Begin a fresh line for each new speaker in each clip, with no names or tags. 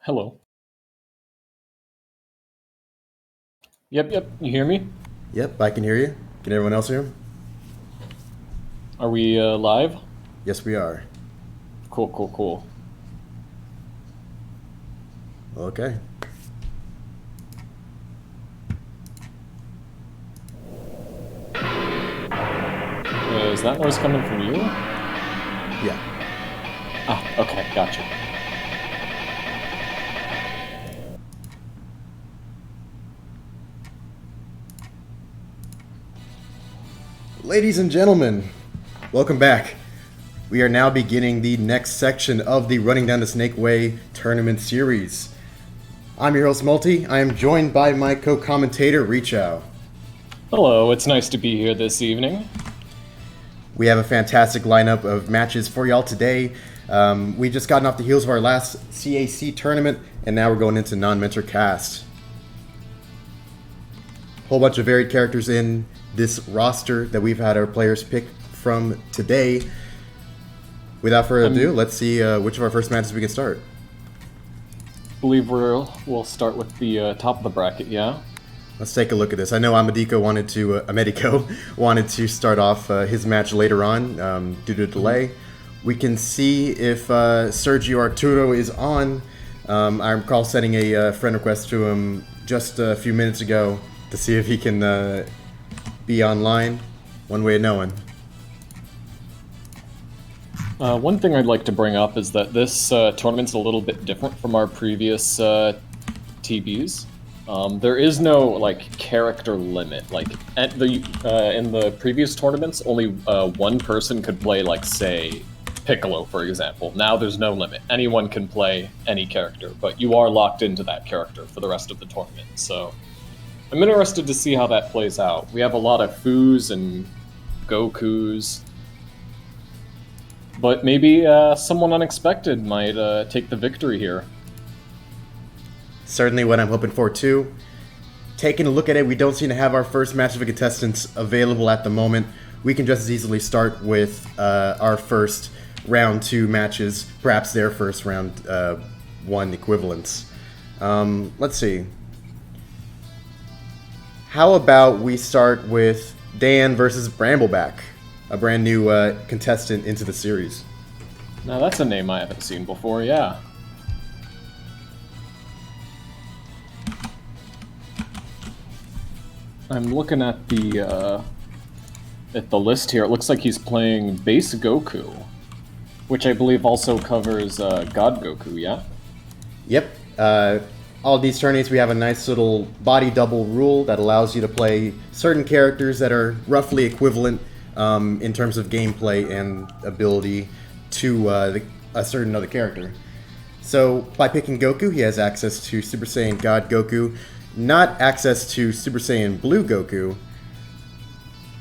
Hello. Yep. You hear me?
Yep, I can hear you. Can everyone else hear him?
Are we live?
Yes, we are.
Cool.
Okay.
Is that noise coming from you?
Yeah.
Ah, okay, gotcha.
Ladies and gentlemen, welcome back. We are now beginning the next section of the Running Down the Snake Way tournament series. I'm your host, Multi. I am joined by my co-commentator, Rechow.
Hello, it's nice to be here this evening.
We have a fantastic lineup of matches for y'all today. We just gotten off the heels of our last CAC tournament, and now we're going into non-mentor cast. Whole bunch of varied characters in this roster that we've had our players pick from today. Without further ado, let's see which of our first matches we can start.
I believe we'll start with the top of the bracket, yeah?
Let's take a look at this. I know Amedico wanted to start off his match later on due to a delay. We can see if Sergio Arturo is on. I recall sending a friend request to him just a few minutes ago to see if he can be online. One way of knowing.
One thing I'd like to bring up is that this tournament's a little bit different from our previous TBs. There is no character limit. In the previous tournaments, only one person could play, say, Piccolo, for example. Now there's no limit. Anyone can play any character, but you are locked into that character for the rest of the tournament. So I'm interested to see how that plays out. We have a lot of Foos and Gokus, but maybe someone unexpected might take the victory here.
Certainly what I'm hoping for too. Taking a look at it, we don't seem to have our first match of the contestants available at the moment. We can just as easily start with our first round 2 matches, perhaps their first round 1 equivalents. Let's see. How about we start with Dan versus Brambleback, a brand new contestant into the series.
Now that's a name I haven't seen before, yeah. I'm looking at the list here. It looks like he's playing Base Goku, which I believe also covers God Goku, yeah?
Yep. All these tourneys, we have a nice little body double rule that allows you to play certain characters that are roughly equivalent in terms of gameplay and ability to a certain other character. So by picking Goku, he has access to Super Saiyan God Goku, not access to Super Saiyan Blue Goku.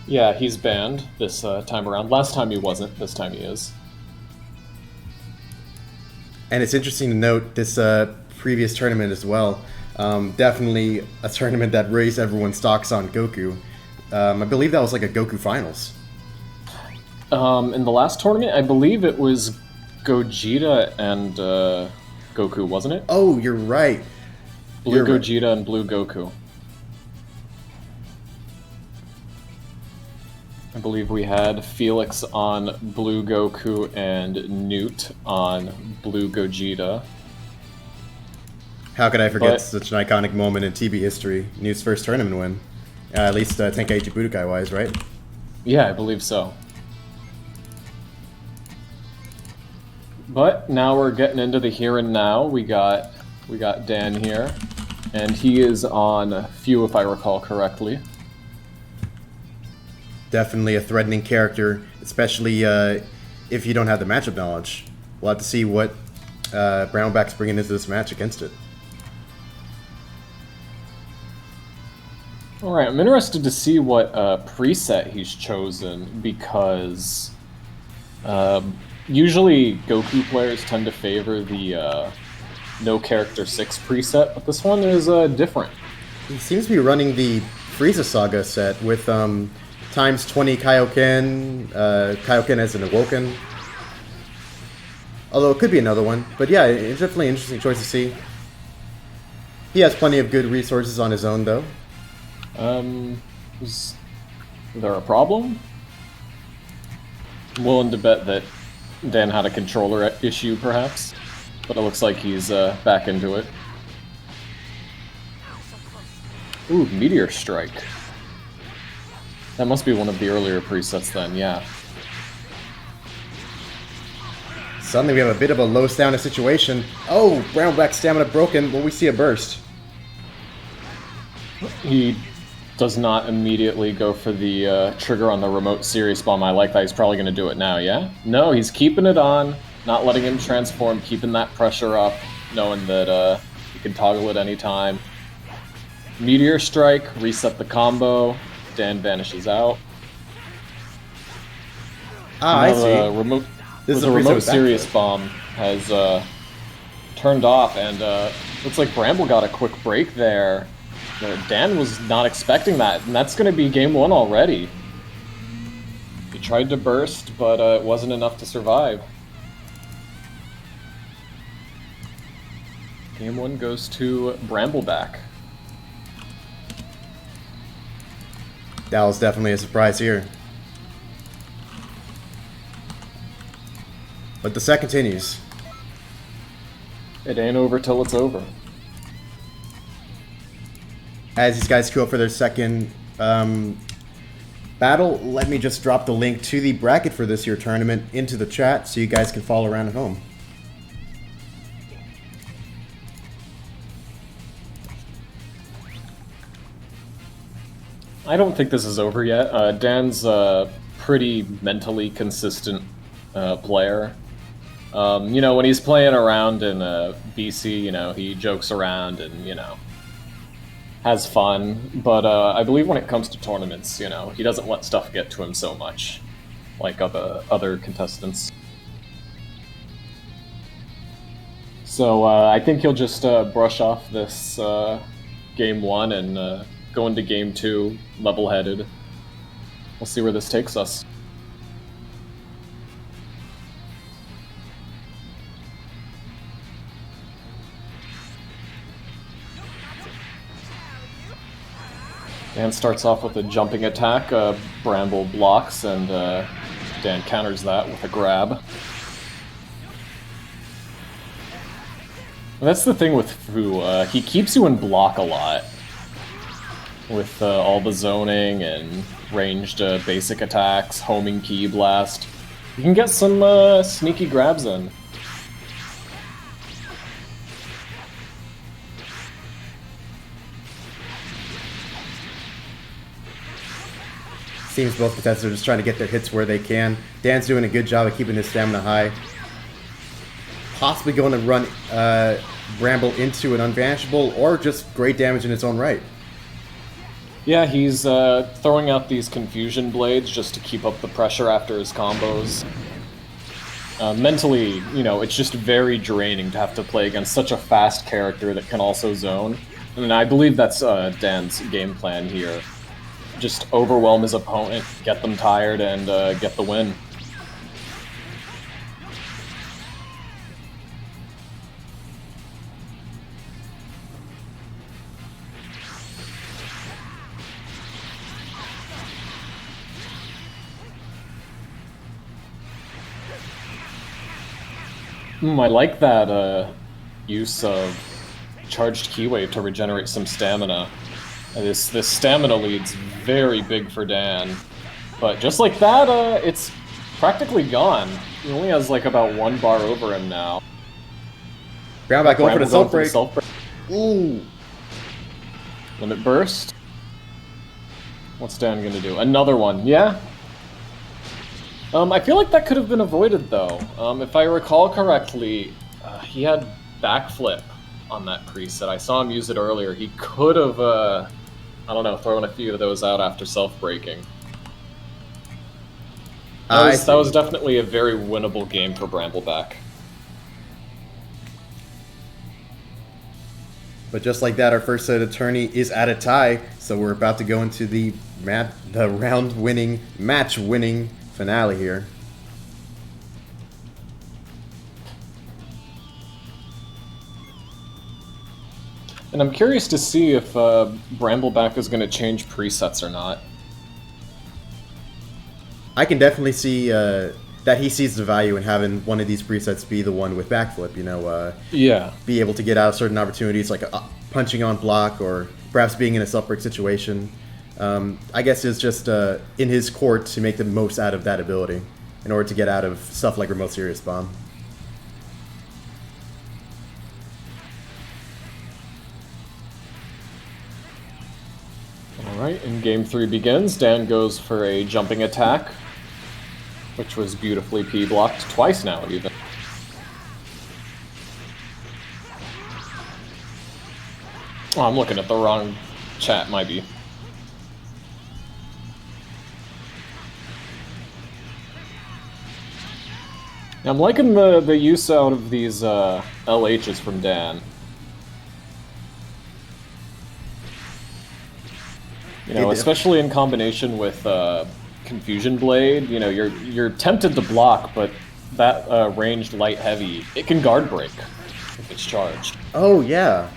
Yeah, he's banned this time around. Last time he wasn't, this time he is.
And it's interesting to note this previous tournament as well. Definitely a tournament that raised everyone's stocks on Goku. I believe that was like a Goku Finals.
In the last tournament, I believe it was Gogeta and Goku, wasn't it?
Oh, you're right.
Blue Gogeta and Blue Goku. I believe we had Felix on Blue Goku and Newt on Blue Gogeta.
How could I forget such an iconic moment in TB history? Newt's first tournament win. At least Tenkaichi Budokai wise, right?
Yeah, I believe so. But now we're getting into the here and now. We got Dan here, and he is on Few, if I recall correctly.
Definitely a threatening character, especially if you don't have the matchup knowledge. We'll have to see what Brownback's bringing into this match against it.
Alright, I'm interested to see what preset he's chosen, because usually Goku players tend to favor the no character 6 preset, but this one is different.
He seems to be running the Frieza Saga set with times 20 Kaioken, Kaioken as an Awoken. Although it could be another one. But yeah, it's definitely an interesting choice to see. He has plenty of good resources on his own, though.
Is there a problem? I'm willing to bet that Dan had a controller issue, perhaps, but it looks like he's back into it. Ooh, Meteor Strike. That must be one of the earlier presets then, yeah.
Suddenly we have a bit of a low stamina situation. Oh, Brownback stamina broken. Well, we see a burst.
He does not immediately go for the trigger on the remote Serious Bomb. I like that. He's probably going to do it now, yeah? No, he's keeping it on, not letting him transform, keeping that pressure up, knowing that he can toggle at any time. Meteor Strike, reset the combo, Dan vanishes out.
Ah, I see.
The remote Serious Bomb has turned off, and looks like Bramble got a quick break there. Dan was not expecting that, and that's going to be game 1 already. He tried to burst, but it wasn't enough to survive. Game 1 goes to Brambleback.
That was definitely a surprise here. But the set continues.
It ain't over till it's over.
As these guys queue up for their second battle, let me just drop the link to the bracket for this year tournament into the chat so you guys can follow around at home.
I don't think this is over yet. Dan's a pretty mentally consistent player. You know, when he's playing around in BC, you know, he jokes around and, you know, has fun. But I believe when it comes to tournaments, you know, he doesn't let stuff get to him so much, like other contestants. So I think he'll just brush off this game 1 and go into game 2 level-headed. We'll see where this takes us. Dan starts off with a jumping attack, Bramble blocks, and Dan counters that with a grab. And that's the thing with Fu, he keeps you in block a lot. With all the zoning and ranged basic attacks, homing Ki Blast. You can get some sneaky grabs in.
Seems both contestants are just trying to get their hits where they can. Dan's doing a good job of keeping his stamina high. Possibly going to run Bramble into an unvanishable or just great damage in its own right.
Yeah, he's throwing out these confusion blades just to keep up the pressure after his combos. Mentally, you know, it's just very draining to have to play against such a fast character that can also zone. And I believe that's Dan's game plan here. Just overwhelm his opponent, get them tired, and get the win. I like that use of charged Ki Wave to regenerate some stamina. This stamina lead's very big for Dan, but just like that, it's practically gone. He only has like about 1 bar over him now.
Brownback going for the self break.
Ooh. Limit burst. What's Dan gonna do? Another one, yeah? I feel like that could have been avoided, though. If I recall correctly, he had backflip on that preset. I saw him use it earlier. He could have, I don't know, thrown a few of those out after self-breaking. That was definitely a very winnable game for Brambleback.
But just like that, our first set of tourney is at a tie, so we're about to go into the round-winning, match-winning finale here.
And I'm curious to see if Brambleback is going to change presets or not.
I can definitely see that he sees the value in having one of these presets be the one with backflip, you know,
Yeah.
be able to get out of certain opportunities like punching on block or perhaps being in a self-break situation. I guess it's just in his court to make the most out of that ability in order to get out of stuff like Remote Serious Bomb.
Alright, and game 3 begins. Dan goes for a jumping attack, which was beautifully P-blocked twice now, even. Oh, I'm looking at the wrong chat, might be. I'm liking the use out of these LHs from Dan. You know, especially in combination with Confusion Blade, you know, you're tempted to block, but that ranged light heavy, it can guard break if it's charged.
Oh yeah,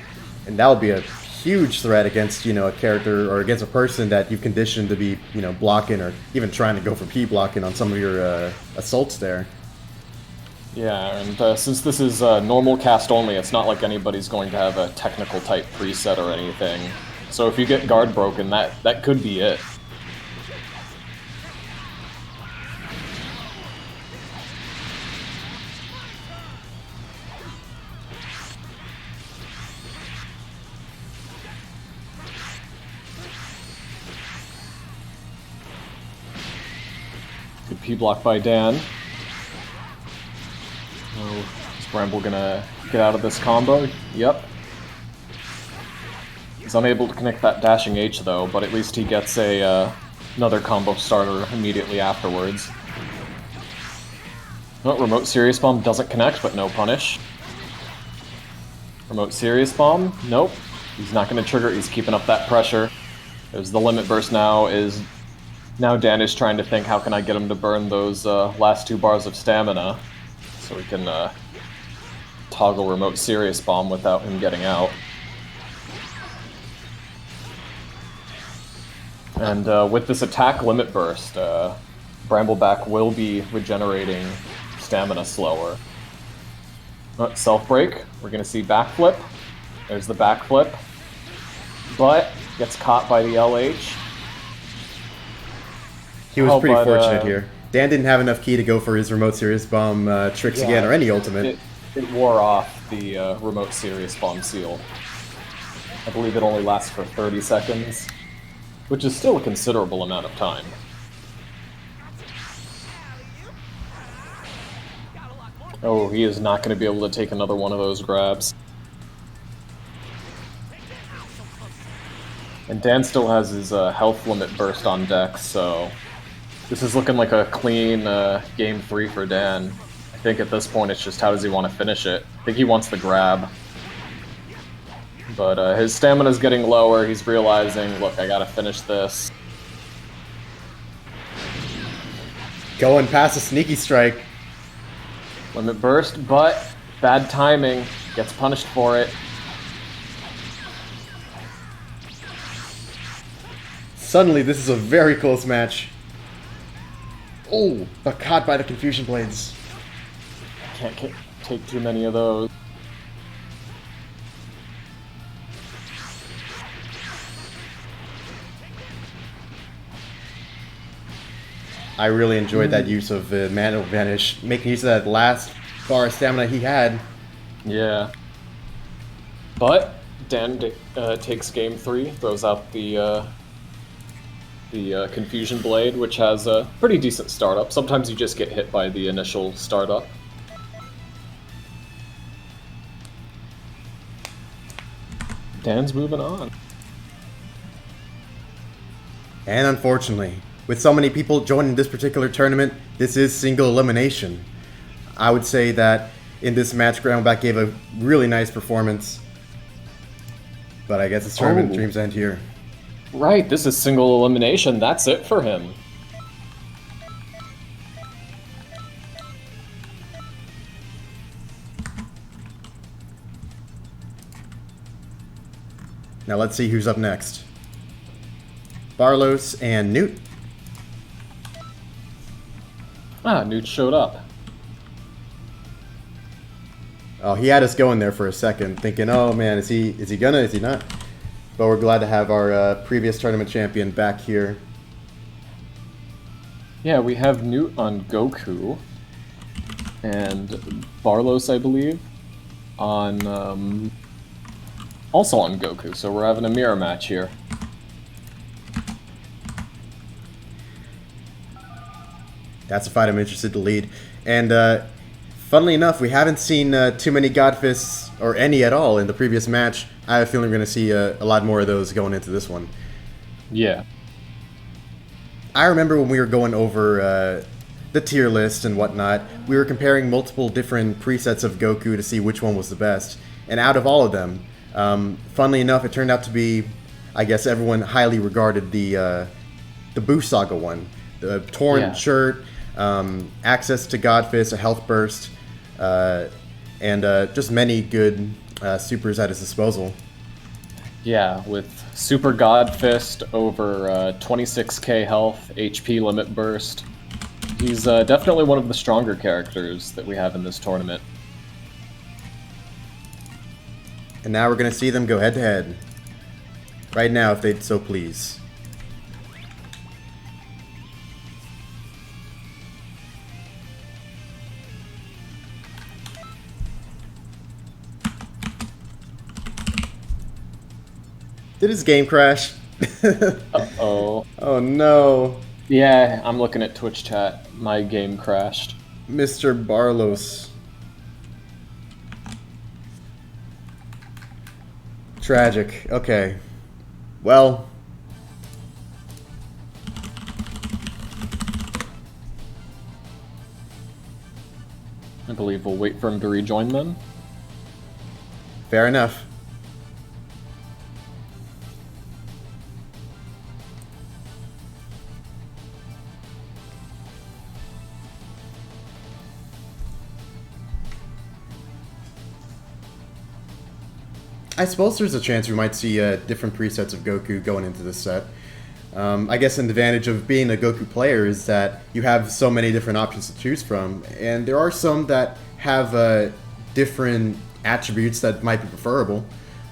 and that would be a huge threat against, you know, a character or against a person that you've conditioned to be, you know, blocking or even trying to go for P blocking on some of your assaults there.
Yeah, and since this is normal cast only, it's not like anybody's going to have a technical type preset or anything. So if you get guard broken, that could be it. Good P-block by Dan. Oh, is Bramble gonna get out of this combo? Yep. He's unable to connect that dashing H though, but at least he gets a another combo starter immediately afterwards. Oh, Remote Serious Bomb doesn't connect, but no punish. Remote Serious Bomb? Nope. He's not going to trigger it, he's keeping up that pressure. There's the Limit Burst now. Now Dan is trying to think, how can I get him to burn those last 2 bars of stamina so we can toggle Remote Serious Bomb without him getting out. And with this attack Limit Burst, Brambleback will be regenerating stamina slower. Self break, we're going to see backflip. There's the backflip. But gets caught by the LH.
He was pretty fortunate here. Dan didn't have enough ki to go for his Remote Serious Bomb tricks again, or any ultimate.
It wore off the Remote Serious Bomb seal. I believe it only lasts for 30 seconds, which is still a considerable amount of time. Oh, he is not going to be able to take another one of those grabs. And Dan still has his health limit burst on deck, so this is looking like a clean game 3 for Dan. I think at this point it's just how does he want to finish it. I think he wants the grab. But his stamina's getting lower, he's realizing, look, I gotta finish this.
Going past a sneaky strike.
Limit burst, but bad timing, gets punished for it.
Suddenly, this is a very close match. Oh, but caught by the Confusion Blades.
Can't take too many of those.
I really enjoyed that use of Mana Vanish, making use of that last bar of stamina he had.
Yeah. But Dan takes game 3, throws out the Confusion Blade, which has a pretty decent startup. Sometimes you just get hit by the initial startup. Dan's moving on.
And unfortunately, with so many people joining this particular tournament, this is single elimination. I would say that in this match, Groundback gave a really nice performance. But I guess his tournament dreams end here.
Right, this is single elimination. That's it for him.
Now let's see who's up next. Barlos and Newt.
Ah, Newt showed up.
Oh, he had us going there for a second, thinking, "Oh man, is he gonna? Is he not?" But we're glad to have our previous tournament champion back here.
Yeah, we have Newt on Goku, and Barlos, I believe, on also on Goku. So we're having a mirror match here.
That's a fight I'm interested to lead. And funnily enough, we haven't seen too many Godfists, or any at all, in the previous match. I have a feeling we're going to see a lot more of those going into this one.
Yeah.
I remember when we were going over the tier list and whatnot, we were comparing multiple different presets of Goku to see which one was the best. And out of all of them, funnily enough, it turned out to be, I guess everyone highly regarded the Boo Saga one. The torn shirt, access to Godfist, a health burst, and just many good supers at his disposal.
Yeah, with Super Godfist over 26k health, HP limit burst. He's definitely one of the stronger characters that we have in this tournament.
And now we're going to see them go head-to-head. Right now, if they'd so please. Did his game crash?
Uh-oh.
Oh no.
Yeah, I'm looking at Twitch chat. My game crashed.
Mr. Barlos. Tragic. Okay. Well.
I believe we'll wait for him to rejoin then.
Fair enough. I suppose there's a chance we might see different presets of Goku going into this set. I guess an advantage of being a Goku player is that you have so many different options to choose from, and there are some that have different attributes that might be preferable.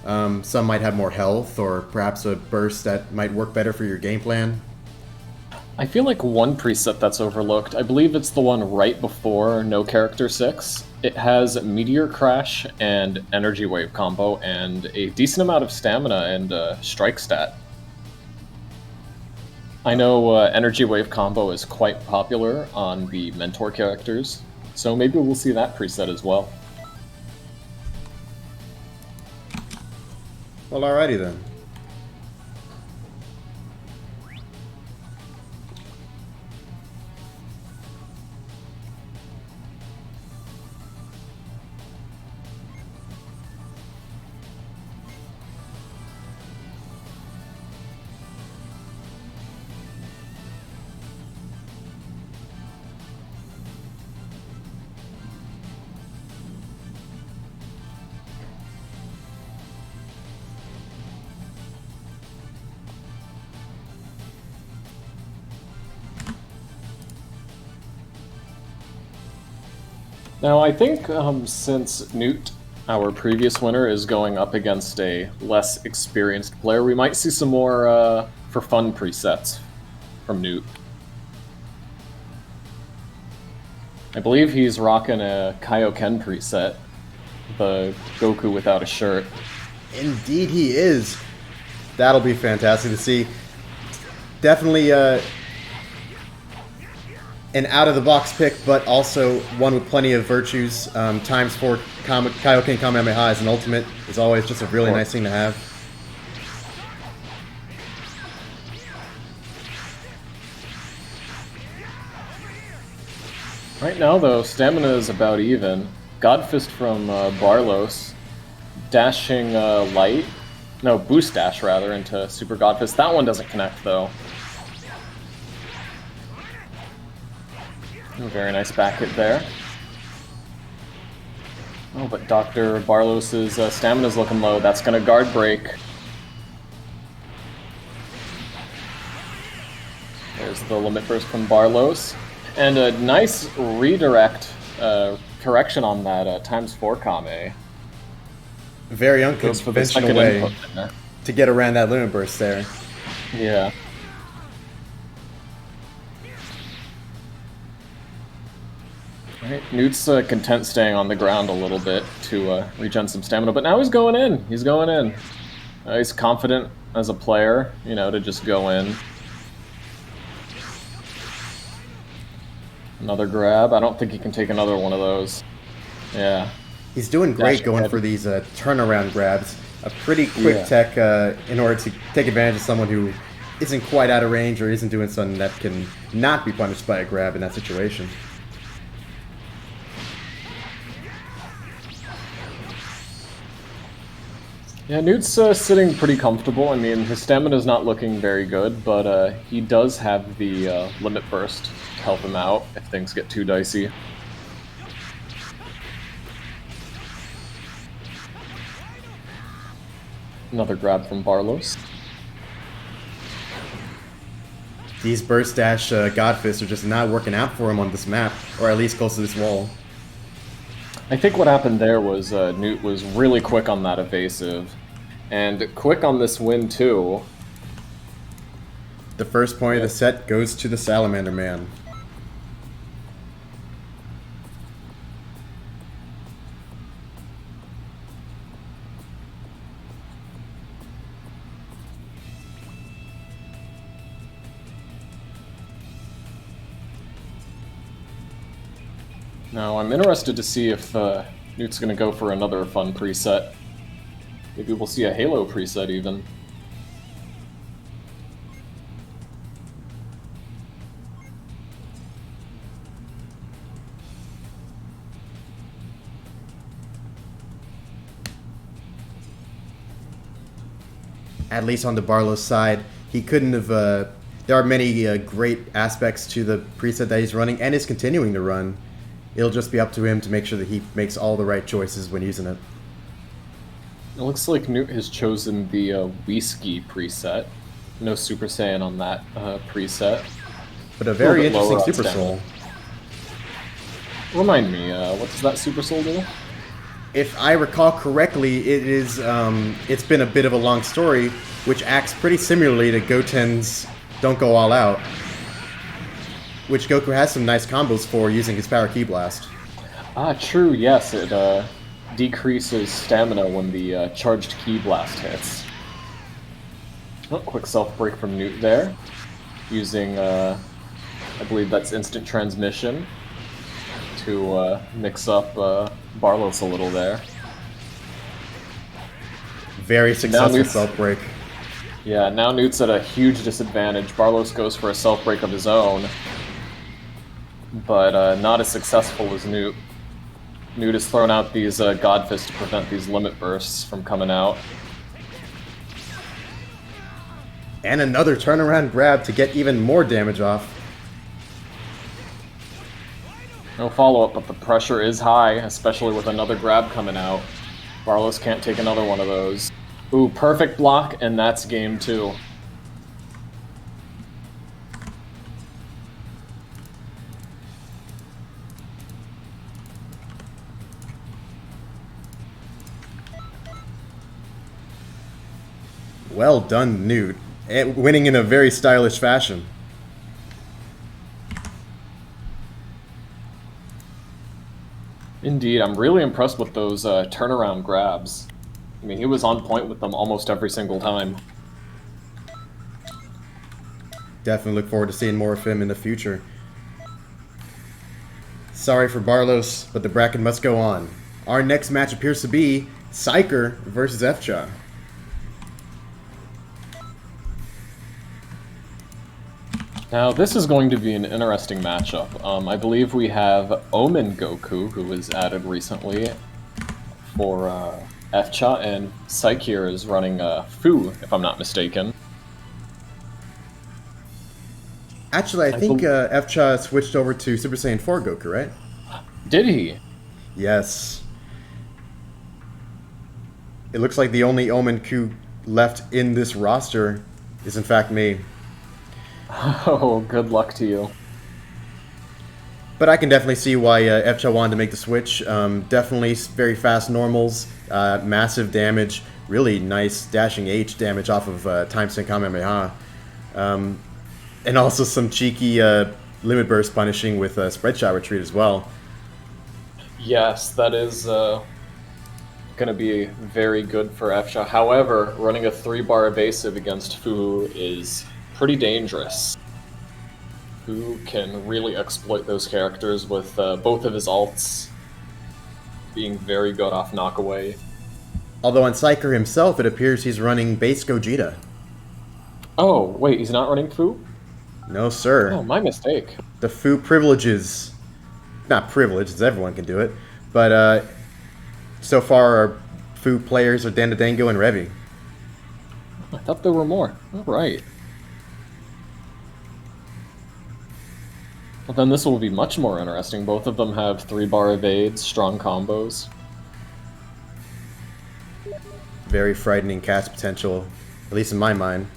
Some might have more health, or perhaps a burst that might work better for your game plan.
I feel like one preset that's overlooked, I believe it's the one right before No Character 6. It has Meteor Crash and Energy Wave combo and a decent amount of stamina and strike stat. I know Energy Wave combo is quite popular on the Mentor characters, so maybe we'll see that preset as well.
Well, alrighty then.
Now, I think since Newt, our previous winner, is going up against a less experienced player, we might see some more for fun presets from Newt. I believe he's rocking a Kaioken preset, the Goku without a shirt.
Indeed he is. That'll be fantastic to see. Definitely an out-of-the-box pick, but also one with plenty of virtues. Times 4 Kaioken Kamehameha as an ultimate is always just a really nice thing to have.
Right now, though, stamina is about even. Godfist from Barlos, dashing light, no, boost dash rather, into Super Godfist. That one doesn't connect, though. Oh, very nice back hit there. Oh, but Dr. Barlos's stamina's looking low. That's going to guard break. There's the limit burst from Barlos. And a nice redirect correction on that ×4 Kame.
Very
Goes for the
unconventional
second
way
input there.
to get around that limit burst there.
Yeah. Alright, Newt's content staying on the ground a little bit to regen some stamina, but now he's going in. He's going in. He's confident as a player, you know, to just go in. Another grab. I don't think he can take another one of those. Yeah.
He's doing great
Dash
going
ahead.
for these turnaround grabs. A pretty quick
Yeah.
tech in order to take advantage of someone who isn't quite out of range or isn't doing something that can not be punished by a grab in that situation.
Yeah, Newt's sitting pretty comfortable. I mean, his stamina's not looking very good, but he does have the limit burst to help him out if things get too dicey. Another grab from Barlos.
These burst dash Godfists are just not working out for him on this map, or at least close to this wall.
I think what happened there was Newt was really quick on that evasive, and quick on this win too.
The first point of the set goes to the Salamander Man.
Now I'm interested to see if Newt's going to go for another fun preset. Maybe we'll see a Halo preset even.
At least on the Barlow side, he couldn't have... there are many great aspects to the preset that he's running and is continuing to run. It'll just be up to him to make sure that he makes all the right choices when using it.
It looks like Newt has chosen the Whiskey preset. No Super Saiyan on that preset.
But a very
bit lower
interesting
on
Super
stamina.
Soul.
Remind me, what does that Super Soul do?
If I recall correctly, it is it's been a bit of a long story, which acts pretty similarly to Goten's Don't Go All Out, which Goku has some nice combos for using his Power Ki Blast.
Ah, true, yes, it decreases stamina when the charged Ki Blast hits. Oh, quick self-break from Newt there, using, I believe that's instant transmission to mix up Barlos a little there.
Very successful
Newt's-
self-break.
Yeah, now Newt's at a huge disadvantage. Barlos goes for a self-break of his own, but not as successful as Newt. Newt has thrown out these Godfists to prevent these limit bursts from coming out.
And another turnaround grab to get even more damage off.
No follow-up, but the pressure is high, especially with another grab coming out. Barlos can't take another one of those. Ooh, perfect block, and that's game 2.
Well done, Newt. Winning in a very stylish fashion.
Indeed, I'm really impressed with those turnaround grabs. I mean, he was on point with them almost every single time.
Definitely look forward to seeing more of him in the future. Sorry for Barlos, but the bracket must go on. Our next match appears to be Psyker versus FCHA.
Now, this is going to be an interesting matchup. I believe we have Omen Goku, who was added recently for FCHA, and Psyche is running Fu, if I'm not mistaken.
Actually, I think FCHA switched over to Super Saiyan 4 Goku, right?
Did he?
Yes. It looks like the only Omen Q left in this roster is in fact me.
Oh, good luck to you.
But I can definitely see why FCHA wanted to make the switch. Definitely very fast normals, massive damage, really nice dashing H damage off of Time Sync Kamehameha. And also some cheeky limit burst punishing with spread shot retreat as well.
Yes, that is going to be very good for FCHA. However, running a 3-bar evasive against Fu is pretty dangerous. Fu can really exploit those characters with both of his alts being very good off knockaway.
Although on Psyker himself, it appears he's running base Gogeta.
Oh, wait, he's not running Fu?
No, sir.
Oh, my mistake.
The Fu privileges, not privileged, everyone can do it, but so far our Fu players are Dandadango and Revi.
I thought there were more. All right. Well, then this will be much more interesting. Both of them have 3-bar evades, strong combos.
Very frightening cast potential, at least in my mind.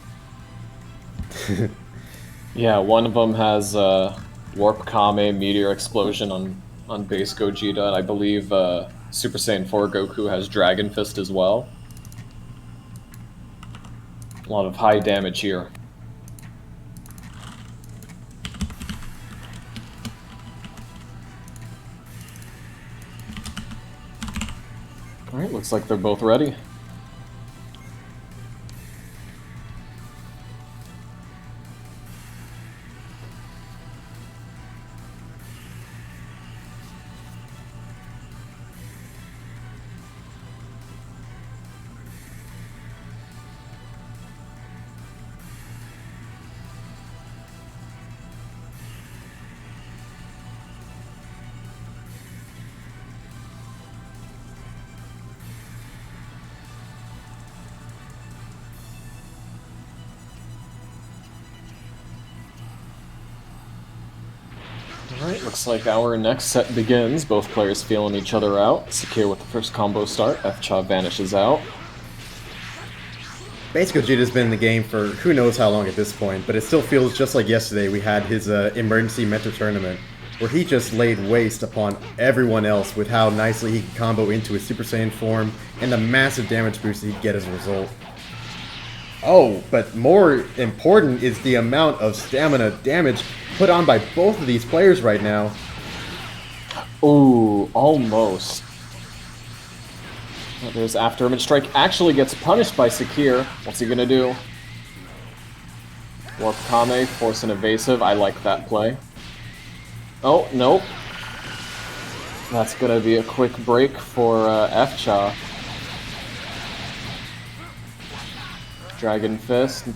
Yeah, one of them has Warp Kame, Meteor Explosion on base Gogeta, and I believe Super Saiyan 4 Goku has Dragon Fist as well. A lot of high damage here. Alright, looks like they're both ready. Alright, looks like our next set begins. Both players feeling each other out. Secure with the first combo start. FCHA vanishes out.
Base Gogeta's been in the game for who knows how long at this point, but it still feels just like yesterday we had his emergency mentor tournament, where he just laid waste upon everyone else with how nicely he could combo into his Super Saiyan form and the massive damage boost he'd get as a result. Oh, but more important is the amount of stamina damage put on by both of these players right now.
Ooh, almost. Oh, there's After Image Strike. Actually gets punished by Sakir. What's he gonna do? Warp Kame, force an evasive. I like that play. Oh, nope. That's gonna be a quick break for FCHA. Dragon Fist.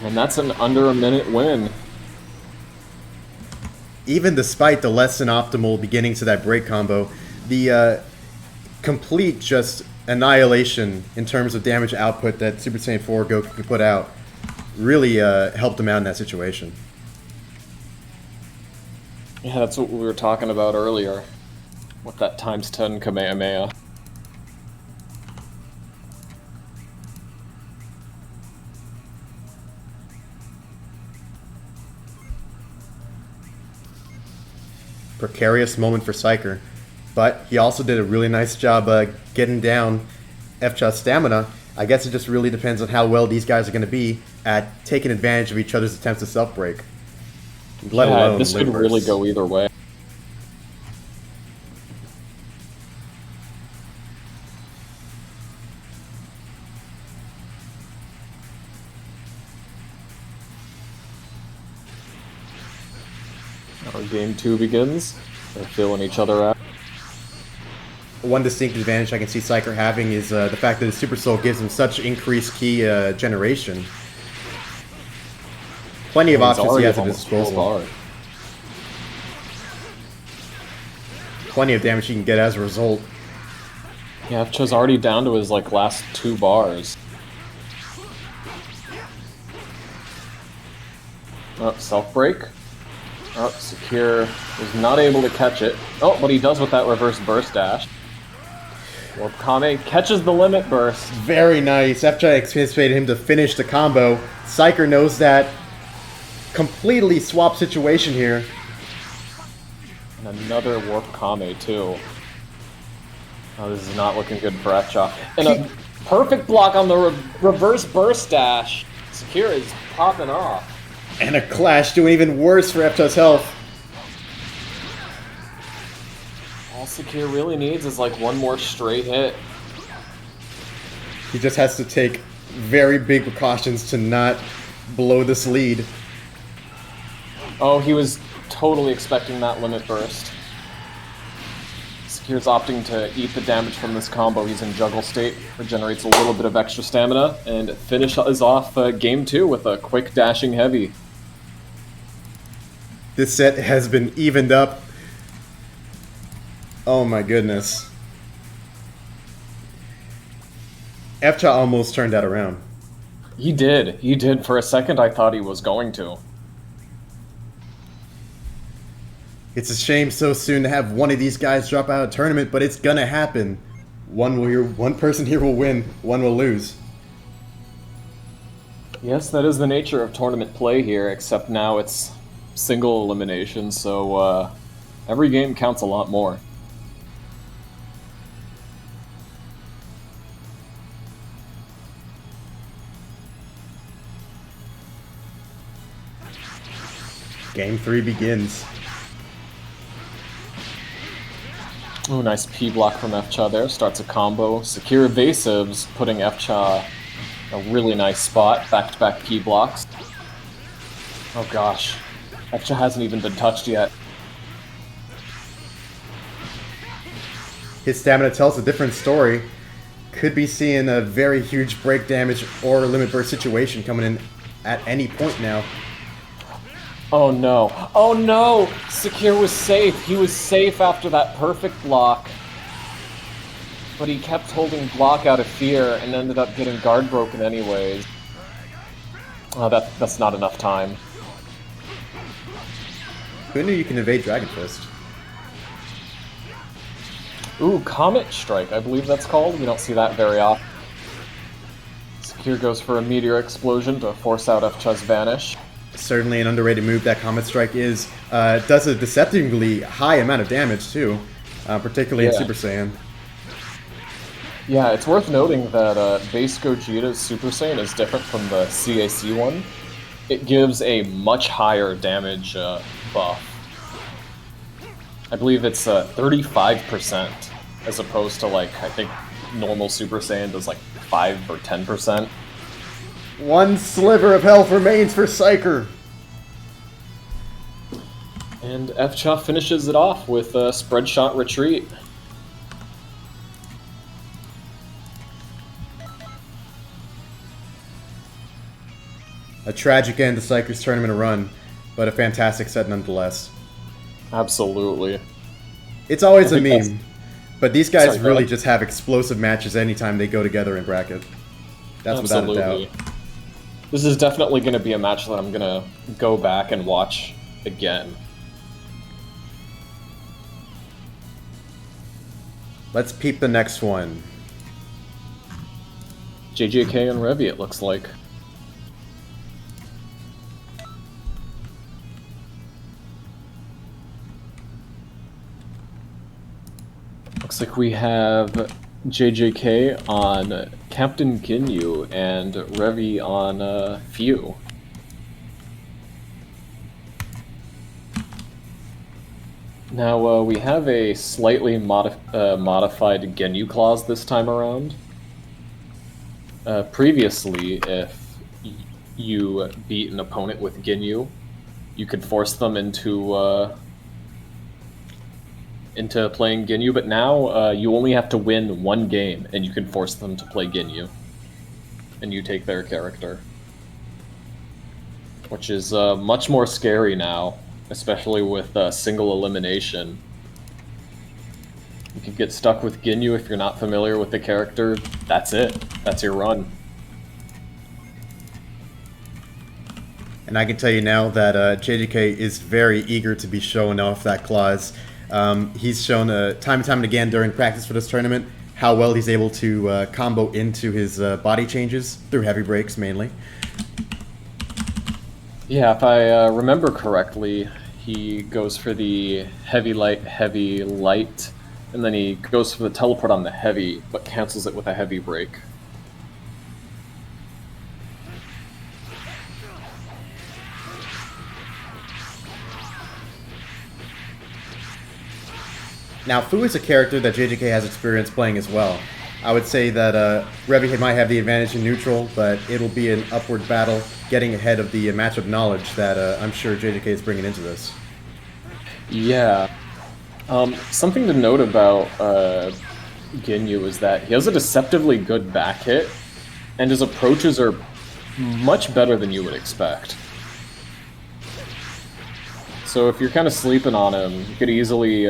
And that's an under a minute win.
Even despite the less than optimal beginning to that break combo, the complete just annihilation in terms of damage output that Super Saiyan 4 Goku could put out really helped him out in that situation.
Yeah, that's what we were talking about earlier. With that times 10 Kamehameha.
Precarious moment for Psyker, but he also did a really nice job getting down FCHA's stamina. I guess it just really depends on how well these guys are going to be at taking advantage of each other's attempts to self-break. Let alone
this could really go either way. Our game 2 begins. They're feeling each other out.
One distinct advantage I can see Psyker having is the fact that his Super Soul gives him such increased key generation. Plenty of options he has at his disposal. Plenty of damage he can get as a result.
Yeah, FCHA's already down to his last 2 bars. Oh, self-break. Oh, Secure is not able to catch it. Oh, but he does with that reverse burst dash. Warp Kame catches the limit burst.
Very nice. FCHA anticipated him to finish the combo. Psyker knows that. completely swap situation here.
And another warp Kame, too. Oh, this is not looking good for Etcha. And a perfect block on the reverse burst dash. Sakura is popping off.
And a clash doing even worse for Epcha's health.
All Sakura really needs is like one more straight hit.
He just has to take very big precautions to not blow this lead.
Oh, he was totally expecting that limit burst. Sakura's opting to eat the damage from this combo. He's in juggle state, regenerates a little bit of extra stamina, and finishes off game 2 with a quick dashing heavy.
This set has been evened up. Oh my goodness. Epcha almost turned that around.
He did. He did. For a second, I thought he was going to.
It's a shame so soon to have one of these guys drop out of the tournament, but it's gonna happen. One person here will win, one will lose.
Yes, that is the nature of tournament play here, except now it's single elimination, so every game counts a lot more.
Game 3 begins.
Oh, nice P block from Efcha there. Starts a combo. Secure evasives, putting Efcha in a really nice spot. Back-to-back P blocks. Oh gosh. Efcha hasn't even been touched yet.
His stamina tells a different story. Could be seeing a very huge break damage or limit burst situation coming in at any point now.
Oh no. Oh no! Secure was safe. He was safe after that perfect block. But he kept holding block out of fear and ended up getting guard broken anyways. Oh, that's not enough time.
Who knew you can evade Dragon Fist?
Ooh, Comet Strike, I believe that's called. We don't see that very often. Secure goes for a Meteor Explosion to force out Efcha's Vanish.
Certainly an underrated move that Comet Strike is. Does a deceptively high amount of damage too, particularly in Super Saiyan.
Yeah, it's worth noting that base Gogeta's Super Saiyan is different from the CAC one. It gives a much higher damage buff. I believe it's 35%, as opposed to, like, I think normal Super Saiyan does like 5 or 10%.
One sliver of health remains for Psyker.
And Efcha finishes it off with a spread shot retreat.
A tragic end to Psyker's tournament run, but a fantastic set nonetheless.
Absolutely.
It's always a meme,
that's...
but these guys
Sorry,
really just have explosive matches anytime they go together in bracket. That's
Absolutely.
without a doubt.
This is definitely going to be a match that I'm going to go back and watch again.
Let's peep the next one.
JJK and Revy, it looks like. Looks like we have JJK on Captain Ginyu and Revy on Few. Now, we have a slightly modified Ginyu clause this time around. Previously, if you beat an opponent with Ginyu, you could force them into playing Ginyu, but now you only have to win one game, and you can force them to play Ginyu. And you take their character. Which is much more scary now, especially with single elimination. You could get stuck with Ginyu if you're not familiar with the character. That's it. That's your run.
And I can tell you now that JJK is very eager to be showing off that clause. He's shown time and time again during practice for this tournament how well he's able to combo into his body changes through heavy breaks mainly.
Yeah, if I remember correctly, he goes for the heavy, light, and then he goes for the teleport on the heavy, but cancels it with a heavy break.
Now, Fu is a character that JJK has experience playing as well. I would say that Revy might have the advantage in neutral, but it'll be an upward battle getting ahead of the matchup knowledge that I'm sure JJK is bringing into this.
Yeah. Something to note about Ginyu is that he has a deceptively good back hit, and his approaches are much better than you would expect. So if you're kind of sleeping on him, you could easily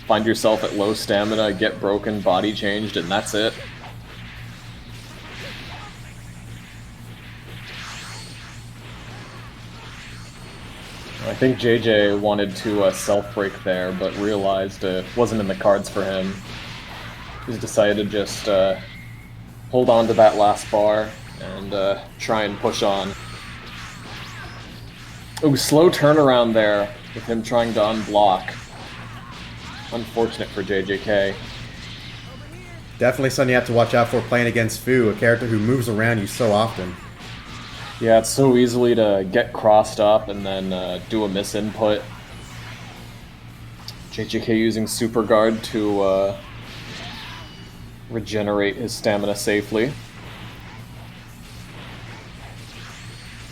find yourself at low stamina, get broken, body changed, and that's it. I think JJ wanted to self-break there, but realized it wasn't in the cards for him. He's decided to just hold on to that last bar and try and push on. Ooh, slow turnaround there with him trying to unblock. Unfortunate for JJK.
Definitely something you have to watch out for playing against Fu, a character who moves around you so often.
Yeah, it's so easily to get crossed up and then do a misinput. JJK using Super Guard to regenerate his stamina safely.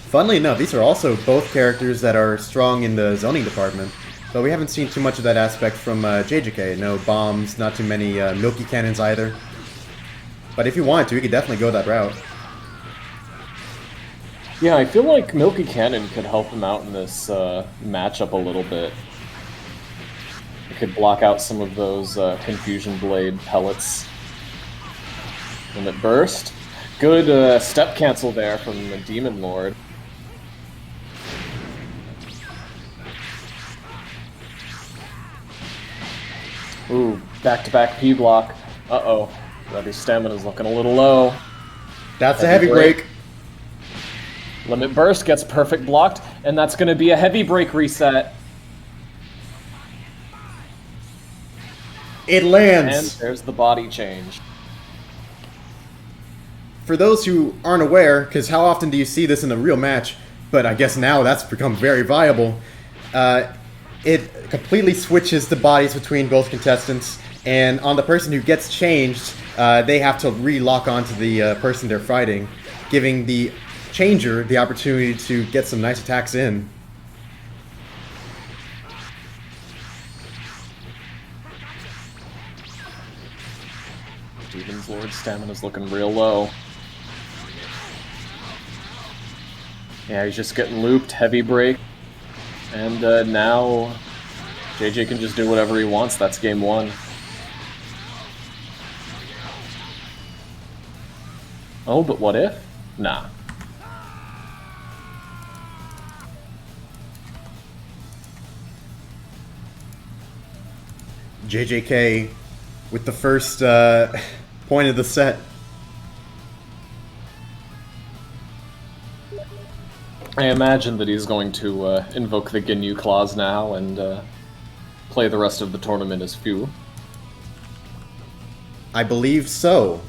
Funnily enough, these are also both characters that are strong in the zoning department, but we haven't seen too much of that aspect from JJK. No bombs, not too many milky cannons either. But if you wanted to, you could definitely go that route.
Yeah, I feel like Milky Cannon could help him out in this matchup a little bit. It could block out some of those Confusion Blade pellets. Limit Burst. Good step cancel there from the Demon Lord. Ooh, back-to-back P-block. Uh-oh. Revy's stamina's looking a little low.
That's a heavy break.
Limit Burst gets perfect blocked, and that's going to be a heavy break reset.
It lands!
And there's the body change.
For those who aren't aware, because how often do you see this in a real match, but I guess now that's become very viable, it completely switches the bodies between both contestants, and on the person who gets changed, they have to re-lock onto the person they're fighting, giving the changer the opportunity to get some nice attacks in.
Demon's Lord's stamina's looking real low. Yeah, he's just getting looped, heavy break. And now JJ can just do whatever he wants. That's game one. Oh, but what if? Nah.
JJK with the first point of the set.
I imagine that he's going to invoke the Ginyu clause now and play the rest of the tournament as Fu.
I believe so.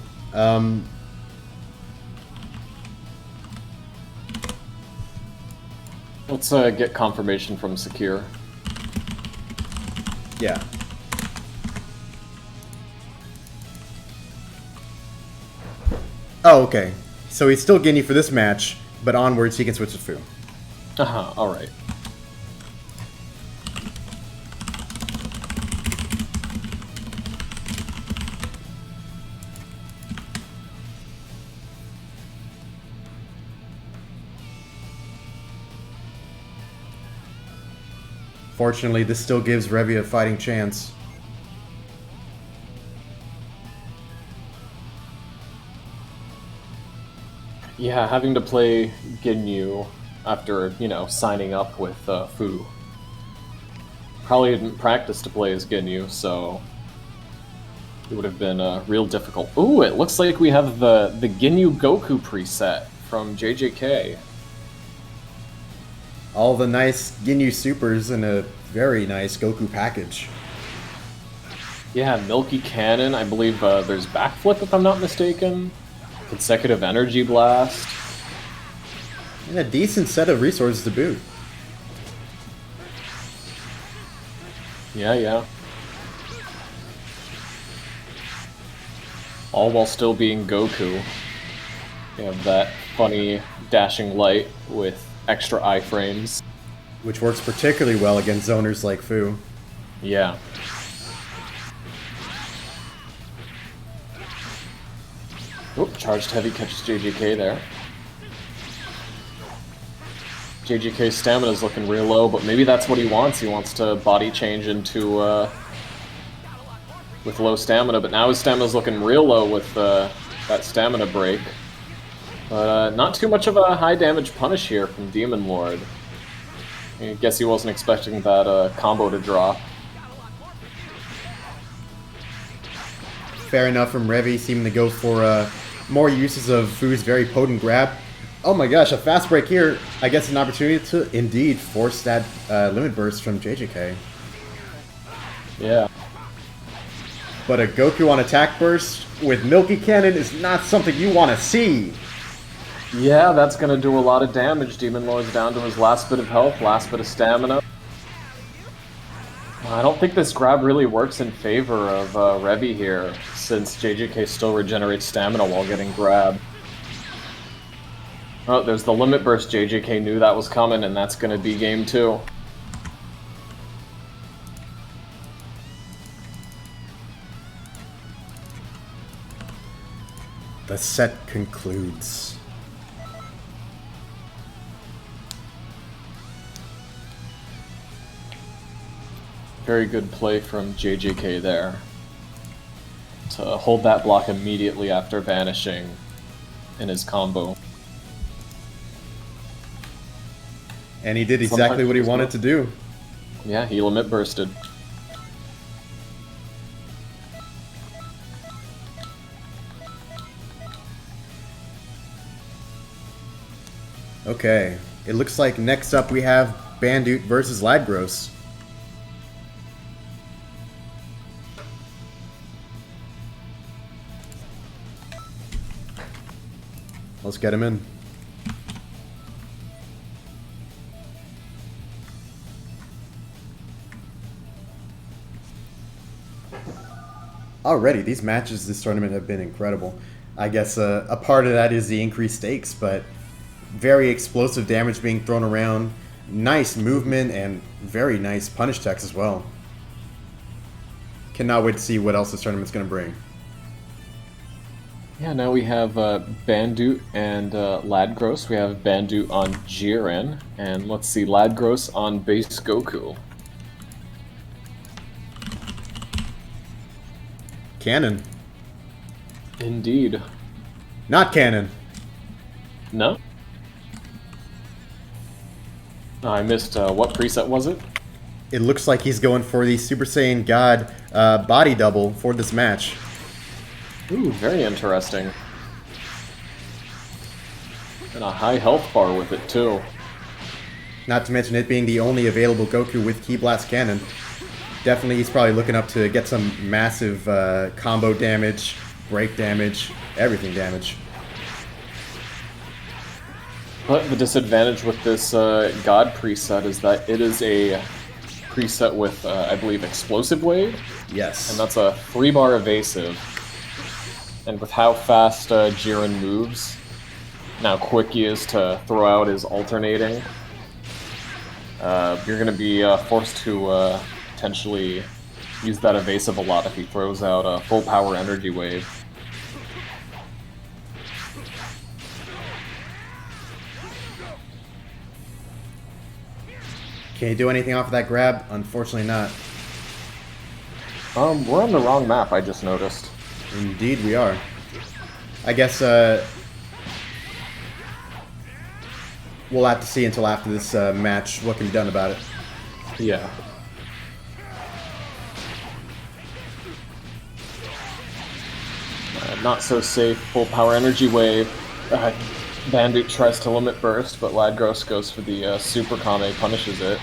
Let's get confirmation from Secure.
Yeah. Oh, okay. So he's still Ginyu for this match, but onwards he can switch to Fu.
Uh-huh, alright.
Fortunately, this still gives Revy a fighting chance.
Yeah, having to play Ginyu after, you know, signing up with Fu. Probably didn't practice to play as Ginyu, so it would have been real difficult. Ooh, it looks like we have the Ginyu Goku preset from JJK.
All the nice Ginyu supers in a very nice Goku package.
Yeah, Milky Cannon. I believe there's Backflip, if I'm not mistaken. Consecutive Energy Blast.
And a decent set of resources to boot.
Yeah. All while still being Goku. You have that funny dashing light with extra iframes.
Which works particularly well against zoners like Fu.
Yeah. Oop, charged heavy catches JJK there. JJK's stamina's looking real low, but maybe that's what he wants. He wants to body change into with low stamina, but now his stamina's looking real low with that stamina break. But not too much of a high damage punish here from Demon Lord. I guess he wasn't expecting that combo to drop.
Fair enough from Revi, seeming to go for more uses of Fu's very potent grab. Oh my gosh, a fast break here. I guess an opportunity to indeed force that limit burst from JJK.
Yeah.
But a Goku on attack burst with Milky Cannon is not something you want to see.
Yeah, that's gonna do a lot of damage. Demon Lord's down to his last bit of health, last bit of stamina. I don't think this grab really works in favor of Revi here, since JJK still regenerates stamina while getting grabbed. Oh, there's the limit burst. JJK knew that was coming, and that's gonna be game 2.
The set concludes.
Very good play from JJK there. To hold that block immediately after vanishing in his combo.
And he did exactly what he wanted to do.
Yeah, he limit bursted.
Okay, it looks like next up we have Bandute versus Ladgros. Let's get him in. Already, these matches this tournament have been incredible. I guess a part of that is the increased stakes, but very explosive damage being thrown around, nice movement, and very nice punish techs as well. Cannot wait to see what else this tournament's going to bring.
Yeah, now we have Bandute and Ladgros. We have Bandute on Jiren, and let's see, Ladgros on base Goku.
Cannon.
Indeed.
Not canon.
No? Oh, I missed, what preset was it?
It looks like he's going for the Super Saiyan God body double for this match.
Ooh, very interesting. And a high health bar with it, too.
Not to mention it being the only available Goku with Ki Blast Cannon. Definitely he's probably looking up to get some massive combo damage, break damage, everything damage.
But the disadvantage with this God preset is that it is a preset with, I believe, Explosive Wave.
Yes.
And that's a 3-bar evasive. And with how fast Jiren moves, and how quick he is to throw out his alternating, you're going to be forced to potentially use that evasive a lot if he throws out a full power energy wave.
Can you do anything off of that grab? Unfortunately not.
We're on the wrong map, I just noticed.
Indeed we are. I guess we'll have to see until after this match what can be done about it.
Yeah. Not so safe. Full power energy wave. Bandit tries to limit burst, but Ladgros goes for the Super Kame, punishes it.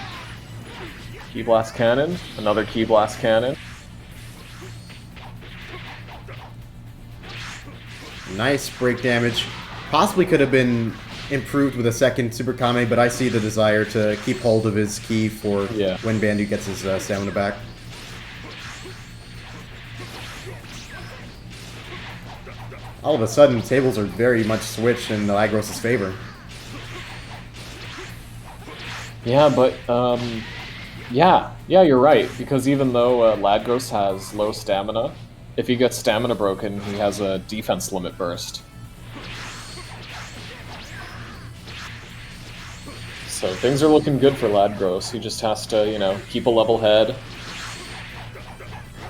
Key Blast Cannon, another Key Blast Cannon.
Nice break damage. Possibly could have been improved with a second Super Kame, but I see the desire to keep hold of his key for when Bandit gets his stamina back. All of a sudden, tables are very much switched in Ladgros' favor.
Yeah, but, yeah, you're right, because even though Ladgros has low stamina, if he gets stamina broken, he has a defense limit burst. So things are looking good for Ladgros. He just has to, you know, keep a level head,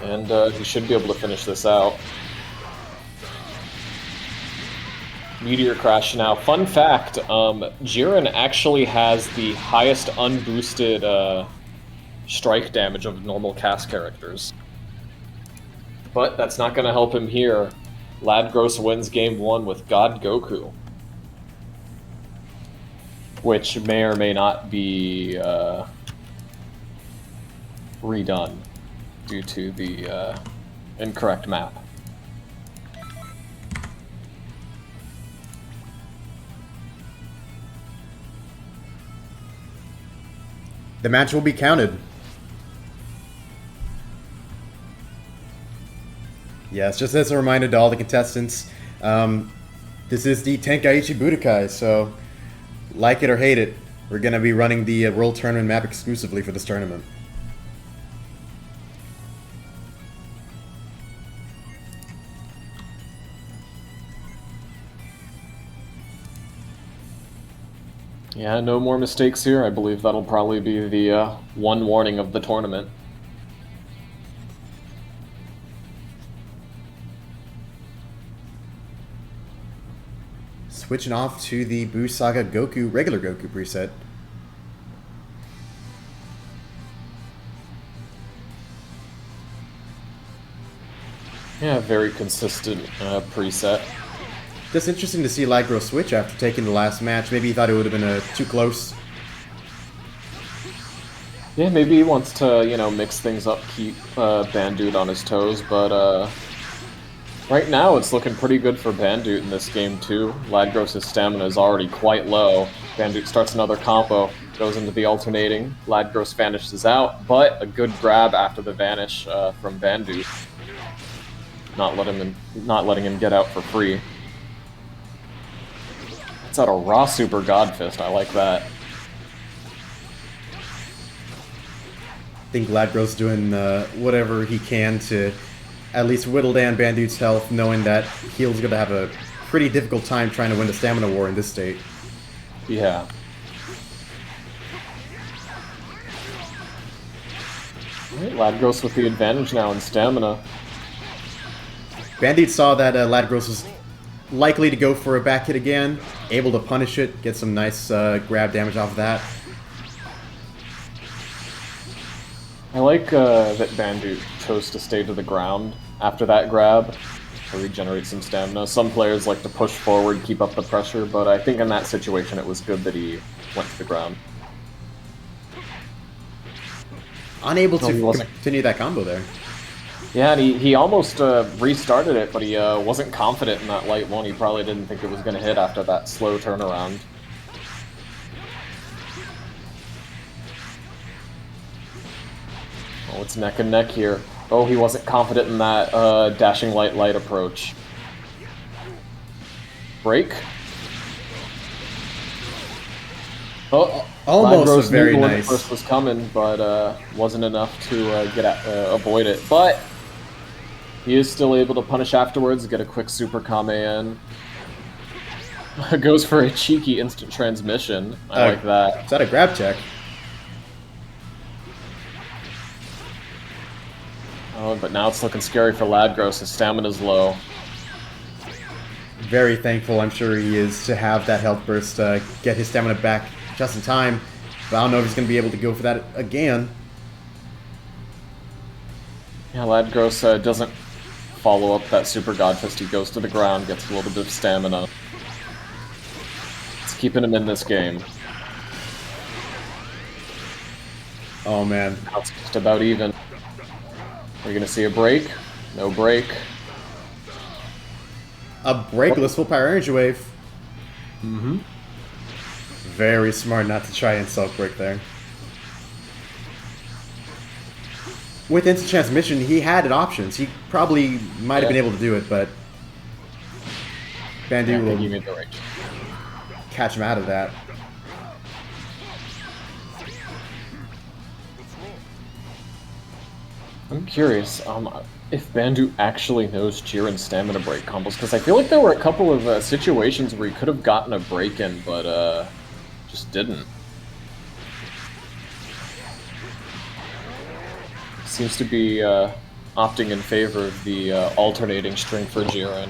and he should be able to finish this out. Meteor Crash now. Fun fact, Jiren actually has the highest unboosted strike damage of normal cast characters. But that's not going to help him here. Ladgros wins game 1 with God Goku. Which may or may not be redone due to the incorrect map.
The match will be counted. Yes, just as a reminder to all the contestants, this is the Tenkaichi Budokai, so like it or hate it, we're going to be running the World Tournament map exclusively for this tournament.
Yeah, no more mistakes here. I believe that'll probably be the one warning of the tournament.
Switching off to the Buu Saga Goku, regular Goku preset.
Yeah, very consistent preset.
Just interesting to see Ladgros switch after taking the last match. Maybe he thought it would have been too close.
Yeah, maybe he wants to, you know, mix things up, keep Bandit on his toes, but right now it's looking pretty good for Bandit in this game too. Ladgros' stamina is already quite low. Bandit starts another combo, goes into the alternating. Ladgros vanishes out, but a good grab after the vanish from Bandit. Not letting him get out for free. It's out a raw Super God Fist, I like that.
I think Ladgros doing whatever he can to at least whittle down Bandit's health, knowing that he's going to have a pretty difficult time trying to win the stamina war in this state.
Yeah. Alright, Ladgros with the advantage now in stamina.
Bandit saw that Ladgros was likely to go for a back hit again, able to punish it, get some nice grab damage off of that.
I like that Bandit chose to stay to the ground after that grab to regenerate some stamina. Some players like to push forward, keep up the pressure, but I think in that situation it was good that he went to the ground.
Unable to continue that combo there.
Yeah, and he almost restarted it, but he wasn't confident in that light one. He probably didn't think it was going to hit after that slow turnaround. Oh, it's neck and neck here. Oh, he wasn't confident in that dashing light approach. Break. Oh,
almost
Ladgros
was very
knew when
nice.
the first was coming, but wasn't enough to avoid it. But he is still able to punish afterwards, get a quick Super Kame in. Goes for a cheeky instant transmission. I like that.
Is that a grab check?
Oh, but now it's looking scary for Ladgros. His stamina's low.
Very thankful, I'm sure he is, to have that health burst get his stamina back just in time. But I don't know if he's going to be able to go for that again.
Yeah, Ladgros doesn't follow up that Super God Fist. He goes to the ground, gets a little bit of stamina. keeping him in this game.
Oh man.
Now it's just about even. Are you gonna see a break? No break.
A breakless full power energy wave.
Mm-hmm.
Very smart not to try and self break there. With instant transmission, he had options. He probably might have been able to do it, but Bandu will
made the right.
catch him out of that.
I'm curious if Bandu actually knows Jiren's stamina break combos, because I feel like there were a couple of situations where he could have gotten a break in, but just didn't. Seems to be opting in favor of the alternating string for Jiren.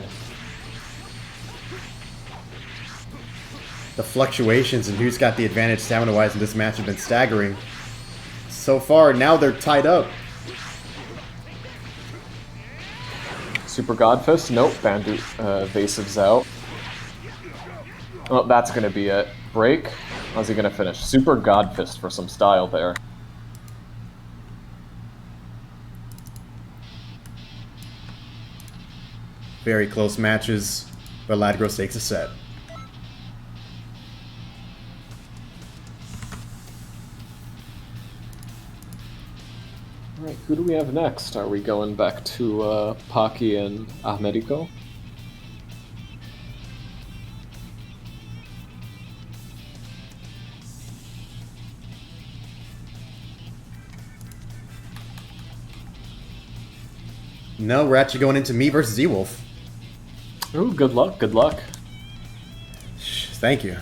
The fluctuations and who's got the advantage stamina-wise in this match have been staggering. So far, now they're tied up.
Super God Fist? Nope, Bandu evasives out. Well, that's gonna be it. Break? How's he gonna finish? Super God Fist for some style there.
Very close matches, but Ladgros takes a set.
Alright, who do we have next? Are we going back to Paki and Ahmediko?
No, we're actually going into me versus E-Wolf.
Ooh, good luck, good luck.
Thank you.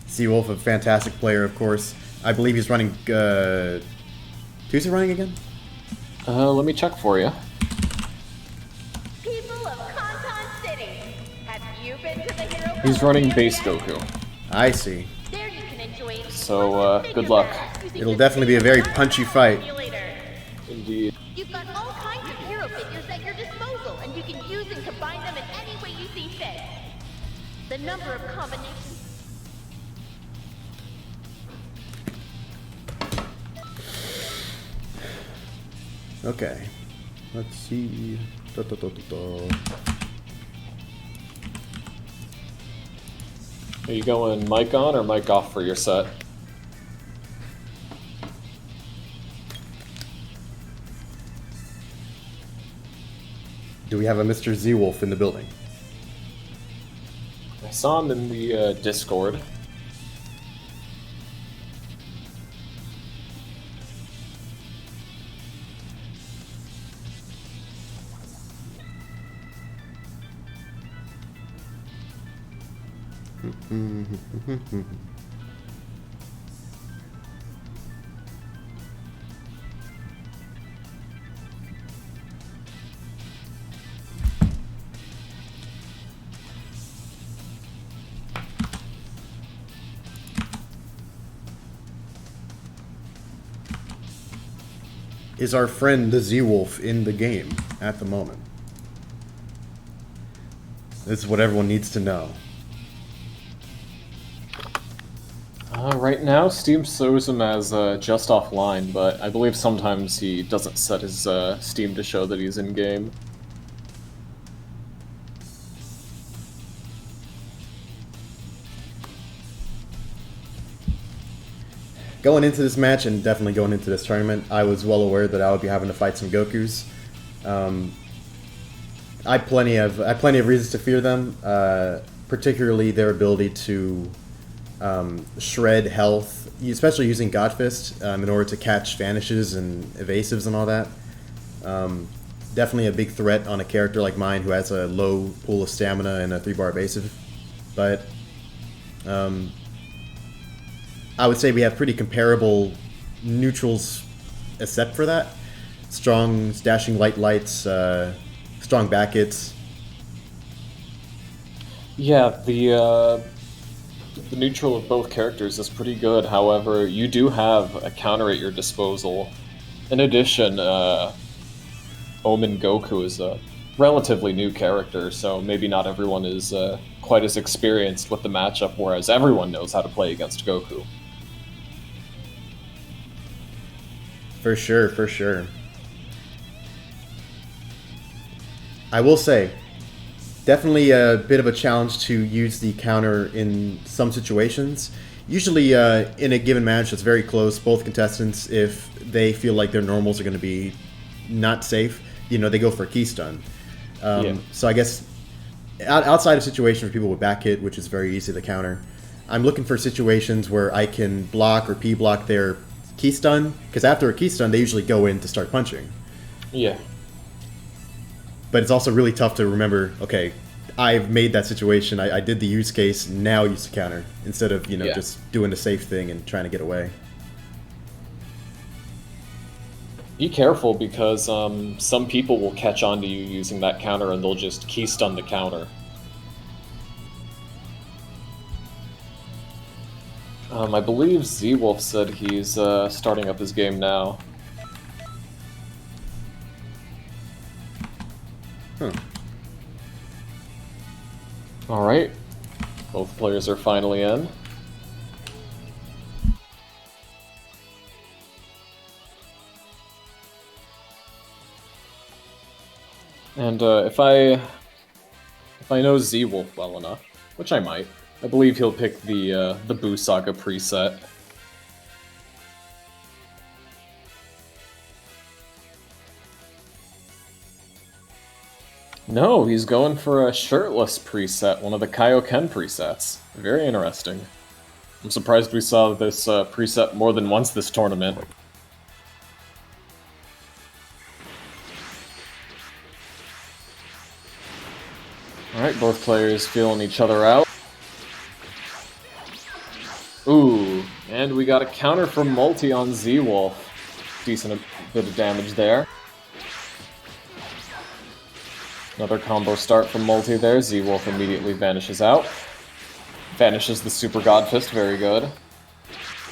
Z-Wolf, a fantastic player, of course. I believe he's running... who's he running again?
Let me check for you.
People of Kanton City, have you been to the hero?
He's running base Goku.
I see.
There you can enjoy
So, good luck.
It'll definitely be a very punchy fight.
Indeed.
You've got all kinds of hero figures at your disposal, and you can use and combine them in any way you see fit. The number of combinations.
Okay. Let's see.
Are you going mic on or mic off for your set?
Do we have a Mr. Z-Wolf in the building?
I saw him in the Discord.
Is our friend the Z-Wolf in the game at the moment? This is what everyone needs to know.
Right now, Steam shows him as just offline, but I believe sometimes he doesn't set his Steam to show that he's in-game.
Going into this match, and definitely going into this tournament, I was well aware that I would be having to fight some Gokus. I had plenty of reasons to fear them, particularly their ability to shred health, especially using God Fist in order to catch vanishes and evasives and all that. Definitely a big threat on a character like mine who has a low pool of stamina and a 3-bar evasive. But I would say we have pretty comparable neutrals except for that. Strong dashing lights, strong back hits.
Yeah, the neutral of both characters is pretty good. However, you do have a counter at your disposal. In addition, Omen Goku is relatively new character, so maybe not everyone is quite as experienced with the matchup, whereas everyone knows how to play against Goku.
For sure, for sure. I will say, definitely a bit of a challenge to use the counter in some situations. Usually, in a given match that's very close, both contestants, if they feel like their normals are going to be not safe, you know, they go for a key stun. So I guess outside of situations where people with back hit, which is very easy to counter, I'm looking for situations where I can block or P-block their key stun, because after a key stun, they usually go in to start punching.
Yeah.
But it's also really tough to remember, okay, I've made that situation, I did the use case, now use the counter, instead of, you know, just doing the safe thing and trying to get away.
Be careful, because some people will catch on to you using that counter and they'll just key stun the counter. I believe Z-Wolf said he's starting up his game now.
Huh.
Alright. Both players are finally in. And if I know Z-Wolf well enough, which I might, I believe he'll pick the Buu Saga preset. No, he's going for a shirtless preset, one of the Kaioken presets. Very interesting. I'm surprised we saw this preset more than once this tournament. Alright, both players feeling each other out. Ooh, and we got a counter from Multi on Z-Wolf. Decent bit of damage there. Another combo start from Multi there. Z-Wolf immediately vanishes out. Vanishes the Super God Fist, very good.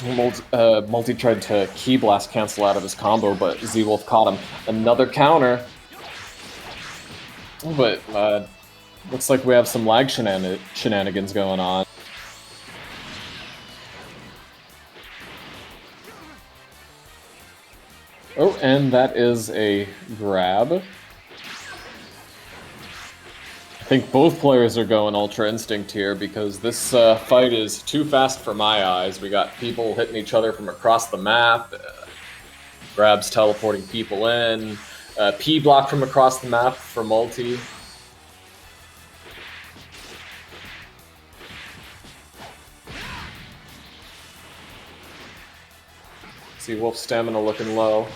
Multi tried to Ki Blast cancel out of his combo, but Z-Wolf caught him. Another counter. But looks like we have some lag shenanigans going on. Oh, and that is a grab. I think both players are going Ultra Instinct here, because this fight is too fast for my eyes. We got people hitting each other from across the map, grabs teleporting people in, P-block from across the map for Multi. See Wolf's stamina looking low.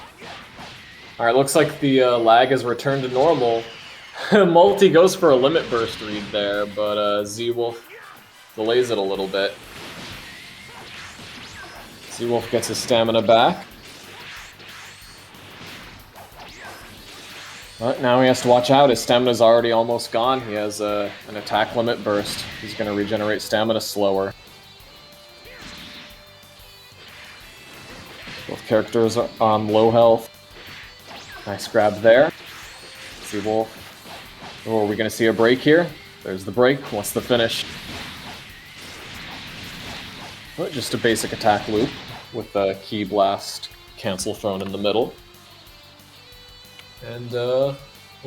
Alright, looks like the lag has returned to normal. Multi goes for a limit burst read there, but Z-Wolf delays it a little bit. Z-Wolf gets his stamina back. Alright, now he has to watch out. His stamina's already almost gone. He has an attack limit burst. He's going to regenerate stamina slower. Both characters are on low health. Nice grab there. Z-Wolf. Oh, are we going to see a break here? There's the break. What's the finish? Oh, just a basic attack loop with a Ki Blast cancel thrown in the middle. And we'll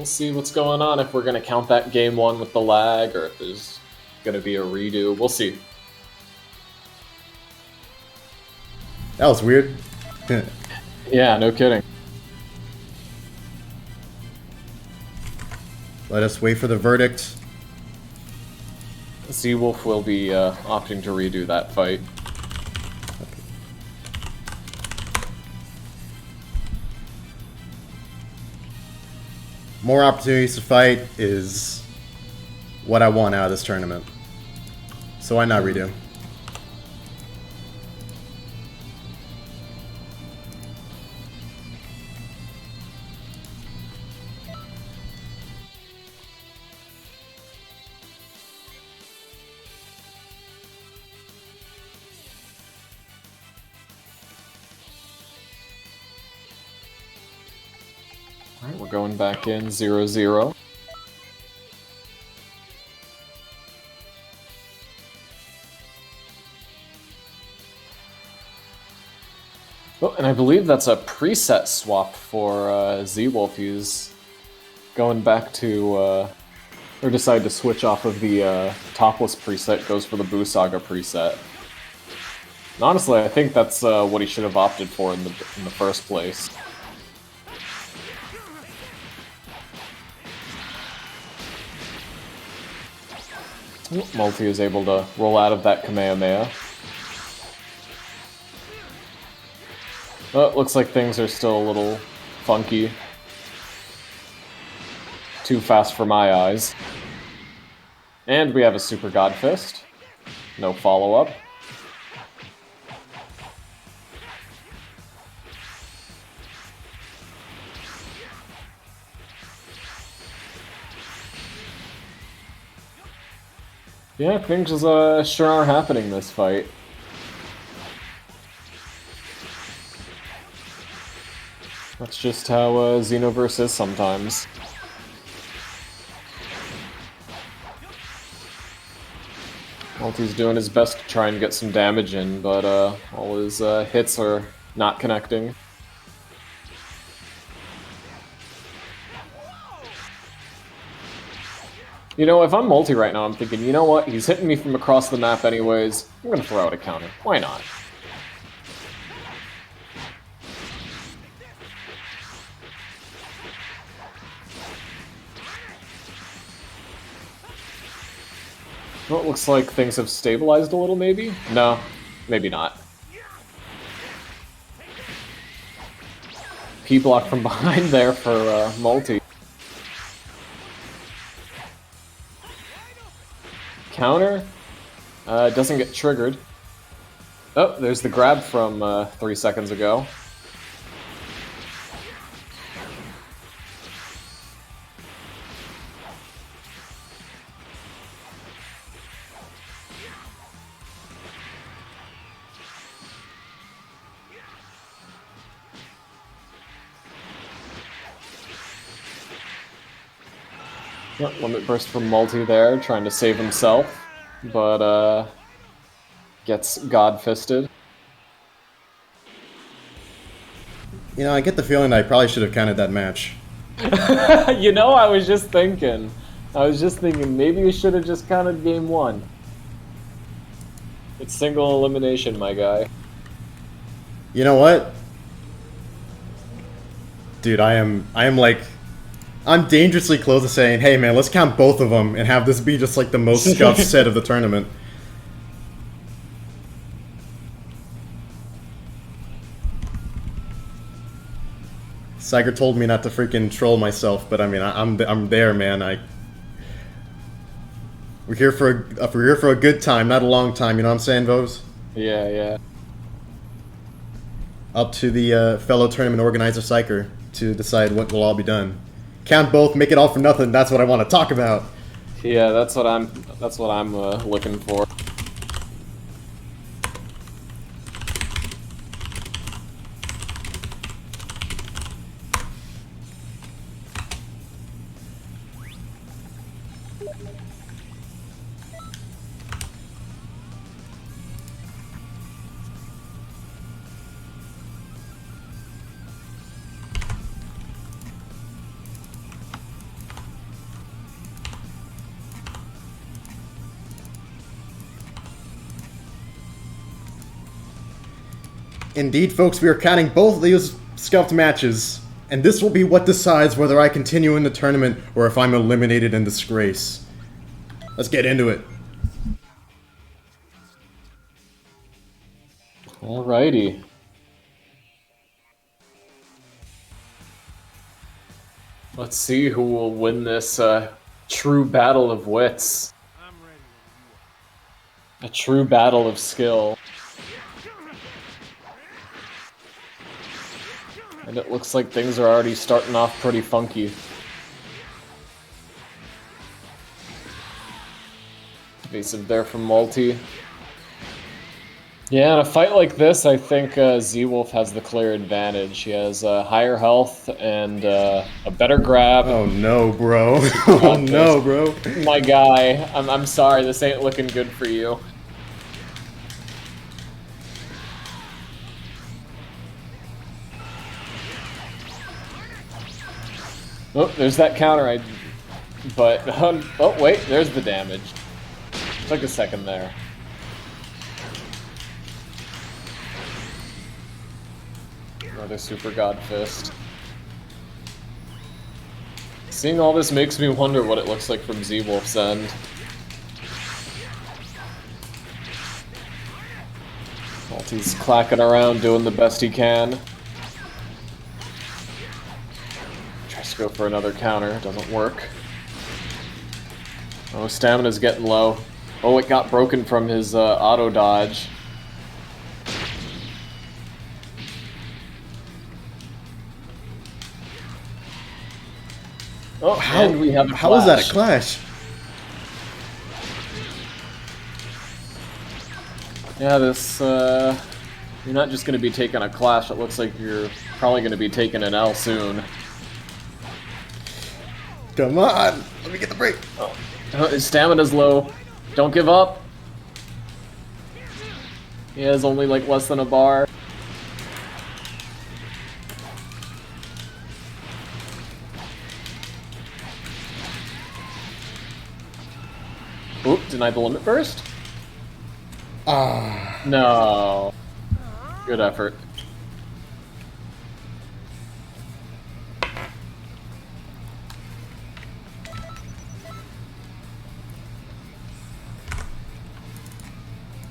see what's going on, if we're going to count that game one with the lag, or if there's going to be a redo. We'll see.
That was weird.
Yeah, no kidding.
Let us wait for the verdict.
Z-Wolf will be opting to redo that fight.
More opportunities to fight is what I want out of this tournament. So why not redo?
Alright, we're going back in 0-0. Oh, and I believe that's a preset swap for Z-Wolf. He's going back to, or decided to switch off of the topless preset, goes for the Buu Saga preset. And honestly, I think that's what he should have opted for in the first place. Multi is able to roll out of that Kamehameha. Well, it looks like things are still a little funky. Too fast for my eyes. And we have a Super God Fist. No follow-up. Yeah, things sure are happening this fight. That's just how Xenoverse is sometimes. Multi's doing his best to try and get some damage in, but all his hits are not connecting. You know, if I'm Multi right now, I'm thinking, you know what, he's hitting me from across the map anyways, I'm gonna throw out a counter. Why not? Well, it looks like things have stabilized a little, maybe? No, maybe not. P-block from behind there for Multi. Counter? Doesn't get triggered. Oh, there's the grab from 3 seconds ago. Limit burst from Multi there, trying to save himself, but gets God-fisted.
You know, I get the feeling that I probably should have counted that match.
You know, I was just thinking, maybe you should have just counted game 1. It's single elimination, my guy.
You know what? Dude, I'm dangerously close to saying, hey man, let's count both of them and have this be just like the most scuffed set of the tournament. Sager told me not to freaking troll myself, but I mean, I'm there, man. We're here for a good time, not a long time. You know what I'm saying, Vos?
Yeah, yeah.
Up to the fellow tournament organizer, Psyker, to decide what will all be done. Count both, make it all for nothing. That's what I want to talk about.
Yeah, that's what I'm looking for.
Indeed, folks, we are counting both of these scuffed matches, and this will be what decides whether I continue in the tournament or if I'm eliminated in disgrace. Let's get into it.
Alrighty. Let's see who will win this true battle of wits. A true battle of skill. And it looks like things are already starting off pretty funky. Evasive there from Multi. Yeah, in a fight like this, I think Z-Wolf has the clear advantage. He has higher health and a better grab.
Oh no, bro. Oh no, bro.
My guy, I'm sorry, this ain't looking good for you. Oh, there's that counter. But oh wait, there's the damage. Took a second there. Another Super God Fist. Seeing all this makes me wonder what it looks like from Z-Wolf's end. He's clacking around, doing the best he can. Tries to go for another counter, doesn't work. Oh, stamina's getting low. Oh, it got broken from his auto dodge. Oh, and we have a
How is that a
clash?
clash?
Yeah, this, you're not just going to be taking a clash, it looks like you're probably going to be taking an L soon.
Come on! Let me get the break!
Oh, his stamina's low. Don't give up! He has only like less than a bar. Oop, denied the limit burst?
Ah.
No. Good effort.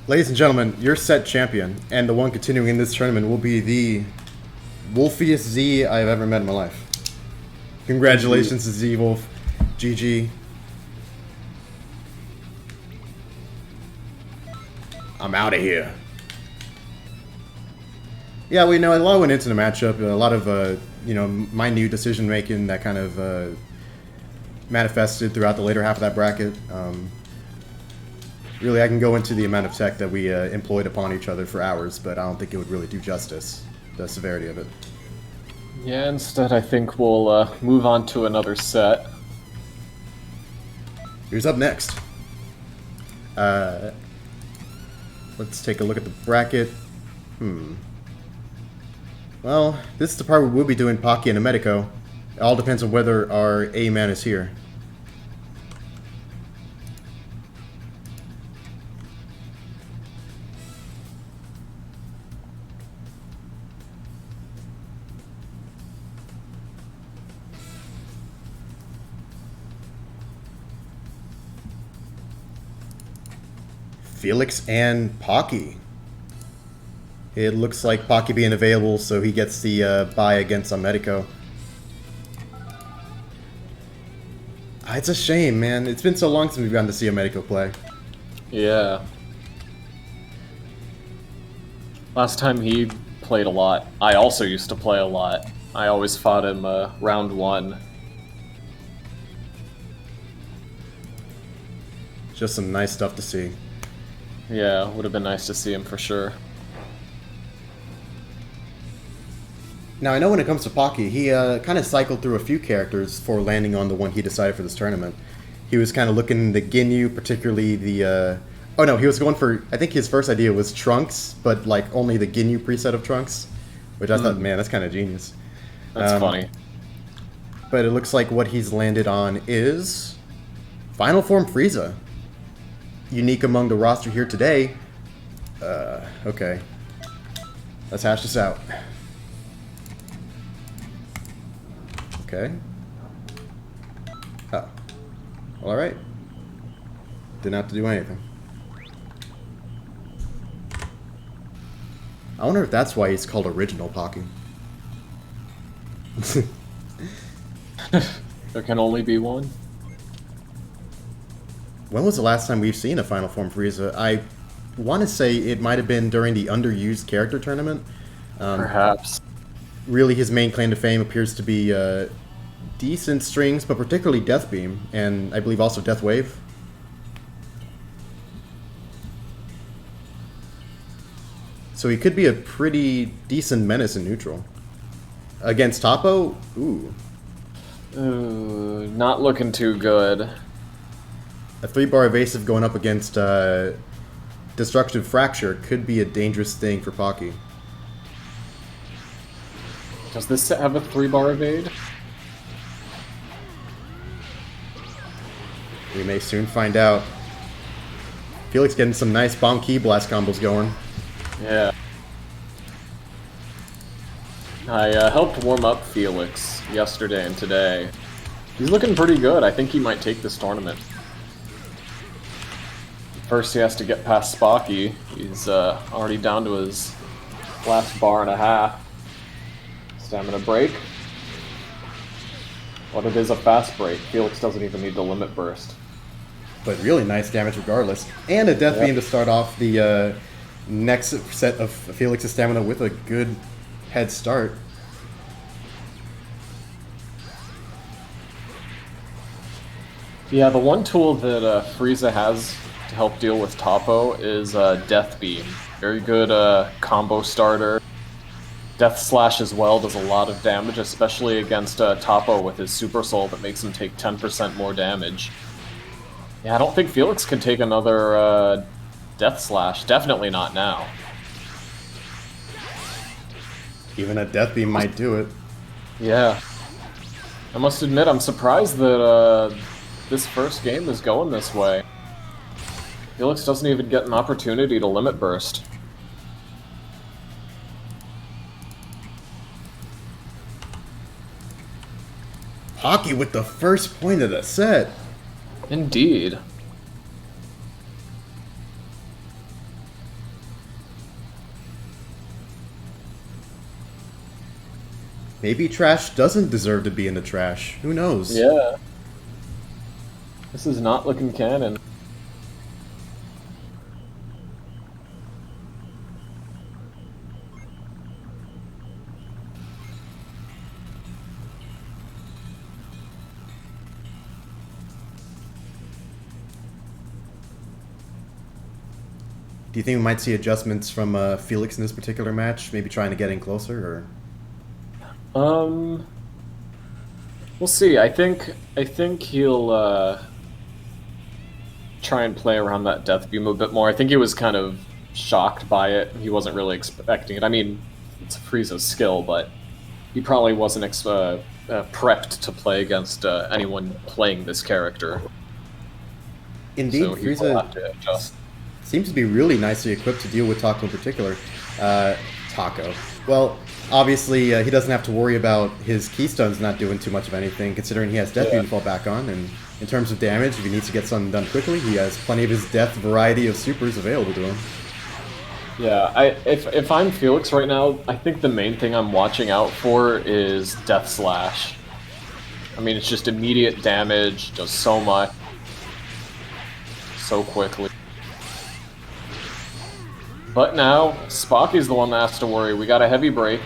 Ladies and gentlemen, your set champion, and the one continuing in this tournament, will be the wolfiest Z I've ever met in my life. Congratulations to Z-Wolf. GG. I'm out of here. Yeah, we know a lot went into the matchup. A lot of, minute decision making that kind of manifested throughout the later half of that bracket. Really, I can go into the amount of tech that we employed upon each other for hours, but I don't think it would really do justice, the severity of it.
Yeah, instead I think we'll move on to another set.
Who's up next? Let's take a look at the bracket. Well, this is the part where we'll be doing Pocky and a Medico. It all depends on whether our A-man is here. Felix and Pocky. It looks like Pocky being available, so he gets the bye against Medico. It's a shame, man. It's been so long since we've gotten to see Medico play.
Yeah. Last time he played a lot. I also used to play a lot. I always fought him round one.
Just some nice stuff to see.
Yeah, would have been nice to see him for sure.
Now, I know when it comes to Pocky, he kind of cycled through a few characters before landing on the one he decided for this tournament. He was kind of looking the Ginyu, particularly the... Oh no, he was going for... I think his first idea was Trunks, but like only the Ginyu preset of Trunks. Which I thought, man, that's kind of genius.
That's funny.
But it looks like what he's landed on is... Final Form Frieza. Unique among the roster here today. Okay. Let's hash this out. Okay. Oh. Well, alright. Didn't have to do anything. I wonder if that's why he's called Original Pocky.
There can only be one.
When was the last time we've seen a Final Form Frieza? I want to say it might have been during the underused character tournament.
Perhaps.
Really, his main claim to fame appears to be decent strings, but particularly Death Beam, and I believe also Death Wave. So he could be a pretty decent menace in neutral. Against Toppo? Ooh.
Ooh, not looking too good.
A 3-bar evasive going up against Destructive Fracture could be a dangerous thing for Pocky.
Does this set have a 3-bar evade?
We may soon find out. Felix getting some nice bomb key blast combos going.
Yeah. I helped warm up Felix yesterday and today. He's looking pretty good. I think he might take this tournament. First he has to get past Spocky. He's already down to his last bar and a half. Stamina break. But it is a fast break. Felix doesn't even need the limit burst.
But really nice damage regardless. And a death beam to start off the next set of Felix's stamina with a good head start.
Yeah, the one tool that Frieza has to help deal with Toppo is Death Beam. Very good combo starter. Death Slash as well does a lot of damage, especially against Toppo with his Super Soul that makes him take 10% more damage. Yeah, I don't think Felix can take another Death Slash. Definitely not now.
Even a death beam might do it.
Yeah. I must admit, I'm surprised that this first game is going this way. Felix doesn't even get an opportunity to limit burst.
Hockey with the first point of the set.
Indeed.
Maybe trash doesn't deserve to be in the trash. Who knows?
Yeah. This is not looking canon.
Do you think we might see adjustments from Felix in this particular match? Maybe trying to get in closer, or
We'll see. I think he'll try and play around that death beam a bit more. I think he was kind of shocked by it. He wasn't really expecting it. I mean, it's Frieza's skill, but he probably wasn't prepped to play against anyone playing this character.
Indeed,
So he will have to adjust.
seems to be really nicely equipped to deal with Taco in particular. Taco. Well, obviously, he doesn't have to worry about his keystones not doing too much of anything, considering he has Death Beam to fall back on, and in terms of damage, if he needs to get something done quickly, he has plenty of his death variety of supers available to him.
Yeah, if I'm Felix right now, I think the main thing I'm watching out for is Death Slash. I mean, it's just immediate damage, does so much, so quickly. But now, Spocky's the one that has to worry. We got a heavy break.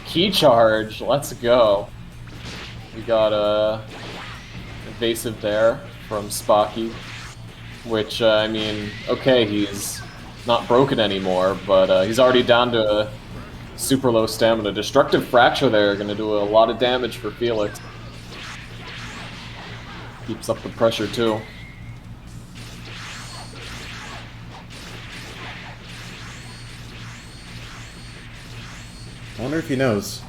Key charge, let's go. We got a evasive there from Spocky, which, I mean, okay, he's not broken anymore, but he's already down to a super low stamina. Destructive Fracture there, gonna do a lot of damage for Felix. Keeps up the pressure too.
I wonder if he knows.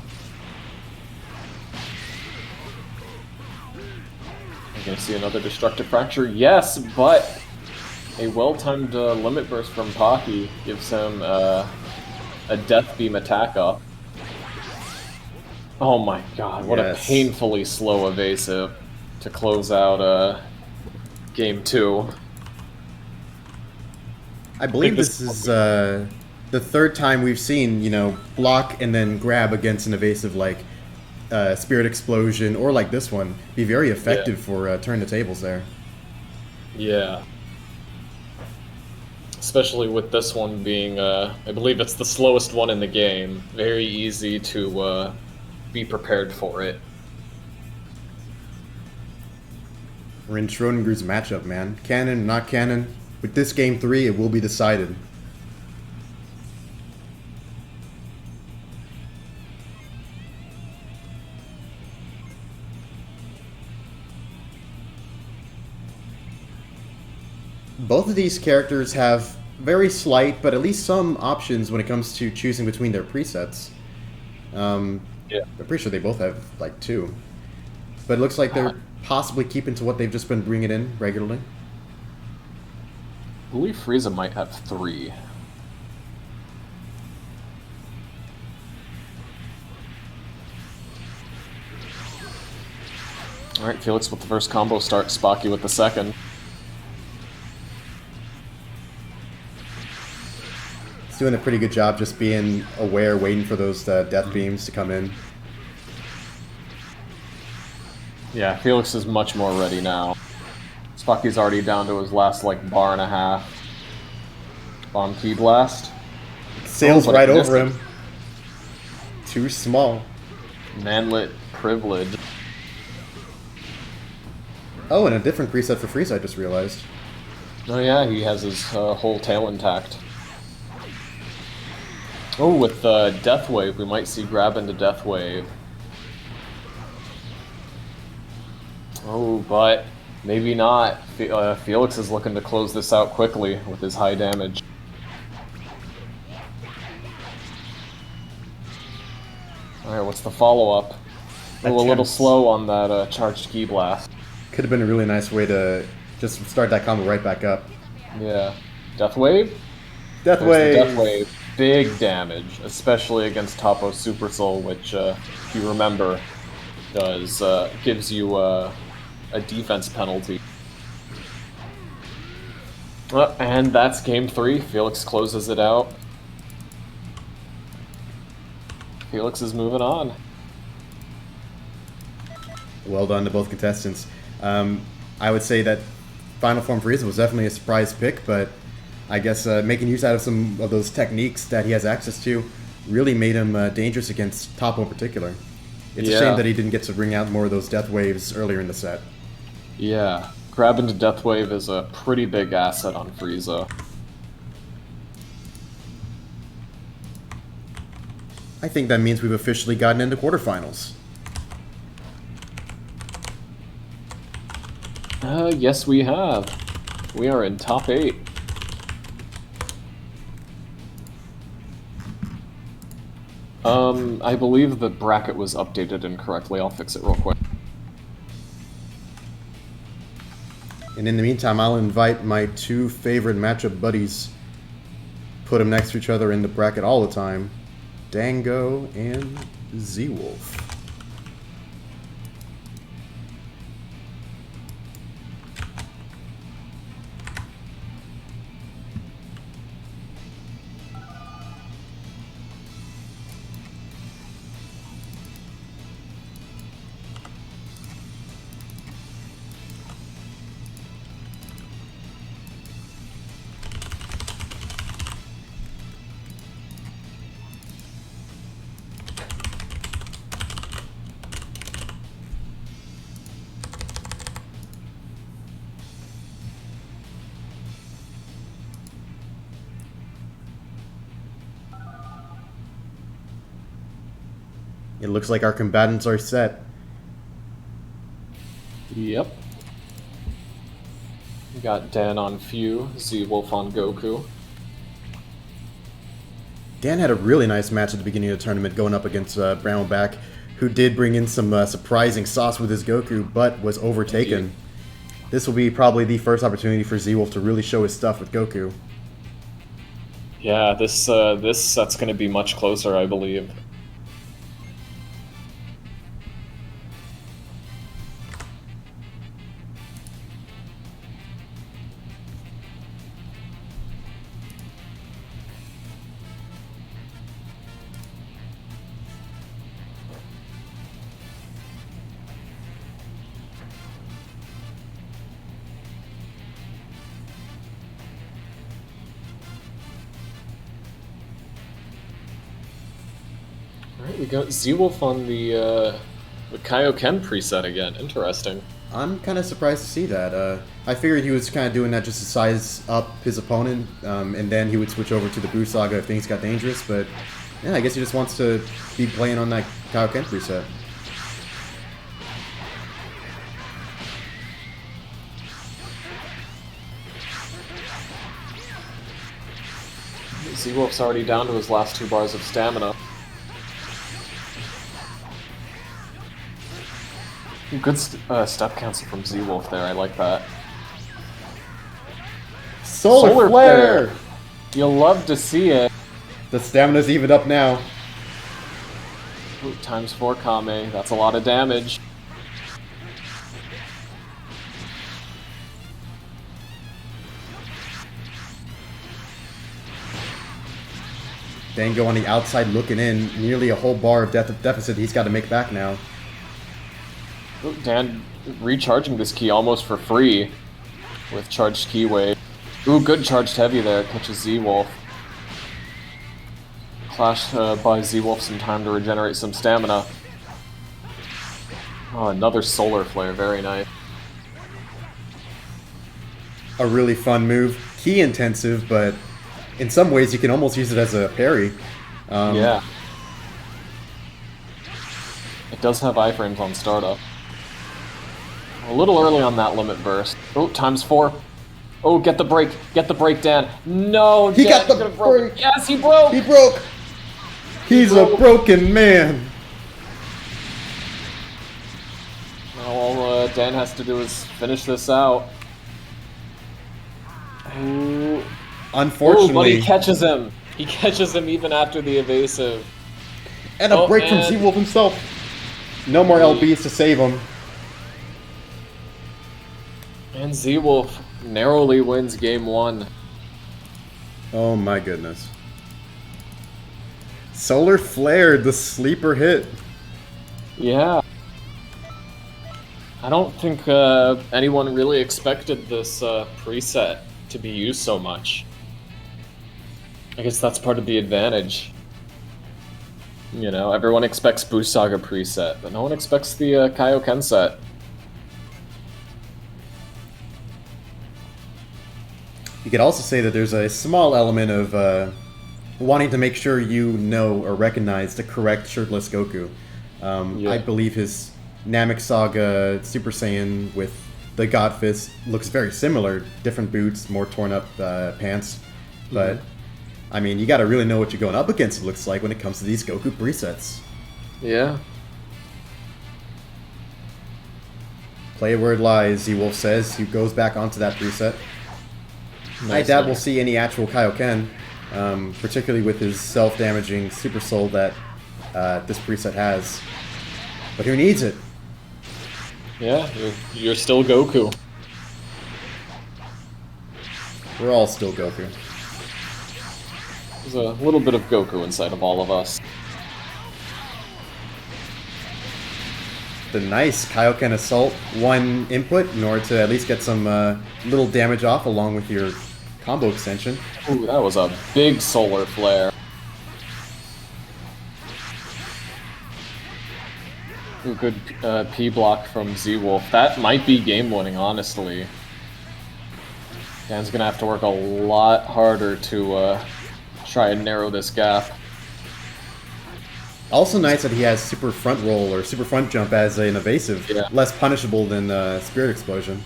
I'm gonna see another Destructive Fracture. Yes, but a well-timed Limit Burst from Pocky gives him a Death Beam attack up. Oh my god, what a painfully slow evasive to close out Game 2.
I believe this is the third time we've seen, you know, block and then grab against an evasive like Spirit Explosion, or like this one, be very effective for turn the tables there.
Yeah. Especially with this one being, I believe it's the slowest one in the game. Very easy to be prepared for it.
We're in Schrodinger's matchup, man. Canon, not canon. With this Game 3, it will be decided. Both of these characters have very slight, but at least some options when it comes to choosing between their presets. I'm pretty sure they both have, like, 2. But it looks like they're possibly keep into what they've just been bringing in regularly.
I believe Frieza might have 3. Alright, Felix with the first combo start, Spocky with the second.
He's doing a pretty good job just being aware, waiting for those death beams to come in.
Yeah, Felix is much more ready now. Spocky's already down to his last, like, bar and a half. Bomb Ki Blast.
Sails
but
right
it missed
over
him.
him. Too small.
Manlet Privilege.
Oh, and a different preset for Frieza, I just realized.
Oh yeah, he has his whole tail intact. Oh, with Death Wave, we might see grab into Death Wave. Oh, but maybe not. Felix is looking to close this out quickly with his high damage. Alright, what's the follow-up? Oh, a little
Attempts.
slow on that charged Ki Blast.
Could have been a really nice way to just start that combo right back up.
Yeah. Death Wave?
Death
There's
Wave!
the Death Wave. Big damage, especially against Topo Super Soul, which, if you remember, does gives you a defense penalty. And that's game 3. Felix closes it out. Felix is moving on.
Well done to both contestants. I would say that Final Form Frieza was definitely a surprise pick, but I guess making use out of some of those techniques that he has access to really made him dangerous against Toppo in particular. It's a
Yeah.
shame that he didn't get to bring out more of those death waves earlier in the set.
Yeah, grab into Death Wave is a pretty big asset on Frieza.
I think that means we've officially gotten into quarterfinals.
Yes, we have. We are in top 8. I believe the bracket was updated incorrectly. I'll fix it real quick.
And in the meantime, I'll invite my 2 favorite matchup buddies. Put them next to each other in the bracket all the time. Dango and Z-Wolf. It looks like our combatants are set.
Yep. We got Dan on Few, Z-Wolf on Goku.
Dan had a really nice match at the beginning of the tournament going up against Brownback, who did bring in some surprising sauce with his Goku, but was overtaken.
Indeed.
This will be probably the first opportunity for Z-Wolf to really show his stuff with Goku.
Yeah, this set's going to be much closer, I believe. Alright, we got Z-Wolf on the Kaioken preset again. Interesting.
I'm kind of surprised to see that. I figured he was kind of doing that just to size up his opponent, and then he would switch over to the Buu Saga if things got dangerous, but yeah, I guess he just wants to be playing on that Kaioken preset.
Z-Wolf's already down to his last 2 bars of stamina. Good step cancel from Z-Wolf there, I like that.
Solar Flare!
You'll love to see it.
The stamina's evened up now.
Ooh, ×4 Kame, that's a lot of damage.
Dango on the outside looking in, nearly a whole bar of deficit he's got to make back now.
Ooh, Dan recharging this key almost for free with charged key wave. Ooh, good charged heavy there, catches Z-Wolf. Clash by Z-Wolf some time to regenerate some stamina. Oh, another solar flare, very nice.
A really fun move. Key intensive, but in some ways you can almost use it as a parry.
Yeah. It does have iframes on startup. A little early on that limit burst. Oh, ×4. Oh, get the break, Dan. No,
He
Dan,
got the break.
Yes, he broke.
He broke. He's a broken man.
Now all Dan has to do is finish this out. Ooh.
Unfortunately.
Ooh, but he catches him. He catches him even after the evasive.
And a break from Z-Wolf himself. No more LBs to save him.
And Z-Wolf narrowly wins game 1.
Oh my goodness. Solar Flare, the sleeper hit.
Yeah. I don't think anyone really expected this preset to be used so much. I guess that's part of the advantage. You know, everyone expects Boost Saga preset, but no one expects the Kaioken set.
You could also say that there's a small element of wanting to make sure you know or recognize the correct shirtless Goku.
Yeah.
I believe his Namek Saga Super Saiyan with the God Fist looks very similar. Different boots, more torn up pants. But, I mean, you gotta really know what you're going up against, it looks like, when it comes to these Goku presets.
Yeah.
Play where it lies, Z-Wolf says. He goes back onto that preset. I doubt we'll see any actual Kaioken, particularly with his self-damaging Super Soul that this preset has. But who needs it?
Yeah, you're still Goku.
We're all still Goku.
There's a little bit of Goku inside of all of us.
The nice Kaioken Assault, one input in order to at least get some little damage off along with your combo extension.
Ooh, that was a big solar flare. Ooh, good P block from Z-Wolf. That might be game winning, honestly. Dan's gonna have to work a lot harder to try and narrow this gap.
Also nice that he has super front roll or super front jump as an evasive,
Yeah.
less punishable than Spirit Explosion.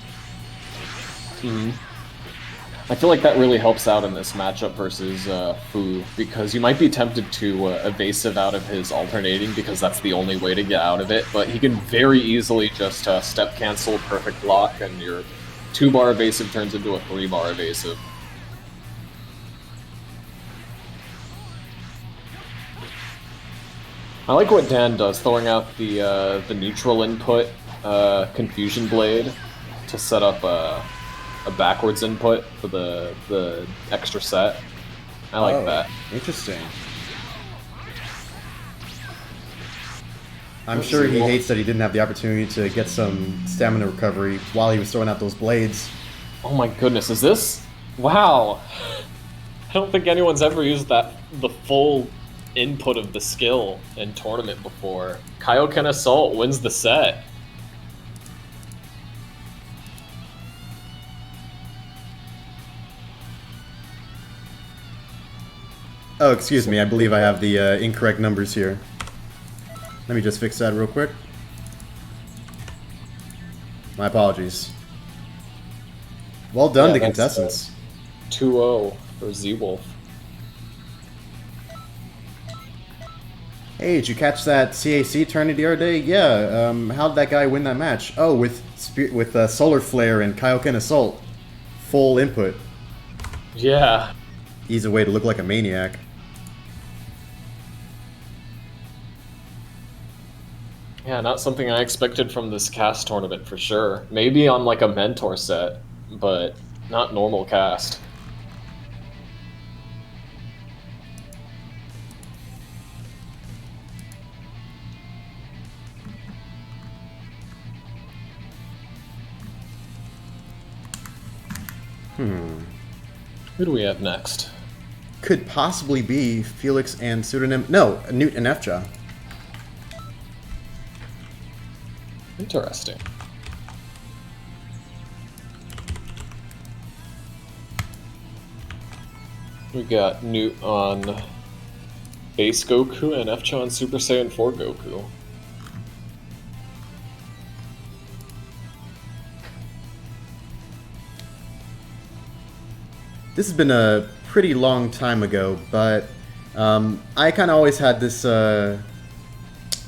I feel like that really helps out in this matchup versus Fu, because you might be tempted to evasive out of his alternating because that's the only way to get out of it, but he can very easily just step cancel, perfect block, and your 2-bar evasive turns into a 3-bar evasive. I like what Dan does, throwing out the neutral input Confusion Blade to set up a backwards input for the extra set. I like that.
Interesting. I'm sure he hates that he didn't have the opportunity to get some stamina recovery while he was throwing out those blades.
Oh my goodness, is this? Wow! I don't think anyone's ever used the full input of the skill in tournament before. Kaioken Assault wins the set.
Oh, excuse me, I believe I have the incorrect numbers here. Let me just fix that real quick. My apologies. Well done to
that's,
contestants.
2-0 for Z-Wolf.
Hey, did you catch that CAC tourney the other day? Yeah, how did that guy win that match? Oh, with Solar Flare and Kaioken Assault. Full input.
Yeah.
Easy way to look like a maniac.
Yeah, not something I expected from this cast tournament for sure. Maybe on like a mentor set, but not normal cast. Who do we have next?
Could possibly be Felix and Pseudonym. No, Newt and FJA.
Interesting. We got Newt on base Goku and FJA on Super Saiyan 4 Goku.
This has been a pretty long time ago, but I kind of always had this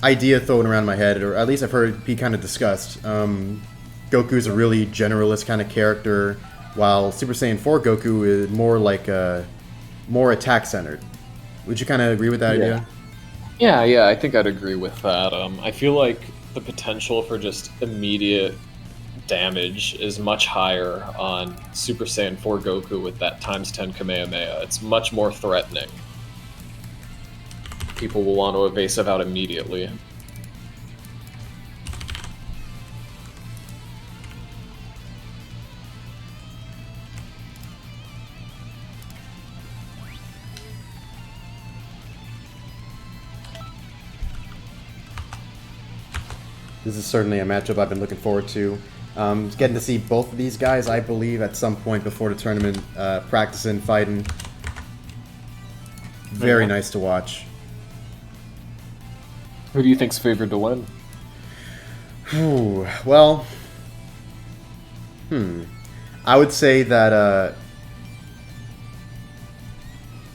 idea thrown around my head, or at least I've heard it be kind of discussed. Goku's a really generalist kind of character, while Super Saiyan 4 Goku is more like more attack-centered. Would you kind of agree with that idea?
Yeah, I think I'd agree with that. I feel like the potential for just immediate damage is much higher on Super Saiyan 4 Goku with that ×10 Kamehameha. It's much more threatening. People will want to evasive out immediately.
This is certainly a matchup I've been looking forward to. Getting to see both of these guys, I believe, at some point before the tournament, practicing, fighting. Very nice to watch.
Who do you think's favored to win?
Ooh, well, I would say that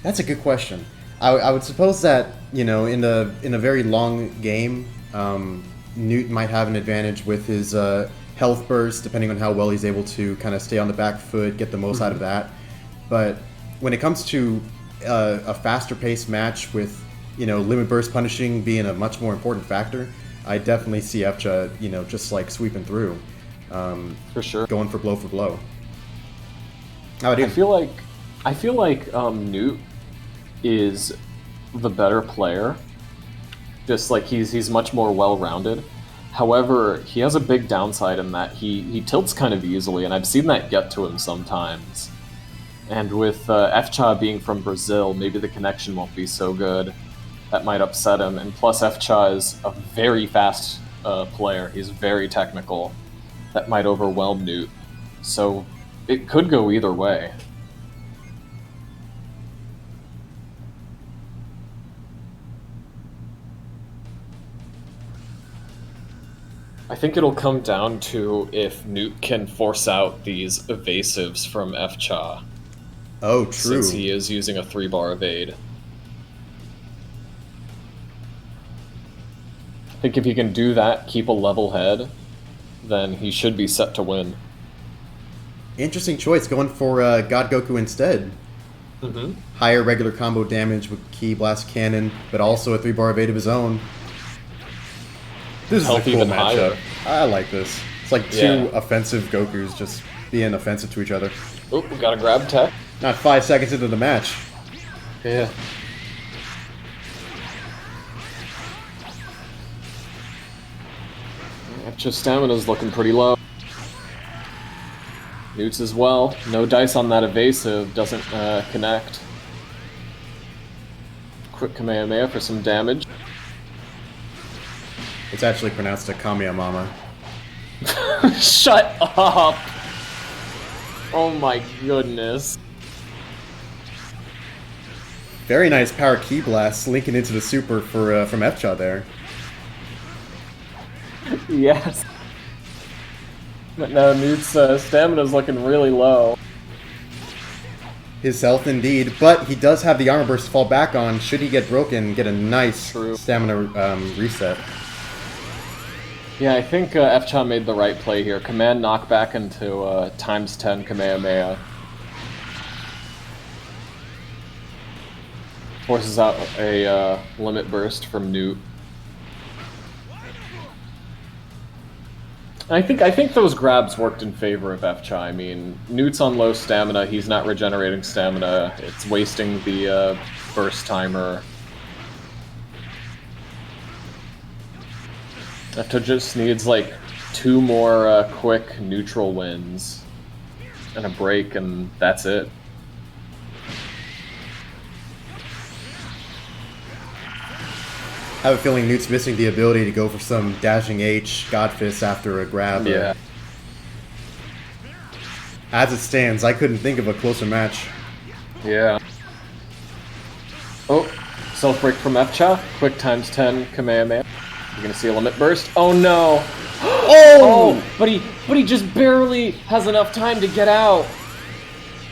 that's a good question. I would suppose that, you know, in a very long game, Newt might have an advantage with his health burst, depending on how well he's able to kind of stay on the back foot, get the most out of that. But when it comes to a faster paced match with, you know, limit burst punishing being a much more important factor, I definitely see FJA, you know, just like sweeping through.
For sure.
Going for blow. How about you?
I feel like Newt is the better player. Just like he's much more well-rounded. However, he has a big downside in that he tilts kind of easily, and I've seen that get to him sometimes. And with FJA being from Brazil, maybe the connection won't be so good. That might upset him. And plus, FJA is a very fast player. He's very technical. That might overwhelm Newt. So it could go either way. I think it'll come down to if Newt can force out these evasives from FJA.
Oh, true.
Since he is using a 3-bar evade. I think if he can do that, keep a level head, then he should be set to win.
Interesting choice, going for God Goku instead. Higher regular combo damage with Ki Blast Cannon, but also a 3-bar evade of his own. This is a cool
even
matchup.
higher.
I like this. It's like two offensive Gokus just being offensive to each other.
Oh, we got a grab tech.
Not 5 seconds into the match.
Yeah. Just stamina's looking pretty low. Newt's as well. No dice on that evasive, doesn't connect. Quick Kamehameha for some damage.
It's actually pronounced a Kamiyamama.
Shut up! Oh my goodness.
Very nice power Ki Blast linking into the super for from FJA there.
Yes. But now Newt's stamina's looking really low.
His health indeed, but he does have the armor burst to fall back on. Should he get broken, get a nice stamina reset.
Yeah, I think F-Cha made the right play here. Command knockback into ×10 Kamehameha. Forces out a limit burst from Newt. I think those grabs worked in favor of F-Cha. I mean, Newt's on low stamina, he's not regenerating stamina, it's wasting the burst timer. F-Cha just needs like 2 more quick neutral wins and a break, and that's it.
I have a feeling Newt's missing the ability to go for some dashing H, Godfist after a grab.
Yeah.
As it stands, I couldn't think of a closer match.
Yeah. Oh, self-break from F-Cha. Quick ×10 Kamehameha. You're gonna see a limit burst. Oh no! Oh! But he just barely has enough time to get out.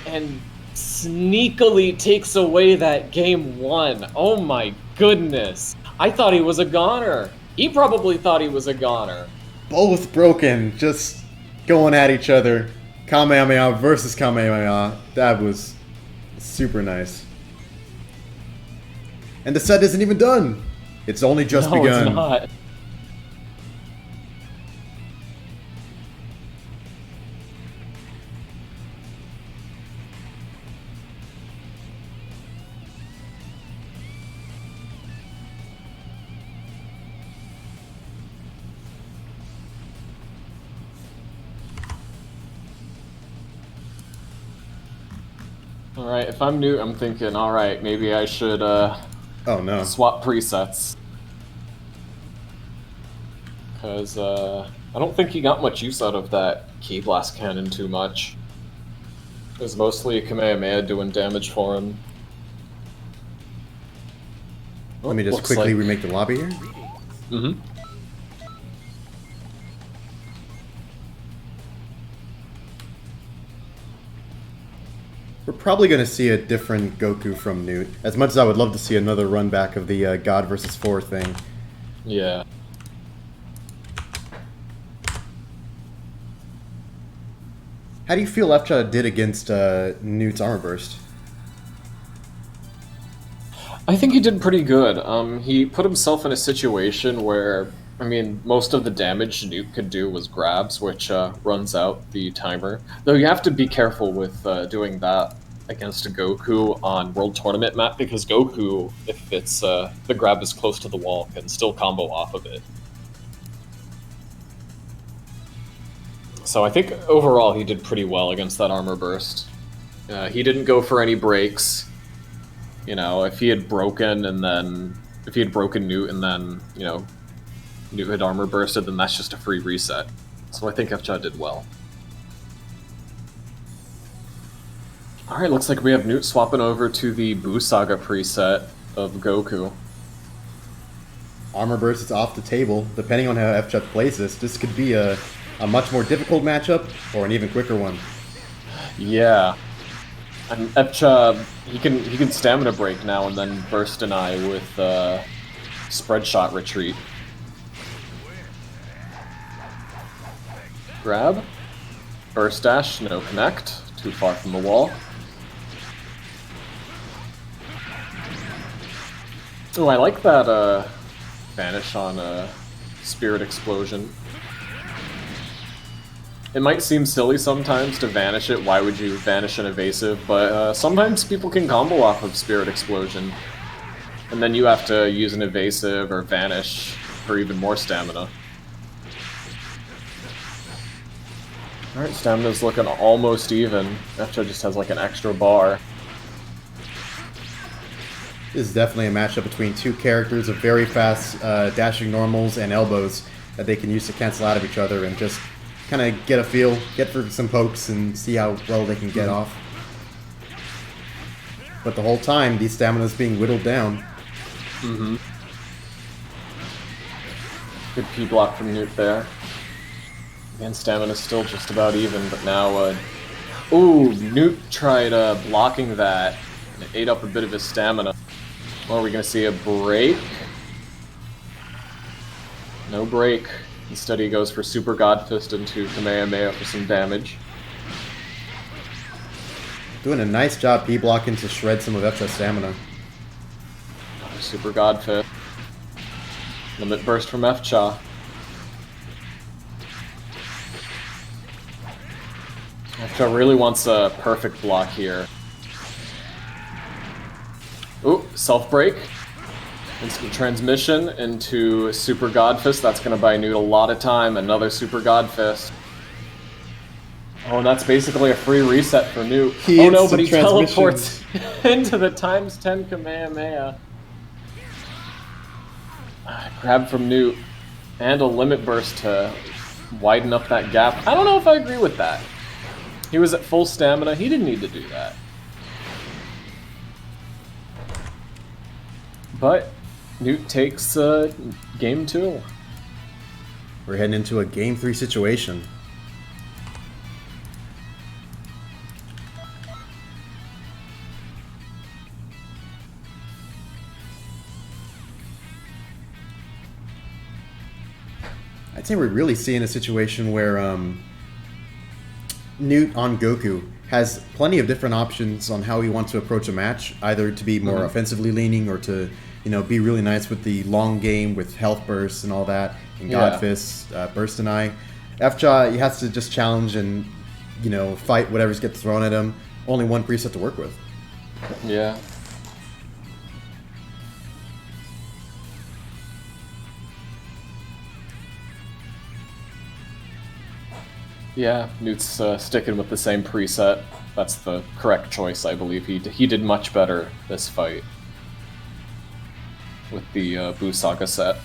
And sneakily takes away that game 1. Oh my goodness. I thought he was a goner. He probably thought he was a goner.
Both broken, just going at each other. Kamehameha versus Kamehameha. That was super nice. And the set isn't even done. It's only just begun.
It's not. Alright, if I'm new, I'm thinking, alright, maybe I should,
oh no.
swap presets. Because, I don't think he got much use out of that Ki Blast Cannon too much. It was mostly Kamehameha doing damage for him. Oh,
Let me just quickly remake the lobby here.
Mm-hmm.
We're probably going to see a different Goku from Newt. As much as I would love to see another run back of the God versus 4 thing.
Yeah.
How do you feel F-Cha did against Newt's armor burst?
I think he did pretty good. He put himself in a situation where, I mean, most of the damage Newt could do was grabs, which runs out the timer. Though you have to be careful with doing that against a Goku on World Tournament map, because Goku, if it's the grab is close to the wall, can still combo off of it. So I think overall he did pretty well against that armor burst. He didn't go for any breaks. You know, if he had broken Newt and then, you know, Newt had armor bursted, then that's just a free reset. So I think F-Cha did well. Alright, looks like we have Newt swapping over to the Buu Saga preset of Goku.
Armor burst is off the table. Depending on how F-Cha plays this could be a much more difficult matchup or an even quicker one.
Yeah. And F-Cha, he can stamina break now and then burst an eye with spread shot retreat. Grab. Burst dash, no connect. Too far from the wall. Oh, I like that vanish on Spirit Explosion. It might seem silly sometimes to vanish it, why would you vanish an evasive, but sometimes people can combo off of Spirit Explosion. And then you have to use an evasive or vanish for even more stamina. Alright, stamina's looking almost even. F-Cha just has like an extra bar.
This is definitely a matchup between two characters of very fast dashing normals and elbows that they can use to cancel out of each other and just kind of get a feel, get for some pokes, and see how well they can get off. But the whole time, the stamina's being whittled down.
Mm-hmm. Good P-block from Newt there. Again, stamina's still just about even, but now Ooh, Newt tried blocking that, and it ate up a bit of his stamina. Well, are we going to see a break? No break. Instead he goes for Super God Fist into Kamehameha for some damage.
Doing a nice job B-blocking to shred some of Epcha's stamina.
Super God Fist. Limit Burst from Fcha. Fcha really wants a perfect block here. Ooh, self-break. Instant transmission into Super God Fist. That's going to buy Newt a lot of time. Another Super God Fist. Oh, and that's basically a free reset for Newt. Oh no, but he teleports into the ×10 Kamehameha. Grab from Newt. And a Limit Burst to widen up that gap. I don't know if I agree with that. He was at full stamina. He didn't need to do that. But Newt takes game 2.
We're heading into a game 3 situation. I'd say we're really seeing a situation where Newt on Goku has plenty of different options on how he wants to approach a match, either to be more offensively leaning or to, you know, be really nice with the long game with health bursts and all that, and God Fist, Burst and Eye. Fcha, he has to just challenge and, you know, fight whatever gets thrown at him. Only one preset to work with.
Yeah. Yeah, Newt's sticking with the same preset. That's the correct choice, I believe. He did much better this fight with the Buu Saga set.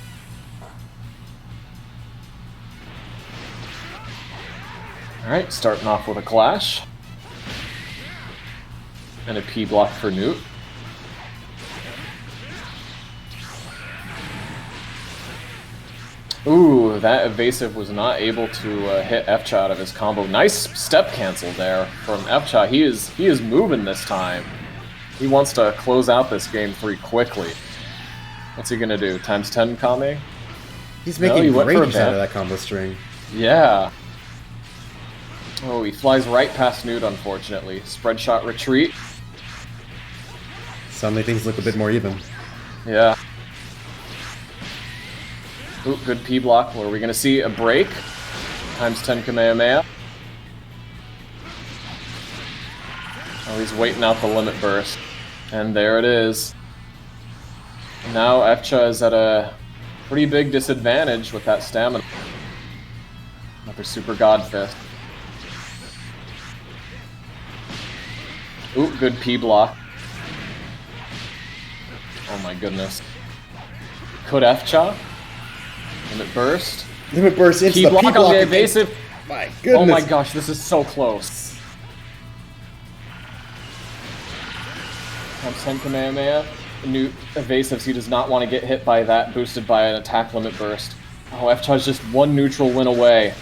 Alright, starting off with a Clash. And a P block for Newt. Ooh, that evasive was not able to hit Fcha out of his combo. Nice step cancel there from Fcha. He is moving this time. He wants to close out this game 3 quickly. What's he gonna do? ×10 Kame?
He's making range out of that combo string.
Yeah. Oh, he flies right past Newt, unfortunately. Spread shot retreat.
Suddenly things look a bit more even.
Yeah. Ooh, good P block. What are we going to see? A break. ×10 Kamehameha. Oh, he's waiting out the Limit Burst. And there it is. Now Fcha is at a pretty big disadvantage with that stamina. Another Super God Fist. Ooh, good P block. Oh my goodness. Could Fcha? Limit Burst.
Limit Burst into
P block on the evasive.
My goodness.
Oh my gosh, this is so close. ×10 Kamehameha. Newt evasives. He does not want to get hit by that, boosted by an attack Limit Burst. Oh, Fcha's just one neutral win away.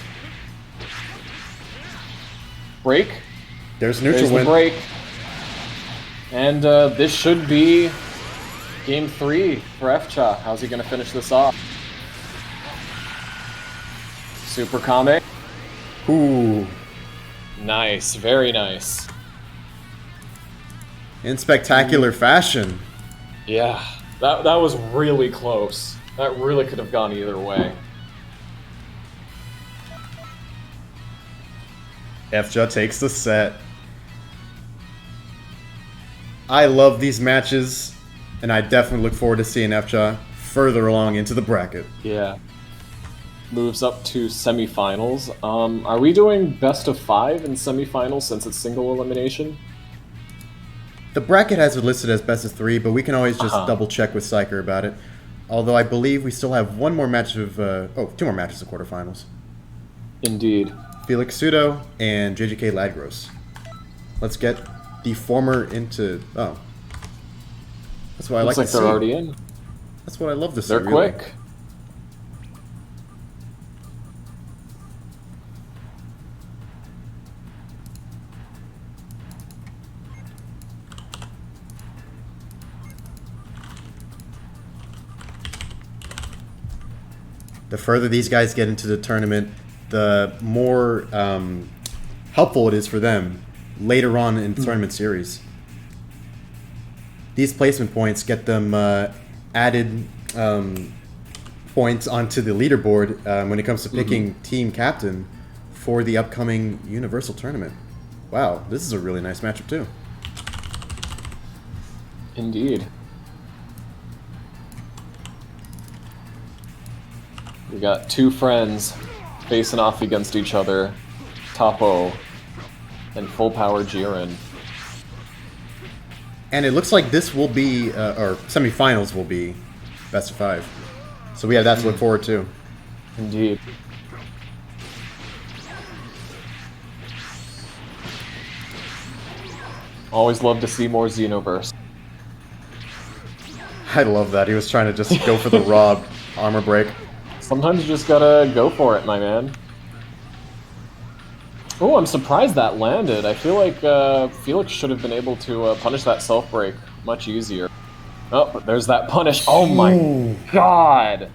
Break.
There's neutral win.
The break. And this should be game 3 for Fcha. How's he going to finish this off? Super Kame.
Ooh.
Nice, very nice.
In spectacular fashion.
Yeah, that was really close. That really could have gone either way.
Fcha takes the set. I love these matches, and I definitely look forward to seeing Fcha further along into the bracket.
Yeah. Moves up to semifinals. Are we doing best of 5 in semifinals since it's single elimination?
The bracket has it listed as best of 3, but we can always just double check with Psyker about it. Although I believe we still have one more match of, 2 more matches of quarterfinals.
Indeed.
Felix Pseudo and JJK Ladgros. Let's get the former into, that's what I like to see.
Looks like they're already in.
That's what I love to see.
They're
really.
quick.
The further these guys get into the tournament, the more helpful it is for them later on in the tournament series. These placement points get them added points onto the leaderboard when it comes to picking team captain for the upcoming Universal Tournament. Wow, this is a really nice matchup too.
Indeed. We got two friends facing off against each other, Topo and Full Power Jiren.
And it looks like this will be, or semifinals will be, best of 5. So we have that to look forward to.
Indeed. Always love to see more Xenoverse.
I love that. He was trying to just go for the raw armor break.
Sometimes you just gotta go for it, my man. Oh, I'm surprised that landed. I feel like Felix should have been able to punish that self-break much easier. Oh, but there's that punish. Oh my god!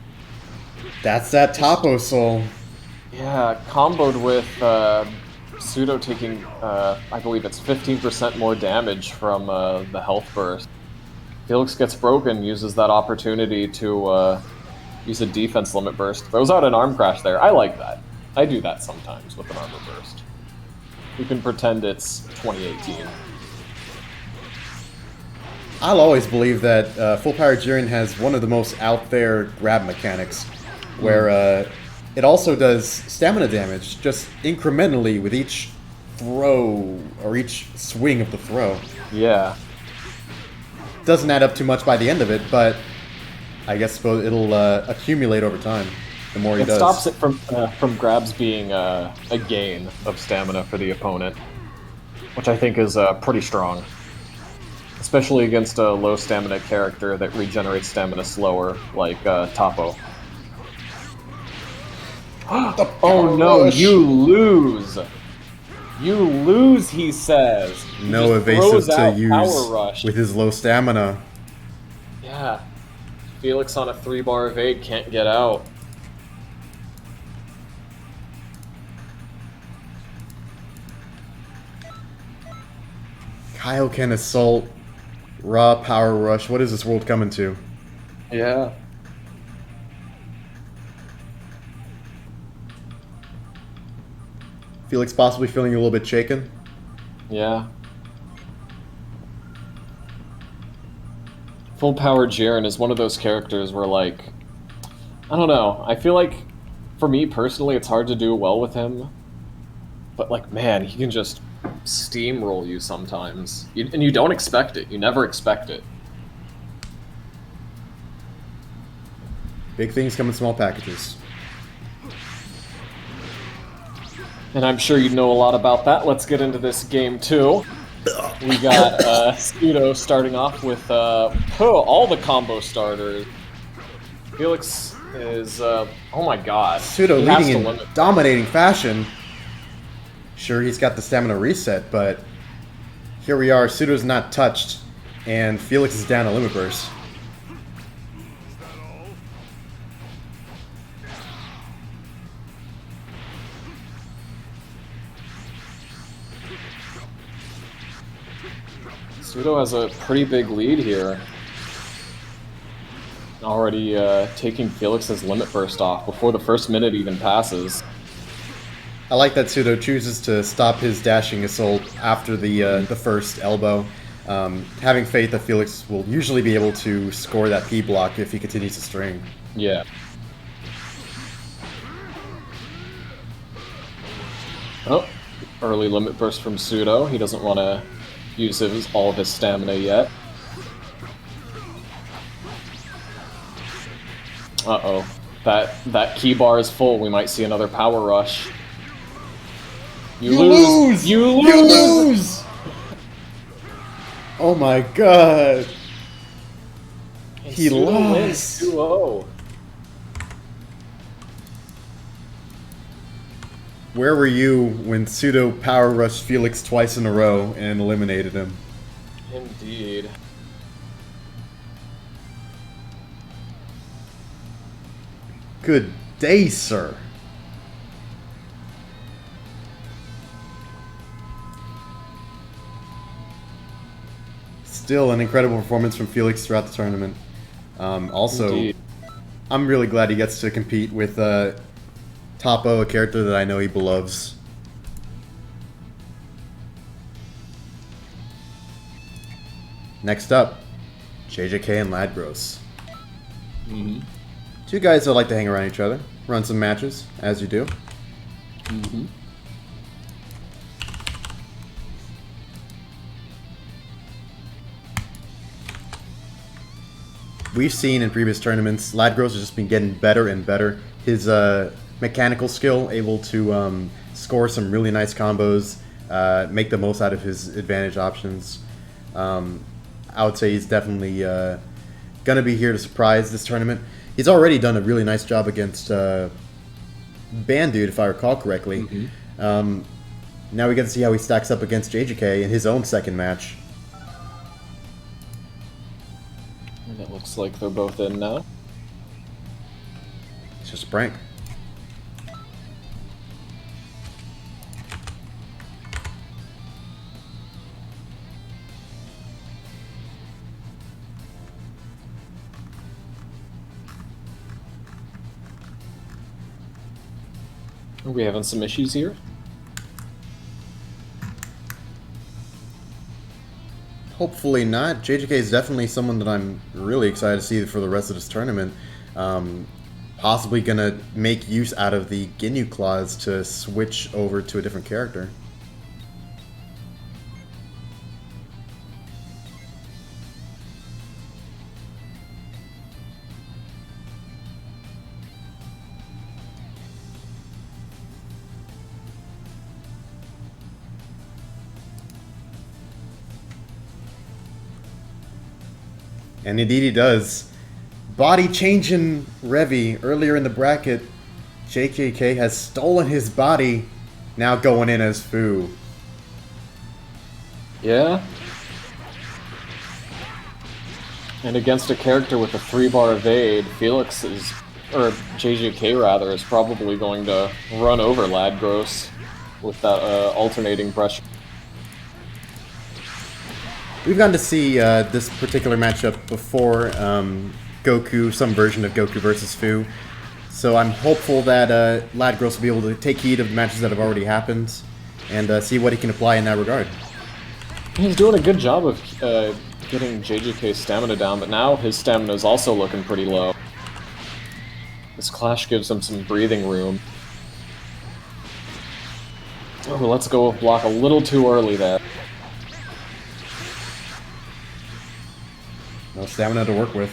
That's that Topo soul.
Yeah, comboed with Pseudo taking, I believe it's 15% more damage from the health burst. Felix gets broken, uses that opportunity to use a defense limit burst. Throws out an arm crash there. I like that. I do that sometimes with an armor burst. You can pretend it's 2018.
I'll always believe that Full Power Jiren has one of the most out there grab mechanics, where it also does stamina damage, just incrementally with each throw, or each swing of the throw.
Yeah.
Doesn't add up too much by the end of it, but I guess it'll accumulate over time, the more he does.
It stops it from grabs being a gain of stamina for the opponent, which I think is pretty strong. Especially against a low stamina character that regenerates stamina slower, like Topo. Oh no, you lose! You lose, he says! He
No
just throws
evasive to
out
use
Power Rush.
with his low stamina.
Yeah. Felix on a 3-bar evade can't get out.
Kyle can assault, raw power rush. What is this world coming to?
Yeah.
Felix possibly feeling a little bit shaken.
Yeah. Full Power Jiren is one of those characters where, like, I don't know. I feel like, for me personally, it's hard to do well with him. But, like, man, he can just steamroll you sometimes. And you don't expect it. You never expect it.
Big things come in small packages.
And I'm sure you know a lot about that. Let's get into this game, too. We got Pseudo starting off with all the combo starters. Felix is, oh my god.
Pseudo
He has
leading
to
in
limit.
dominating fashion. Sure, he's got the stamina reset, but here we are. Pseudo's not touched, and Felix is down a limit burst.
Pseudo has a pretty big lead here. Already taking Felix's limit burst off before the first minute even passes.
I like that Pseudo chooses to stop his dashing assault after the first elbow. Having faith that Felix will usually be able to score that P block if he continues to string.
Yeah. Oh, early limit burst from Pseudo. He doesn't want to use all of his stamina yet. Uh-oh. That key bar is full. We might see another power rush. You lose! You lose!
You lose! Oh my god. He
Pseudo wins
lost.
2-0.
Where were you when Pseudo power rushed Felix twice in a row and eliminated him?
Indeed.
Good day, sir. Still an incredible performance from Felix throughout the tournament. Also,
Indeed.
I'm really glad he gets to compete with Topo, a character that I know he beloves. Next up, JJK and Ladgros.
Mm-hmm.
Two guys that like to hang around each other, run some matches, as you do.
Mm-hmm.
We've seen in previous tournaments, Ladgros has just been getting better and better. His mechanical skill, able to score some really nice combos, make the most out of his advantage options. I would say he's definitely going to be here to surprise this tournament. He's already done a really nice job against Bandude, if I recall correctly.
Mm-hmm.
Now we get to see how he stacks up against JJK in his own second match.
And it looks like they're both in now.
It's just a prank.
Are we having some issues here?
Hopefully not. JJK is definitely someone that I'm really excited to see for the rest of this tournament. Possibly going to make use out of the Ginyu clause to switch over to a different character. And indeed he does. Body changing Revi earlier in the bracket. JJK has stolen his body, now going in as Fu.
Yeah. And against a character with a 3-bar evade, Felix is, or JJK rather, is probably going to run over Ladgros with that alternating pressure.
We've gotten to see this particular matchup before, Goku, some version of Goku versus Fu. So I'm hopeful that Ladgros will be able to take heed of matches that have already happened and see what he can apply in that regard.
He's doing a good job of getting JJK's stamina down, but now his stamina is also looking pretty low. This clash gives him some breathing room. Oh, let's go with block a little too early there.
No stamina to work with.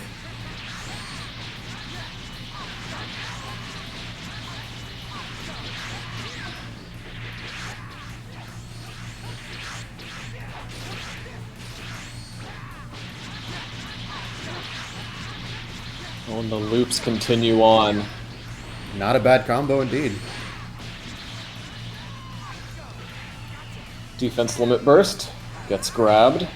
Oh, and the loops continue on.
Not a bad combo indeed.
Defense limit burst. Gets grabbed.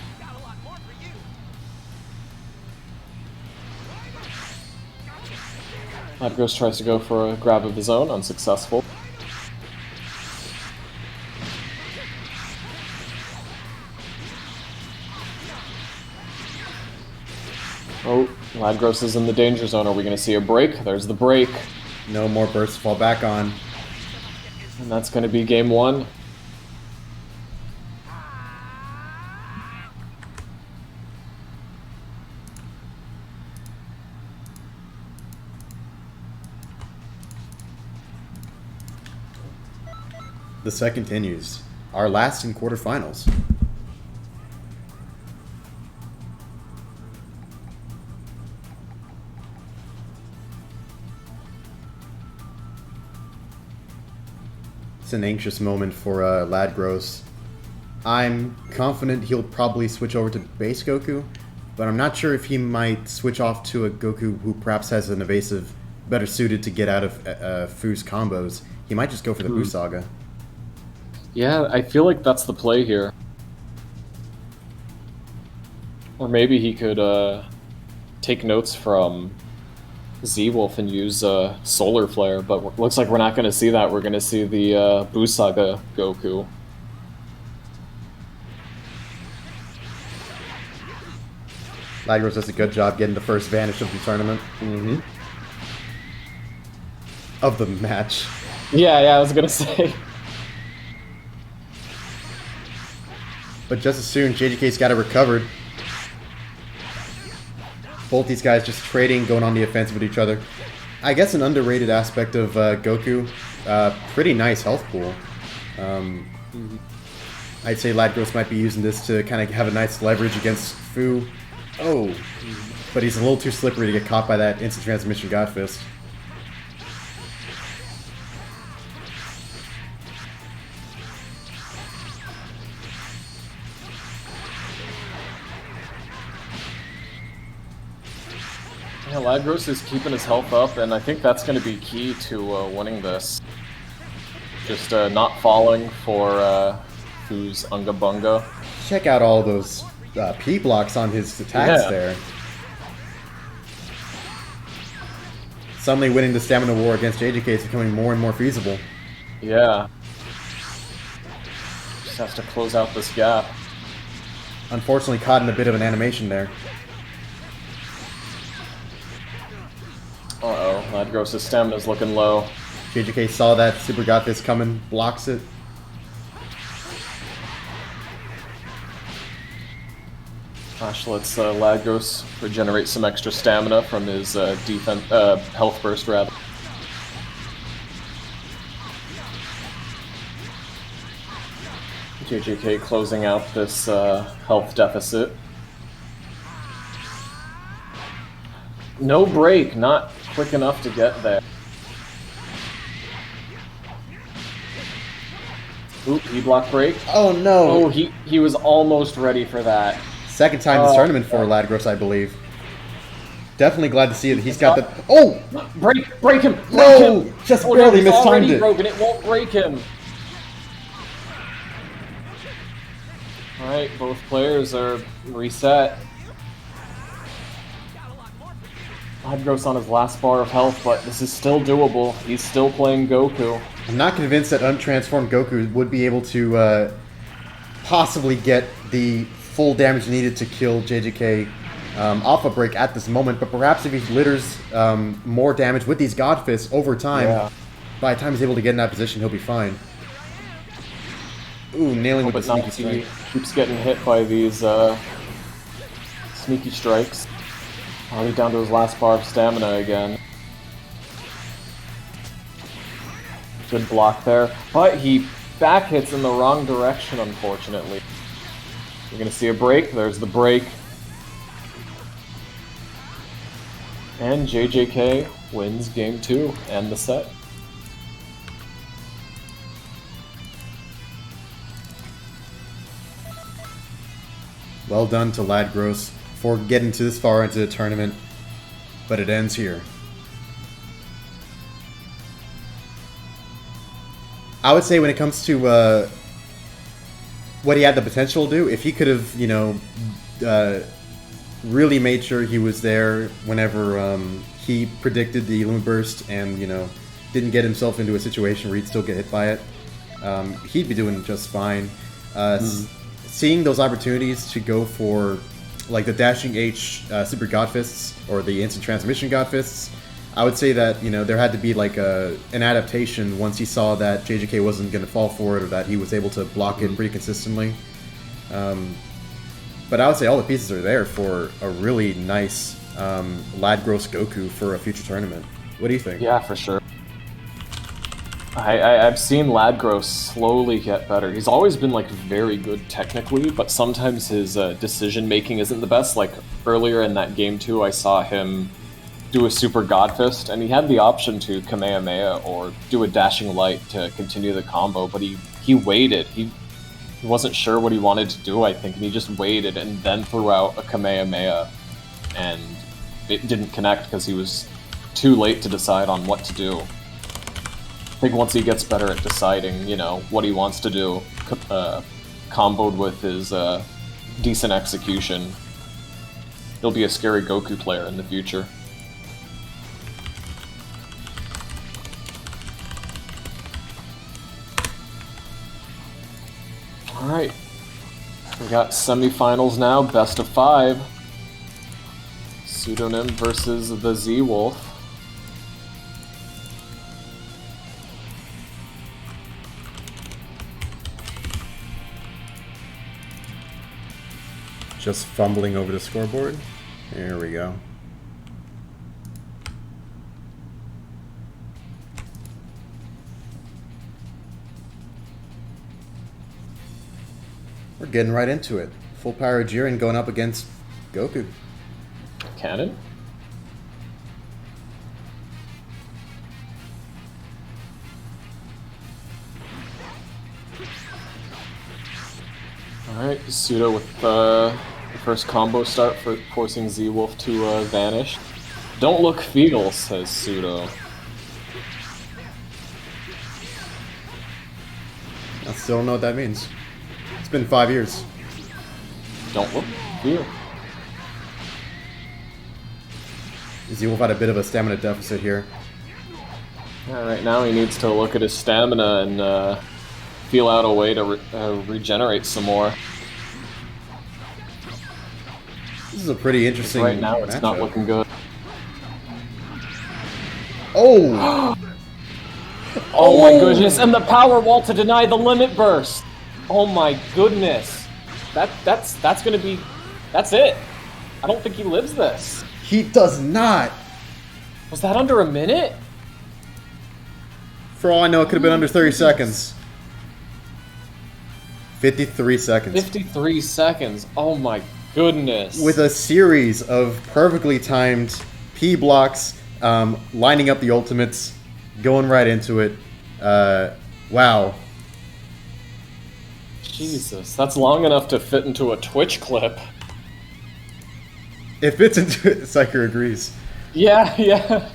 Ladgros tries to go for a grab of his own, unsuccessful. Oh, Ladgros is in the danger zone. Are we going to see a break? There's the break.
No more bursts to fall back on.
And that's going to be game one.
The set continues. Our last in quarterfinals. It's an anxious moment for Ladgros. I'm confident he'll probably switch over to base Goku, but I'm not sure if he might switch off to a Goku who perhaps has an evasive better suited to get out of Fu's combos. He might just go for the Buu Saga.
Yeah, I feel like that's the play here. Or maybe he could take notes from Z-Wolf and use Solar Flare, but looks like we're not going to see that. We're going to see the Busaga Goku.
Lagros does a good job getting the first vanish of the tournament.
Mm-hmm.
Of the match.
Yeah, I was going to say.
But just as soon, JJK's got it recovered. Both these guys just trading, going on the offensive with each other. I guess an underrated aspect of Goku. Pretty nice health pool. I'd say Lagros might be using this to kind of have a nice leverage against Fu. Oh, but he's a little too slippery to get caught by that instant transmission God Fist.
Yeah, Lagros is keeping his health up, and I think that's going to be key to winning this. Just not falling for Fu's Unga Bunga.
Check out all those P blocks on his attacks there. Suddenly winning the stamina war against JJK is becoming more and more feasible.
Yeah. Just has to close out this gap.
Unfortunately caught in a bit of an animation there.
Uh-oh, Lagros' stamina's looking low.
JJK saw that Super Got This coming, blocks it.
Gosh, let's Lagros regenerate some extra stamina from his defense, health burst, rather. JJK closing out this health deficit. No break, not quick enough to get there. Oop, P-block break.
Oh no!
Oh, he was almost ready for that.
Second time this tournament for Lagros, I believe. Definitely glad to see that he's got the... Oh!
Break him!
No!
Break him!
Just barely mistimed it.
Broken. It won't break him. Alright, both players are reset. Lagros on his last bar of health, but this is still doable. He's still playing Goku.
I'm not convinced that untransformed Goku would be able to possibly get the full damage needed to kill JJK off a break at this moment, but perhaps if he litters more damage with these God Fists over time, by the time he's able to get in that position, he'll be fine. Ooh, nailing with the sneaky strike.
Keeps getting hit by these sneaky strikes. Already down to his last bar of stamina again. Good block there, but he back hits in the wrong direction, unfortunately. You're gonna see a break. There's the break. And JJK wins game 2 and the set.
Well done to Lagros for getting to this far into the tournament, but it ends here. I would say when it comes to what he had the potential to do, if he could have, you know, really made sure he was there whenever he predicted the Lumen Burst and, you know, didn't get himself into a situation where he'd still get hit by it, he'd be doing just fine. Seeing those opportunities to go for, like, the Dashing H Super God Fists or the Instant Transmission God Fists, I would say that, you know, there had to be like an adaptation once he saw that JJK wasn't going to fall for it or that he was able to block it pretty consistently. But I would say all the pieces are there for a really nice Lagros Goku for a future tournament. What do you think?
Yeah, for sure. I've seen Lagros slowly get better. He's always been like very good technically, but sometimes his decision making isn't the best. Like earlier in that game 2, I saw him do a Super God Fist, and he had the option to Kamehameha or do a Dashing Light to continue the combo, but he waited. He wasn't sure what he wanted to do, I think, and he just waited and then threw out a Kamehameha, and it didn't connect because he was too late to decide on what to do. I think once he gets better at deciding, you know, what he wants to do, comboed with his decent execution, he'll be a scary Goku player in the future. Alright. We got semifinals now, best of 5. Pseudonym versus the Z-Wolf.
Just fumbling over the scoreboard. There we go. We're getting right into it. Full power Jiren going up against Goku.
Cannon? Alright, Pseudo with the first combo start for forcing Z-Wolf to vanish. Don't look fetal, says Pseudo.
I still don't know what that means. It's been 5 years.
Don't look fetal.
Z-Wolf had a bit of a stamina deficit here.
Yeah, right now he needs to look at his stamina and feel out a way to regenerate some more.
This is a pretty interesting
Right now it's
matchup.
not looking good.
Oh!
Oh my goodness, and the power wall to deny the limit burst! Oh my goodness. That's gonna be... That's it! I don't think he lives this.
He does not!
Was that under a minute?
For all I know, it could have been under 30 seconds. 53 seconds.
53 seconds. Oh my goodness.
With a series of perfectly timed P blocks, lining up the ultimates, going right into it. Wow.
Jesus, that's long enough to fit into a Twitch clip.
It fits into it, Psyker agrees.
Yeah, yeah.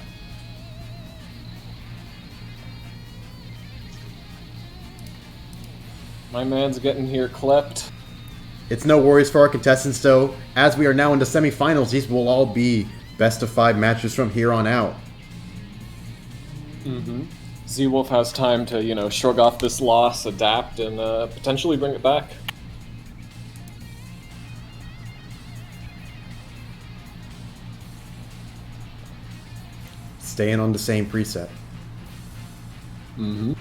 My man's getting here clipped.
It's no worries for our contestants, though. As we are now in the semifinals, these will all be best of 5 matches from here on out.
Mm-hmm. Z-Wolf has time to, you know, shrug off this loss, adapt, and potentially bring it back.
Staying on the same preset.
Mm-hmm.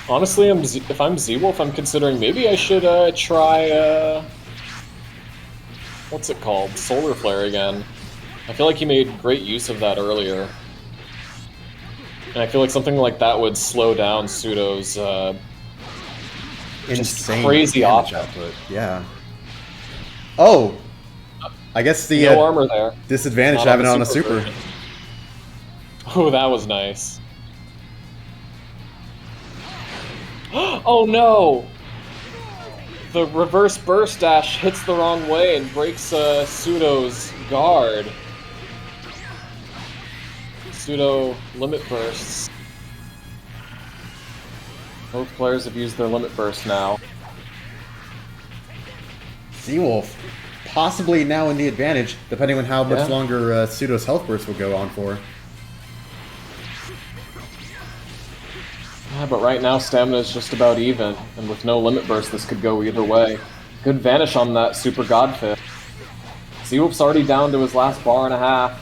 Honestly, if I'm Z-Wolf, I'm considering maybe I should try, what's it called? Solar Flare again. I feel like he made great use of that earlier. And I feel like something like that would slow down Pseudo's just
Insane
crazy
damage
output.
Yeah. Oh! I guess the
No armor there.
disadvantage
Not
having it
the
on a super.
version. Oh, that was nice. Oh no! The reverse burst dash hits the wrong way and breaks Pseudo's guard. Pseudo limit bursts. Both players have used their limit burst now.
Z-Wolf possibly now in the advantage, depending on how much
Yeah.
longer Pseudo's health burst will go on for.
Yeah, but right now stamina is just about even, and with no limit burst this could go either way. Good vanish on that Super Godfist. Z-Wolf's already down to his last bar and a half.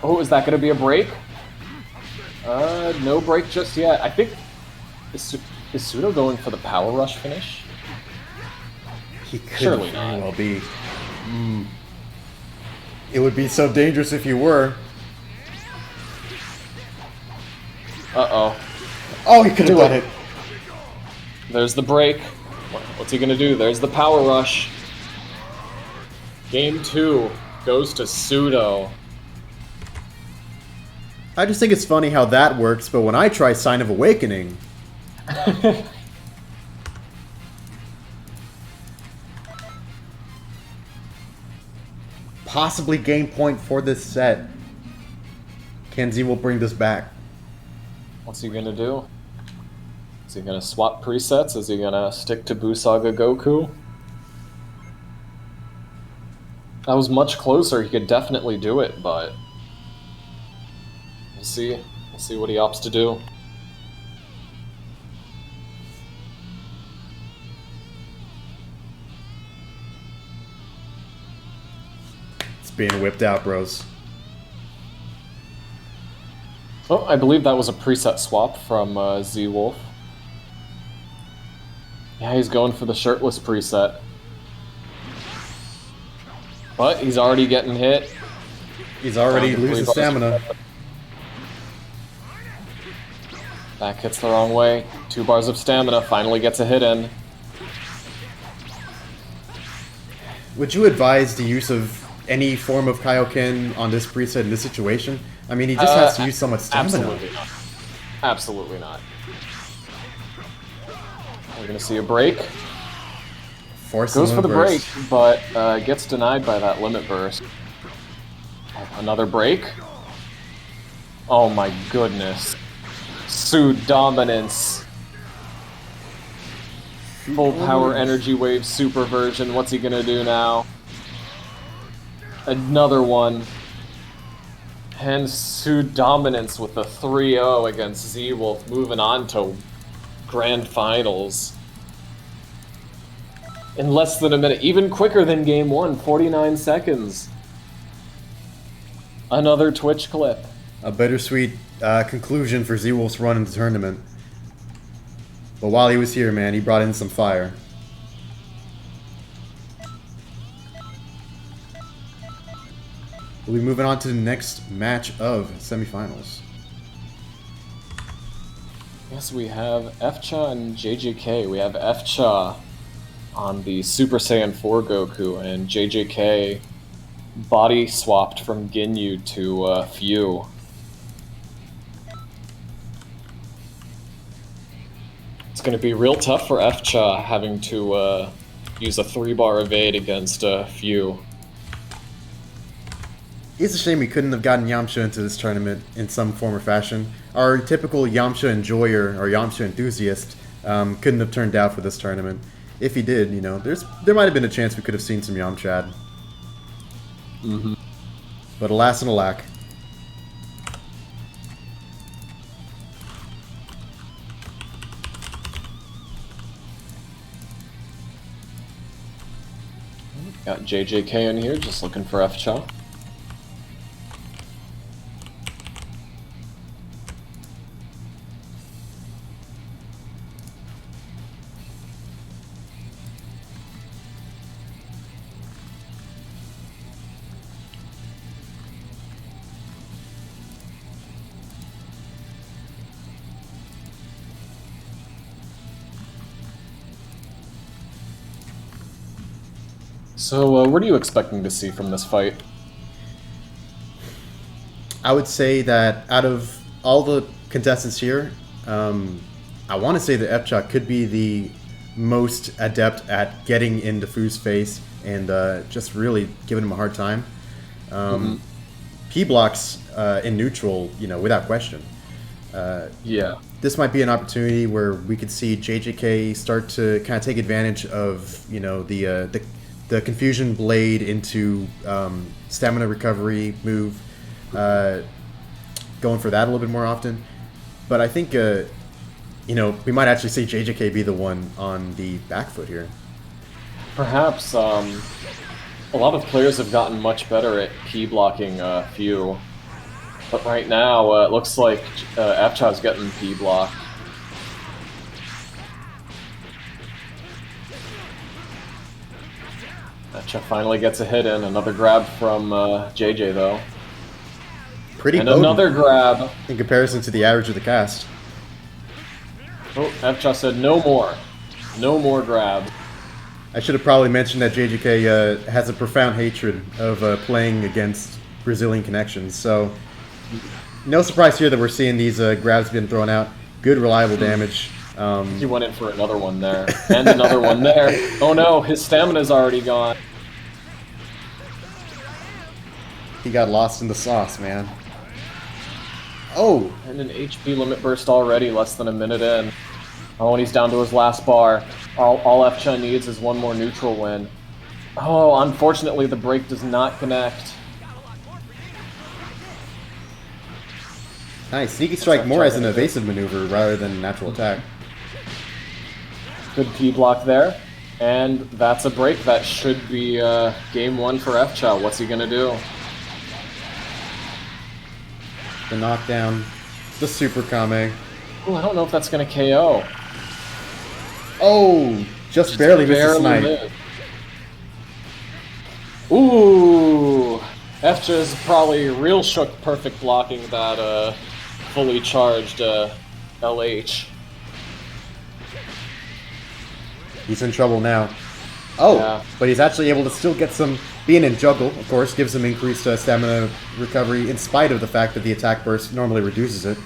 Oh, is that going to be a break? No break just yet. I think... Is Pseudo going for the Power Rush finish?
He could
Surely
very
not.
well be. It would be so dangerous if you were.
Uh-oh.
Oh, he could have done it.
There's the break. What's he gonna do? There's the Power Rush. Game 2 goes to Pseudo.
I just think it's funny how that works, but when I try Sign of Awakening... possibly game point for this set. Kenzie will bring this back.
What's he gonna do? Is he gonna swap presets? Is he gonna stick to Busaga Goku? That was much closer, he could definitely do it, but... We'll see what he opts to do.
It's being whipped out, bros.
Oh, I believe that was a preset swap from Z-Wolf. Yeah, he's going for the shirtless preset. But he's already getting hit.
He's already losing stamina.
Back hits the wrong way. 2 bars of stamina, finally gets a hit in.
Would you advise the use of any form of Kaioken on this preset in this situation? I mean, he just has to use so much stamina.
Absolutely not. Absolutely not. We're gonna see a break. Goes for the break, but gets denied by that limit burst. Another break. Oh my goodness. Su dominance. Full power energy wave super version. What's he gonna do now? Another one. And Su dominance with the 3-0 against Z-Wolf, moving on to Grand Finals. In less than a minute, even quicker than game 1, 49 seconds. Another Twitch clip.
A bittersweet conclusion for Z-Wolf's run in the tournament. But while he was here, man, he brought in some fire. We'll be moving on to the next match of semifinals.
Yes, we have F-Cha and JJK. We have F-Cha on the Super Saiyan 4 Goku, and JJK body swapped from Ginyu to Fu. It's going to be real tough for F-Cha having to use a 3-bar evade against Fu.
It's a shame we couldn't have gotten Yamcha into this tournament in some form or fashion. Our typical Yamcha enjoyer or Yamcha enthusiast couldn't have turned out for this tournament. If he did, you know, there might have been a chance we could have seen some Yamchad.
Mm-hmm.
But alas and alack.
Got JJK in here, just looking for F-Cha. So, what are you expecting to see from this fight?
I would say that out of all the contestants here, I want to say that F-Cha could be the most adept at getting into Fu's face and just really giving him a hard time. P-blocks in neutral, you know, without question.
Yeah.
This might be an opportunity where we could see JJK start to kind of take advantage of, you know, the Confusion Blade into stamina recovery move, going for that a little bit more often. But I think, you know, we might actually see JJK be the one on the back foot here.
Perhaps a lot of players have gotten much better at P-blocking Fu. But right now, it looks like F-Cha's getting P-blocked. F-Cha finally gets a hit in. Another grab from JJ, though.
Pretty
and
potent
another grab.
in comparison to the average of the cast.
Oh, F-Cha said no more. No more grab.
I should have probably mentioned that JJK has a profound hatred of playing against Brazilian connections, so no surprise here that we're seeing these grabs being thrown out. Good, reliable damage.
He went in for another one there. And another one there. Oh no, his stamina's already gone.
He got lost in the sauce, man. Oh!
And an HP limit burst already, less than a minute in. Oh, and he's down to his last bar. All F-Cha needs is one more neutral win. Oh, unfortunately the break does not connect.
Nice. Sneaky strike more as an evasive maneuver rather than natural attack.
Good P block there. And that's a break. That should be game 1 for F-Chow. What's he gonna do?
The knockdown. The super Kame.
Oh, I don't know if that's gonna KO.
Oh! Just barely missed the snipe.
missed. Ooh! F-Chow is probably real shook perfect blocking that fully charged LH.
He's in trouble now. Oh,
Yeah.
but he's actually able to still get some... Being in juggle, of course, gives him increased stamina recovery in spite of the fact that the attack burst normally reduces it.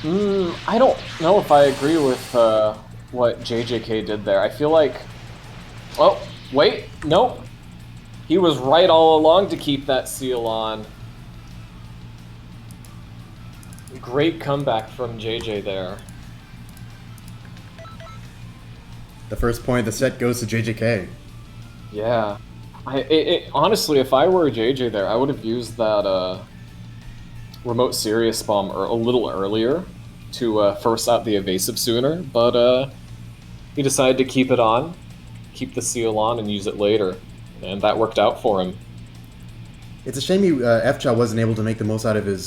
I don't know if I agree with what JJK did there. I feel like... Oh, wait, nope. He was right all along to keep that seal on. Great comeback from JJ there.
The first point of the set goes to JJK.
Yeah. Honestly, if I were JJ there, I would have used that remote serious bomb a little earlier to force out the evasive sooner, but he decided to keep it on, keep the seal on, and use it later, and that worked out for him.
It's a shame F-Chow wasn't able to make the most out of his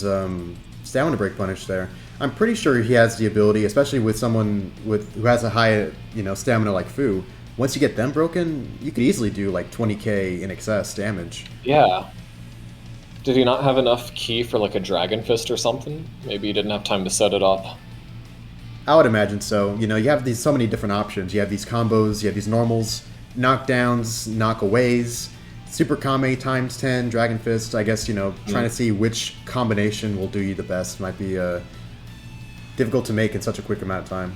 stamina break punish there. I'm pretty sure he has the ability, especially with someone who has a high, stamina like Fu. Once you get them broken, you could easily do like 20k in excess damage.
Yeah. Did he not have enough ki for like a Dragon Fist or something? Maybe he didn't have time to set it up.
I would imagine so. You have so many different options. You have these combos, you have these normals, knockdowns, knockaways, Super Kame times 10, Dragon Fist. I guess, trying to see which combination will do you the best might be difficult to make in such a quick amount of time.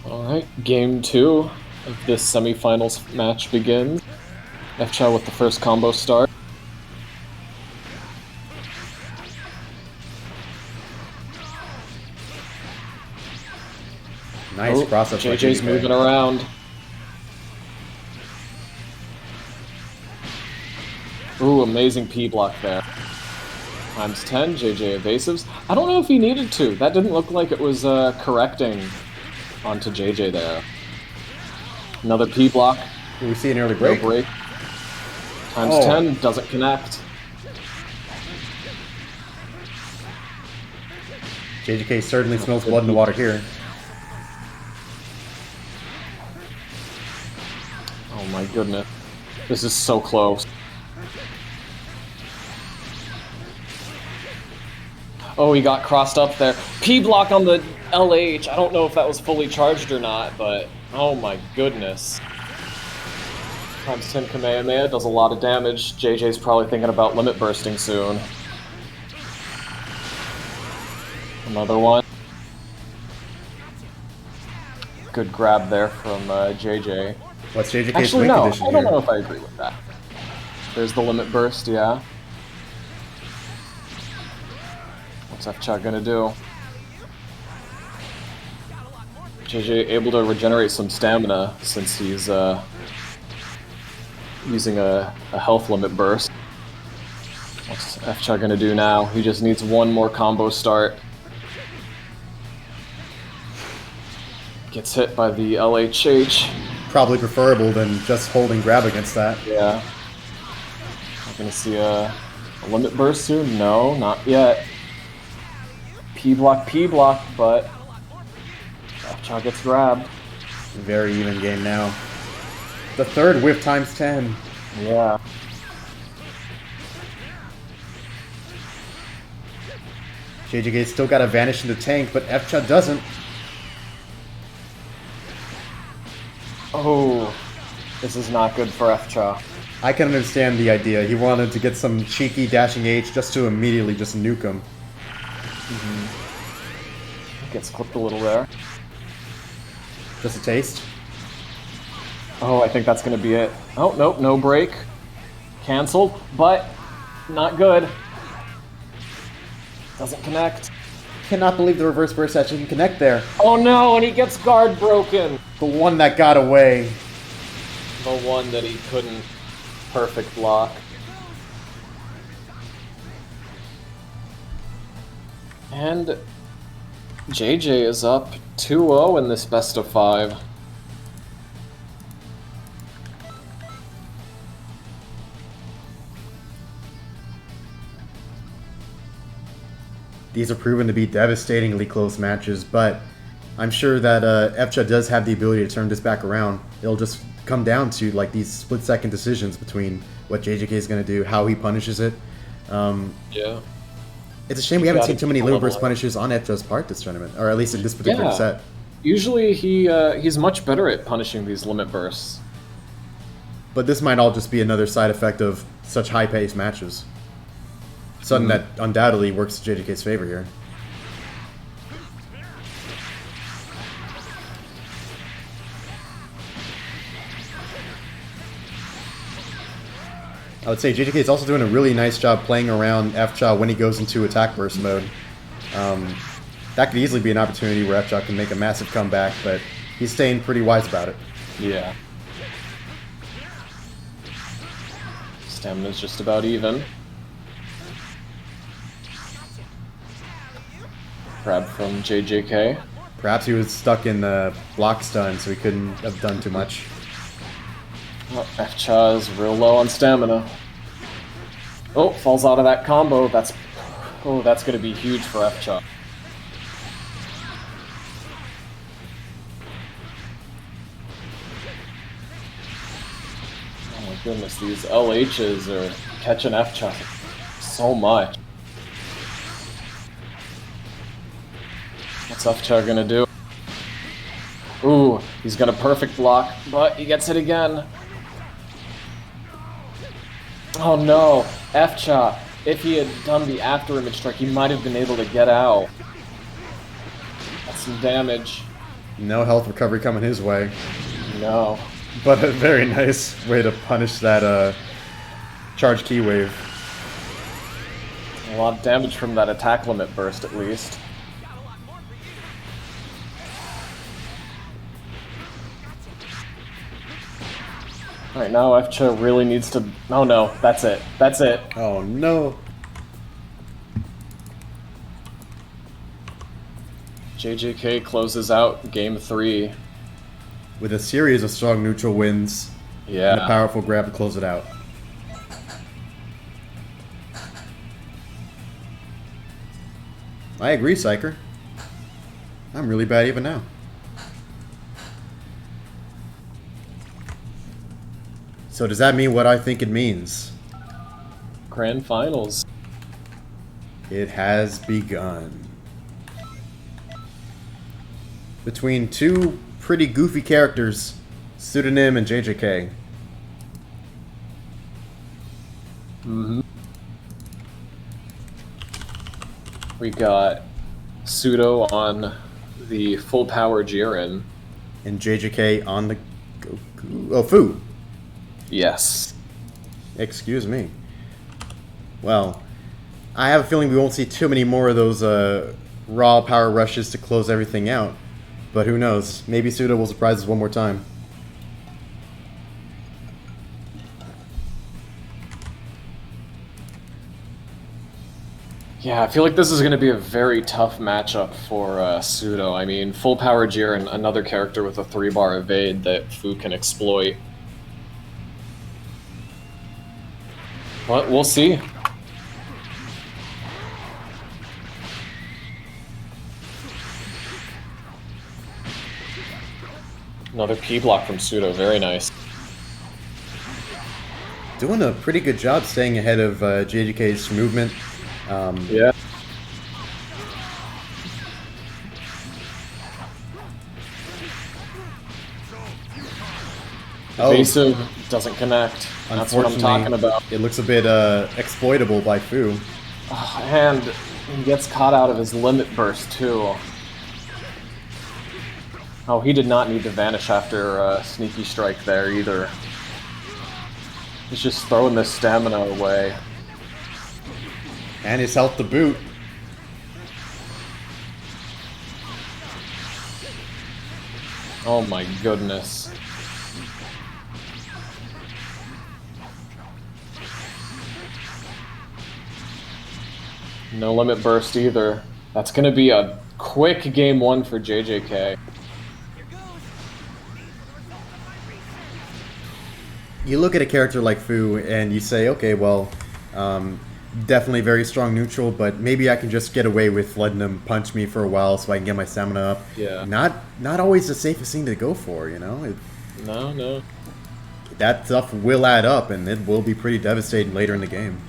Alright, game 2 of this semifinals match begins. F-Chow with the first combo start.
Nice cross-up.
JJ's moving around. Ooh, amazing P block there. Times 10, JJ evasives. I don't know if he needed to. That didn't look like it was correcting onto JJ there. Another P block.
We see an early break.
No break. Times 10, doesn't connect.
JJK certainly smells blood in the water here.
Oh my goodness. This is so close. Oh, he got crossed up there. P block on the LH. I don't know if that was fully charged or not, but oh my goodness. Times 10 Kamehameha does a lot of damage. JJ's probably thinking about limit bursting soon. Another one. Good grab there from JJ.
What's JJK's
Actually,
win
no,
condition
I don't
here?
know if I agree with that. There's the limit burst, yeah. What's F-Chow gonna do? JJ able to regenerate some stamina since he's using a health limit burst. What's F-Chow gonna do now? He just needs one more combo start. Gets hit by the LHH.
Probably preferable than just holding grab against that.
Yeah. Not gonna see a limit burst soon? No, not yet. P block, but F-Chow gets grabbed.
Very even game now. The third whiff times 10.
Yeah.
JJK still got to vanish in the tank, but F-Chow doesn't.
Oh, this is not good for F-Chow.
I can understand the idea. He wanted to get some cheeky dashing H just to immediately just nuke him.
Gets clipped a little there.
Just a taste.
Oh, I think that's gonna be it. Oh, nope, no break. Cancelled, but not good. Doesn't connect.
Cannot believe the reverse burst actually can connect there.
Oh no, and he gets guard broken.
The one that got away.
The one that he couldn't perfect block. And JJ is up 2-0 in this best of 5.
These are proven to be devastatingly close matches, but I'm sure that FCHA does have the ability to turn this back around. It'll just come down to like these split-second decisions between what JJK is going to do, how he punishes it.
Yeah.
It's a shame we haven't seen too many limit burst
level.
punishes on FCHA's part this tournament, or at least in this particular set.
Usually he's much better at punishing these limit bursts.
But this might all just be another side effect of such high-paced matches. Something that undoubtedly works to JJK's favor here. I would say JJK is also doing a really nice job playing around FCHA when he goes into attack burst mode. That could easily be an opportunity where FCHA can make a massive comeback, but he's staying pretty wise about it.
Yeah. Stamina's just about even. Grab from JJK.
Perhaps he was stuck in the block stun, so he couldn't have done too much.
Oh, FCHA is real low on stamina. Oh, falls out of that combo. That's going to be huge for FCHA. Oh my goodness, these LHs are catching FCHA so much. What's FCHA gonna do? Ooh, he's gonna perfect block, but he gets it again. Oh no, FCHA. If he had done the after image strike, he might have been able to get out. That's some damage.
No health recovery coming his way.
No.
But a very nice way to punish that charge key wave.
A lot of damage from that attack limit burst, at least. Alright, now FCHA really needs to... Oh no, that's it. That's it.
Oh no.
JJK closes out game 3.
With a series of strong neutral wins and a
Yeah.
powerful grab to close it out. I agree, Psyker. I'm really bad even now. So does that mean what I think it means?
Grand Finals.
It has begun. Between two pretty goofy characters, Pseudonym and JJK.
We got Pseudo on the full power Jiren.
And JJK on the Goku. Oh, Fu.
Yes.
Excuse me. Well, I have a feeling we won't see too many more of those raw power rushes to close everything out. But who knows? Maybe Pseudo will surprise us one more time.
Yeah, I feel like this is going to be a very tough matchup for Pseudo. I mean, full power Jiren, another character with a 3-bar evade that Fu can exploit. But we'll see. Another P block from Pseudo, very nice.
Doing a pretty good job staying ahead of JJK's movement.
Yeah. Evasive doesn't connect. That's what I'm talking about.
It looks a bit exploitable by Fu.
And he gets caught out of his limit burst, too. Oh, he did not need to vanish after Sneaky Strike there, either. He's just throwing this stamina away.
And his health to boot.
Oh my goodness. No limit burst either. That's gonna be a quick game 1 for JJK.
You look at a character like Fu and you say, okay, well, definitely very strong neutral, but maybe I can just get away with letting him punch me for a while so I can get my stamina up.
Yeah.
Not always the safest thing to go for, you know?
No.
That stuff will add up, and it will be pretty devastating later in the game.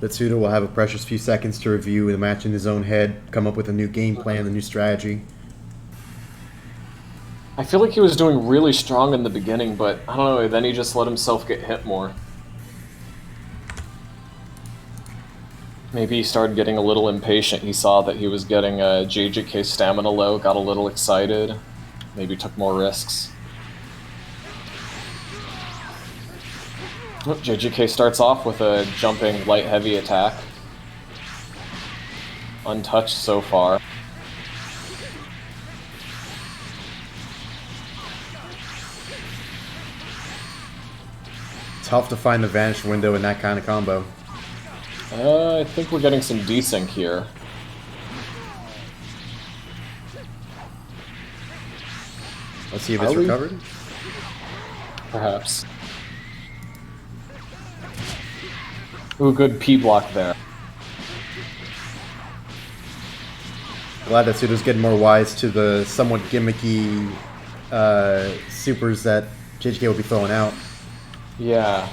Betsuda will have a precious few seconds to review the match in his own head, come up with a new game plan, a new strategy.
I feel like he was doing really strong in the beginning, but I don't know, then he just let himself get hit more. Maybe he started getting a little impatient. He saw that he was getting JJK stamina low, got a little excited, maybe took more risks. Oh, JJK starts off with a jumping light heavy attack. Untouched so far.
Tough to find the vanish window in that kind of combo.
I think we're getting some desync here.
Let's see if it's recovered.
Perhaps. Ooh, good P block there.
Glad that Sudo's getting more wise to the somewhat gimmicky supers that JJK will be throwing out.
Yeah.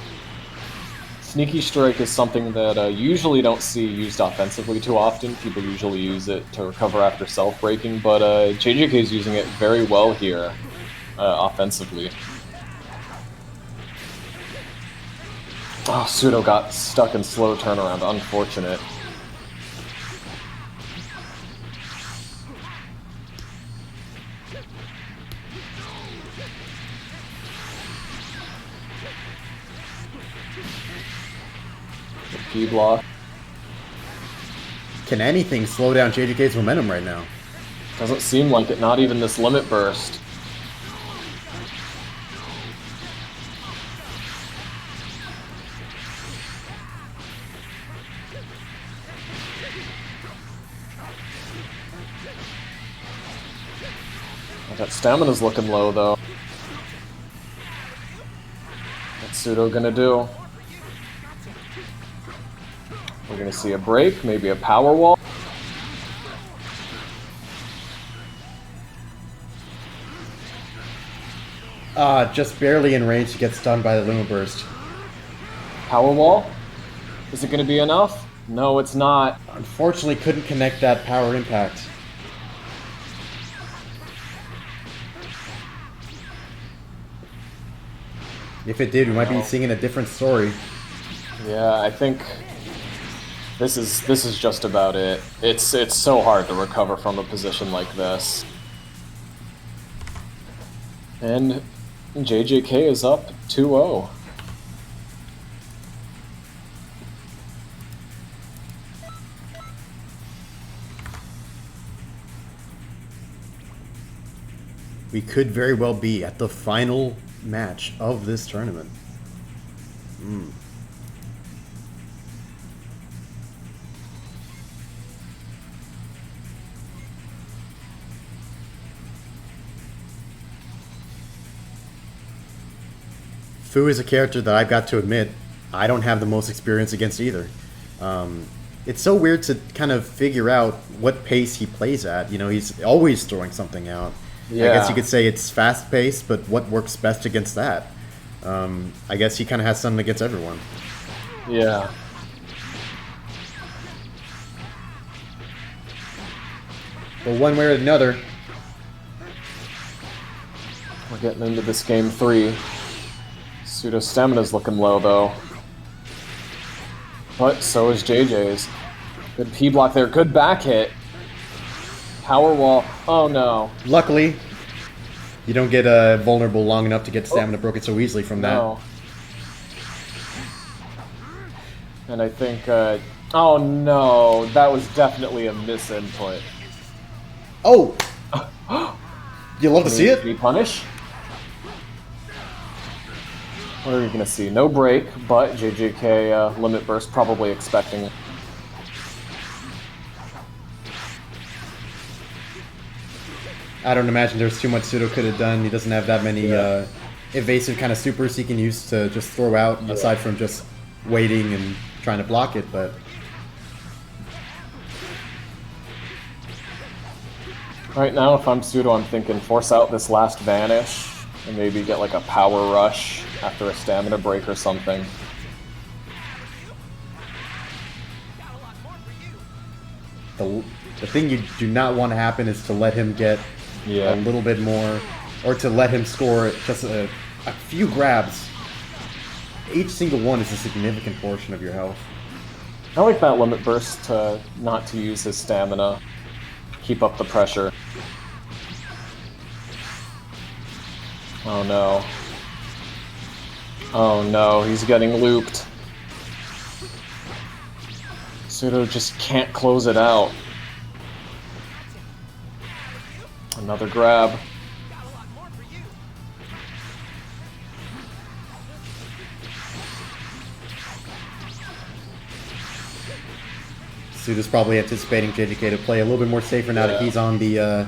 Sneaky Strike is something that you usually don't see used offensively too often. People usually use it to recover after self-breaking, but JJK is using it very well here, offensively. Oh, Sudo got stuck in slow turnaround. Unfortunate. P block.
Can anything slow down JJK's momentum right now?
Doesn't seem like it, not even this limit burst. That stamina's looking low, though. What's Sudo gonna do? We're gonna see a break, maybe a power wall.
Just barely in range to get stunned by the limit burst.
Power wall? Is it gonna be enough? No, it's not.
Unfortunately, couldn't connect that power impact. If it did, we might be singing a different story.
Yeah, I think this is just about it. It's so hard to recover from a position like this. And JJK is up 2-0.
We could very well be at the final match of this tournament. Fu is a character that I've got to admit I don't have the most experience against either. It's so weird to kind of figure out what pace he plays at. You know, he's always throwing something out.
Yeah.
I guess you could say it's fast-paced, but what works best against that? I guess he kind of has something against everyone.
Yeah.
Well, one way or another.
We're getting into this game 3. Sudo stamina's looking low, though. But so is JJ's. Good P block there. Good back hit. Power wall. Oh no.
Luckily, you don't get vulnerable long enough to get stamina broken so easily from that.
No. And I think, oh no, that was definitely a misinput.
Oh! You love to see it?
Can he punish? What are you gonna see? No break, but JJK limit burst, probably expecting it.
I don't imagine there's too much Pseudo could have done. He doesn't have that many evasive kind of supers he can use to just throw out, aside from just waiting and trying to block it, but...
Right now, if I'm Pseudo, I'm thinking force out this last Vanish, and maybe get like a Power Rush after a Stamina Break or something.
The thing you do not want to happen is to let him get a little bit more, or to let him score just a few grabs. Each single one is a significant portion of your health.
I like that limit burst to not to use his stamina. Keep up the pressure. Oh no. Oh no, he's getting looped. Pseudo just can't close it out. Another grab.
Pseudo's probably anticipating JJK to play a little bit more safer now that he's on the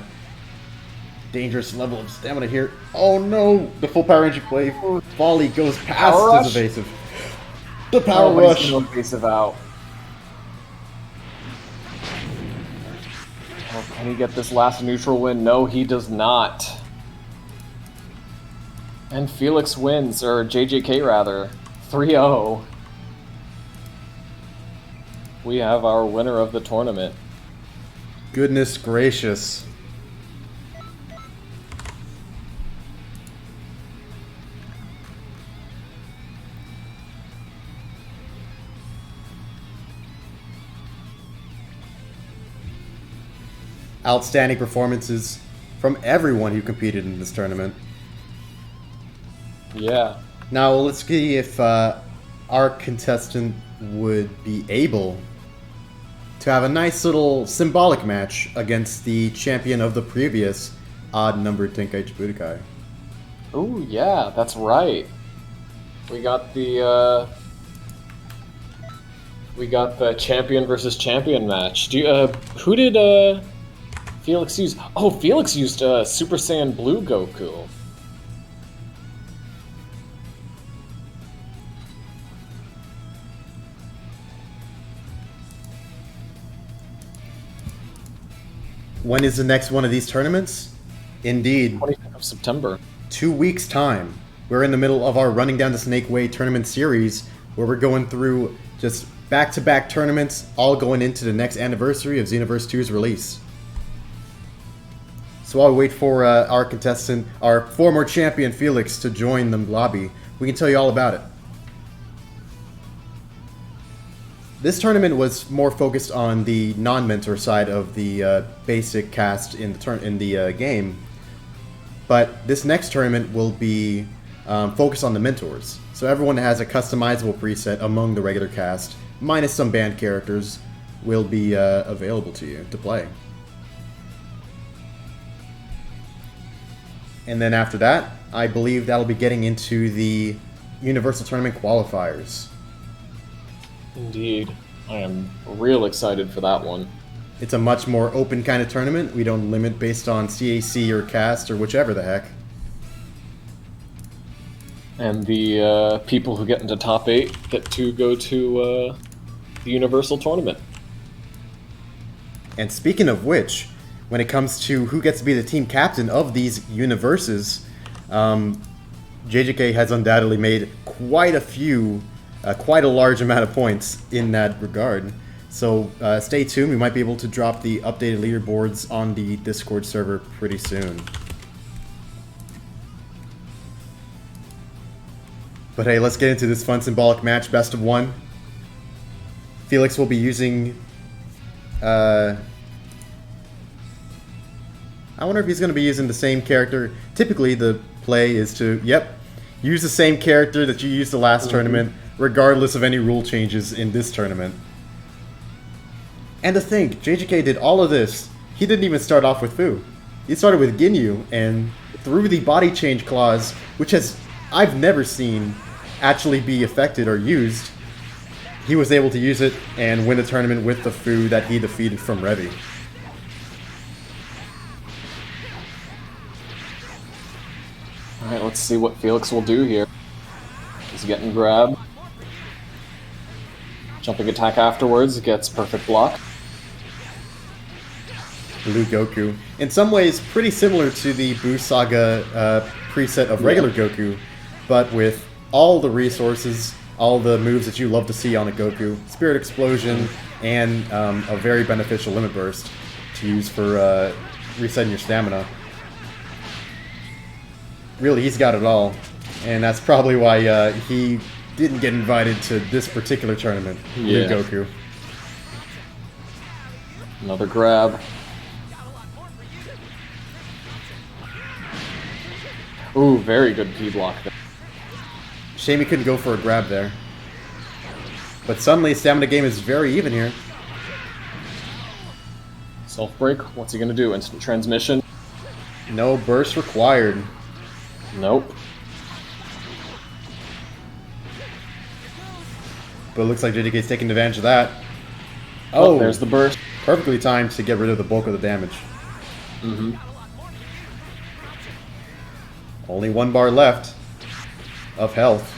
dangerous level of stamina here. Oh no! The full power energy play volley goes past his evasive. The power rush!
No evasive out. Oh, can he get this last neutral win? No, he does not. And Felix wins, or JJK rather, 3-0. We have our winner of the tournament.
Goodness gracious. Outstanding performances from everyone who competed in this tournament.
Yeah.
Now let's see if our contestant would be able to have a nice little symbolic match against the champion of the previous odd-numbered Tenkaichi Budokai.
Ooh, yeah, that's right. We got the champion versus champion match. Do you, who did Felix use? Oh, Felix used Super Saiyan Blue Goku.
When is the next one of these tournaments? Indeed.
25th of September.
2 weeks' time. We're in the middle of our Running Down the Snake Way tournament series, where we're going through just back-to-back tournaments, all going into the next anniversary of Xenoverse 2's release. So while we wait for our contestant, our former champion Felix, to join the lobby, we can tell you all about it. This tournament was more focused on the non-mentor side of the basic cast in the game, but this next tournament will be focused on the mentors. So everyone that has a customizable preset among the regular cast, minus some banned characters, will be available to you to play. And then after that, I believe that'll be getting into the Universal Tournament qualifiers.
Indeed. I am real excited for that one.
It's a much more open kind of tournament. We don't limit based on CAC or cast or whichever the heck.
And the people who get into top 8 get to go to the Universal Tournament.
And speaking of which, when it comes to who gets to be the team captain of these universes, JJK has undoubtedly made quite a large amount of points in that regard. So stay tuned. We might be able to drop the updated leaderboards on the Discord server pretty soon. But hey, let's get into this fun symbolic match, best of one. Felix will be using... I wonder if he's going to be using the same character. Typically, the play is to, use the same character that you used the last tournament, regardless of any rule changes in this tournament. And to think, JJK did all of this. he didn't even start off with Fu. He started with Ginyu, and through the body change clause, which I've never seen actually be affected or used, he was able to use it and win the tournament with the Fu that he defeated from Revi.
Alright, let's see what Felix will do here. He's getting grabbed. Jumping attack afterwards, gets perfect block.
Blue Goku. In some ways, pretty similar to the Buu Saga preset of regular Goku, but with all the resources, all the moves that you love to see on a Goku. Spirit Explosion, and a very beneficial Limit Burst to use for resetting your stamina. Really, he's got it all, and that's probably why he didn't get invited to this particular tournament. Blue Goku.
Another grab. Ooh, very good P block there.
Shame he couldn't go for a grab there. But suddenly, stamina game is very even here.
Self break. What's he gonna do? Instant transmission?
No burst required.
Nope.
But it looks like JJK's taking advantage of that.
Oh, there's the burst.
Perfectly timed to get rid of the bulk of the damage.
Mm-hmm.
Only 1 bar left of health.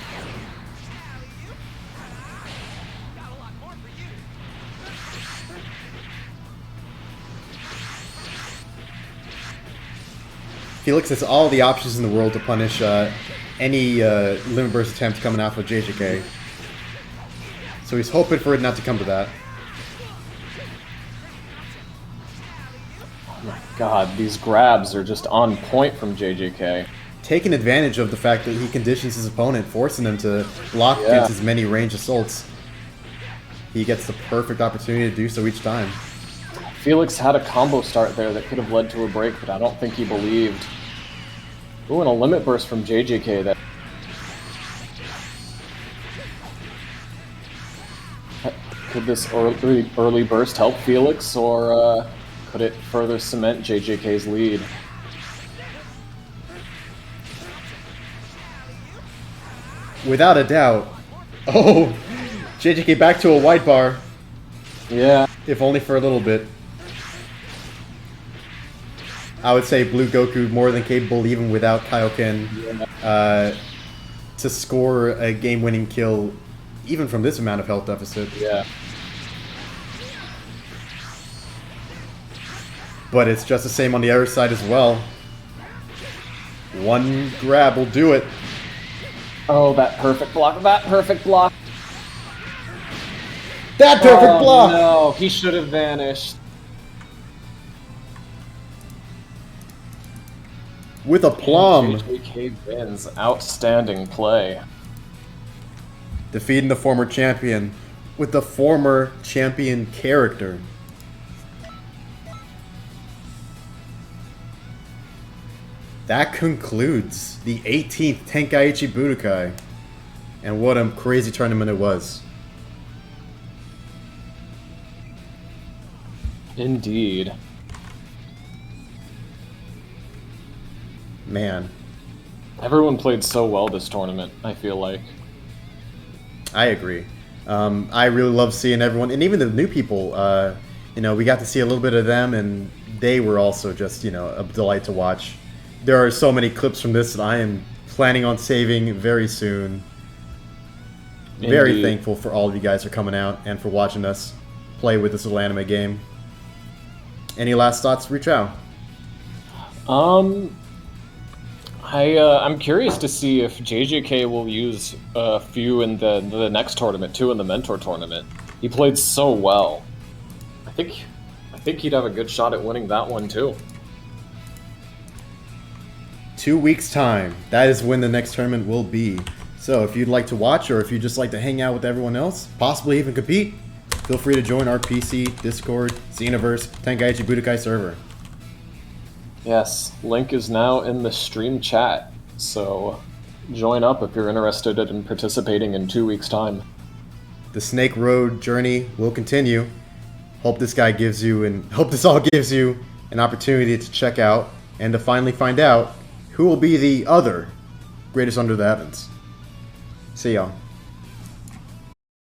Felix has all the options in the world to punish any Limit Burst attempt coming off of JJK. So he's hoping for it not to come to that.
Oh my god, these grabs are just on point from JJK.
Taking advantage of the fact that he conditions his opponent, forcing him to block against as many range assaults. He gets the perfect opportunity to do so each time.
Felix had a combo start there that could have led to a break, but I don't think he believed. Ooh, and a Limit Burst from JJK that... Could this early burst help Felix, or could it further cement JJK's lead?
Without a doubt. Oh, JJK back to a white bar.
Yeah.
If only for a little bit. I would say Blue Goku more than capable even without Kaioken to score a game-winning kill even from this amount of health deficit.
Yeah.
But it's just the same on the other side as well. One grab will do it.
Oh, that perfect block, that perfect block.
That perfect block!
No, he should have vanished.
With aplomb.
JJK wins. Outstanding play.
Defeating the former champion with the former champion character. That concludes the 18th Tenkaichi Budokai. And what a crazy tournament it was.
Indeed.
Man.
Everyone played so well this tournament, I feel like.
I agree. I really love seeing everyone, and even the new people, you know, we got to see a little bit of them, and they were also just, you know, a delight to watch. There are so many clips from this that I am planning on saving very soon.
Indeed.
Very thankful for all of you guys for coming out and for watching us play with this little anime game. Any last thoughts, Richao?
I'm curious to see if JJK will use a few in the next tournament too, in the Mentor tournament. He played so well. I think he'd have a good shot at winning that one too.
2 weeks time. That is when the next tournament will be. So if you'd like to watch, or if you'd just like to hang out with everyone else, possibly even compete, feel free to join our PC, Discord, Xenoverse, Tenkaichi Budokai server.
Yes, link is now in the stream chat, so join up if you're interested in participating in 2 weeks' time.
The Snake Road journey will continue. Hope this guy gives you, and hope this all gives you an opportunity to check out and to finally find out who will be the other greatest under the heavens. See y'all.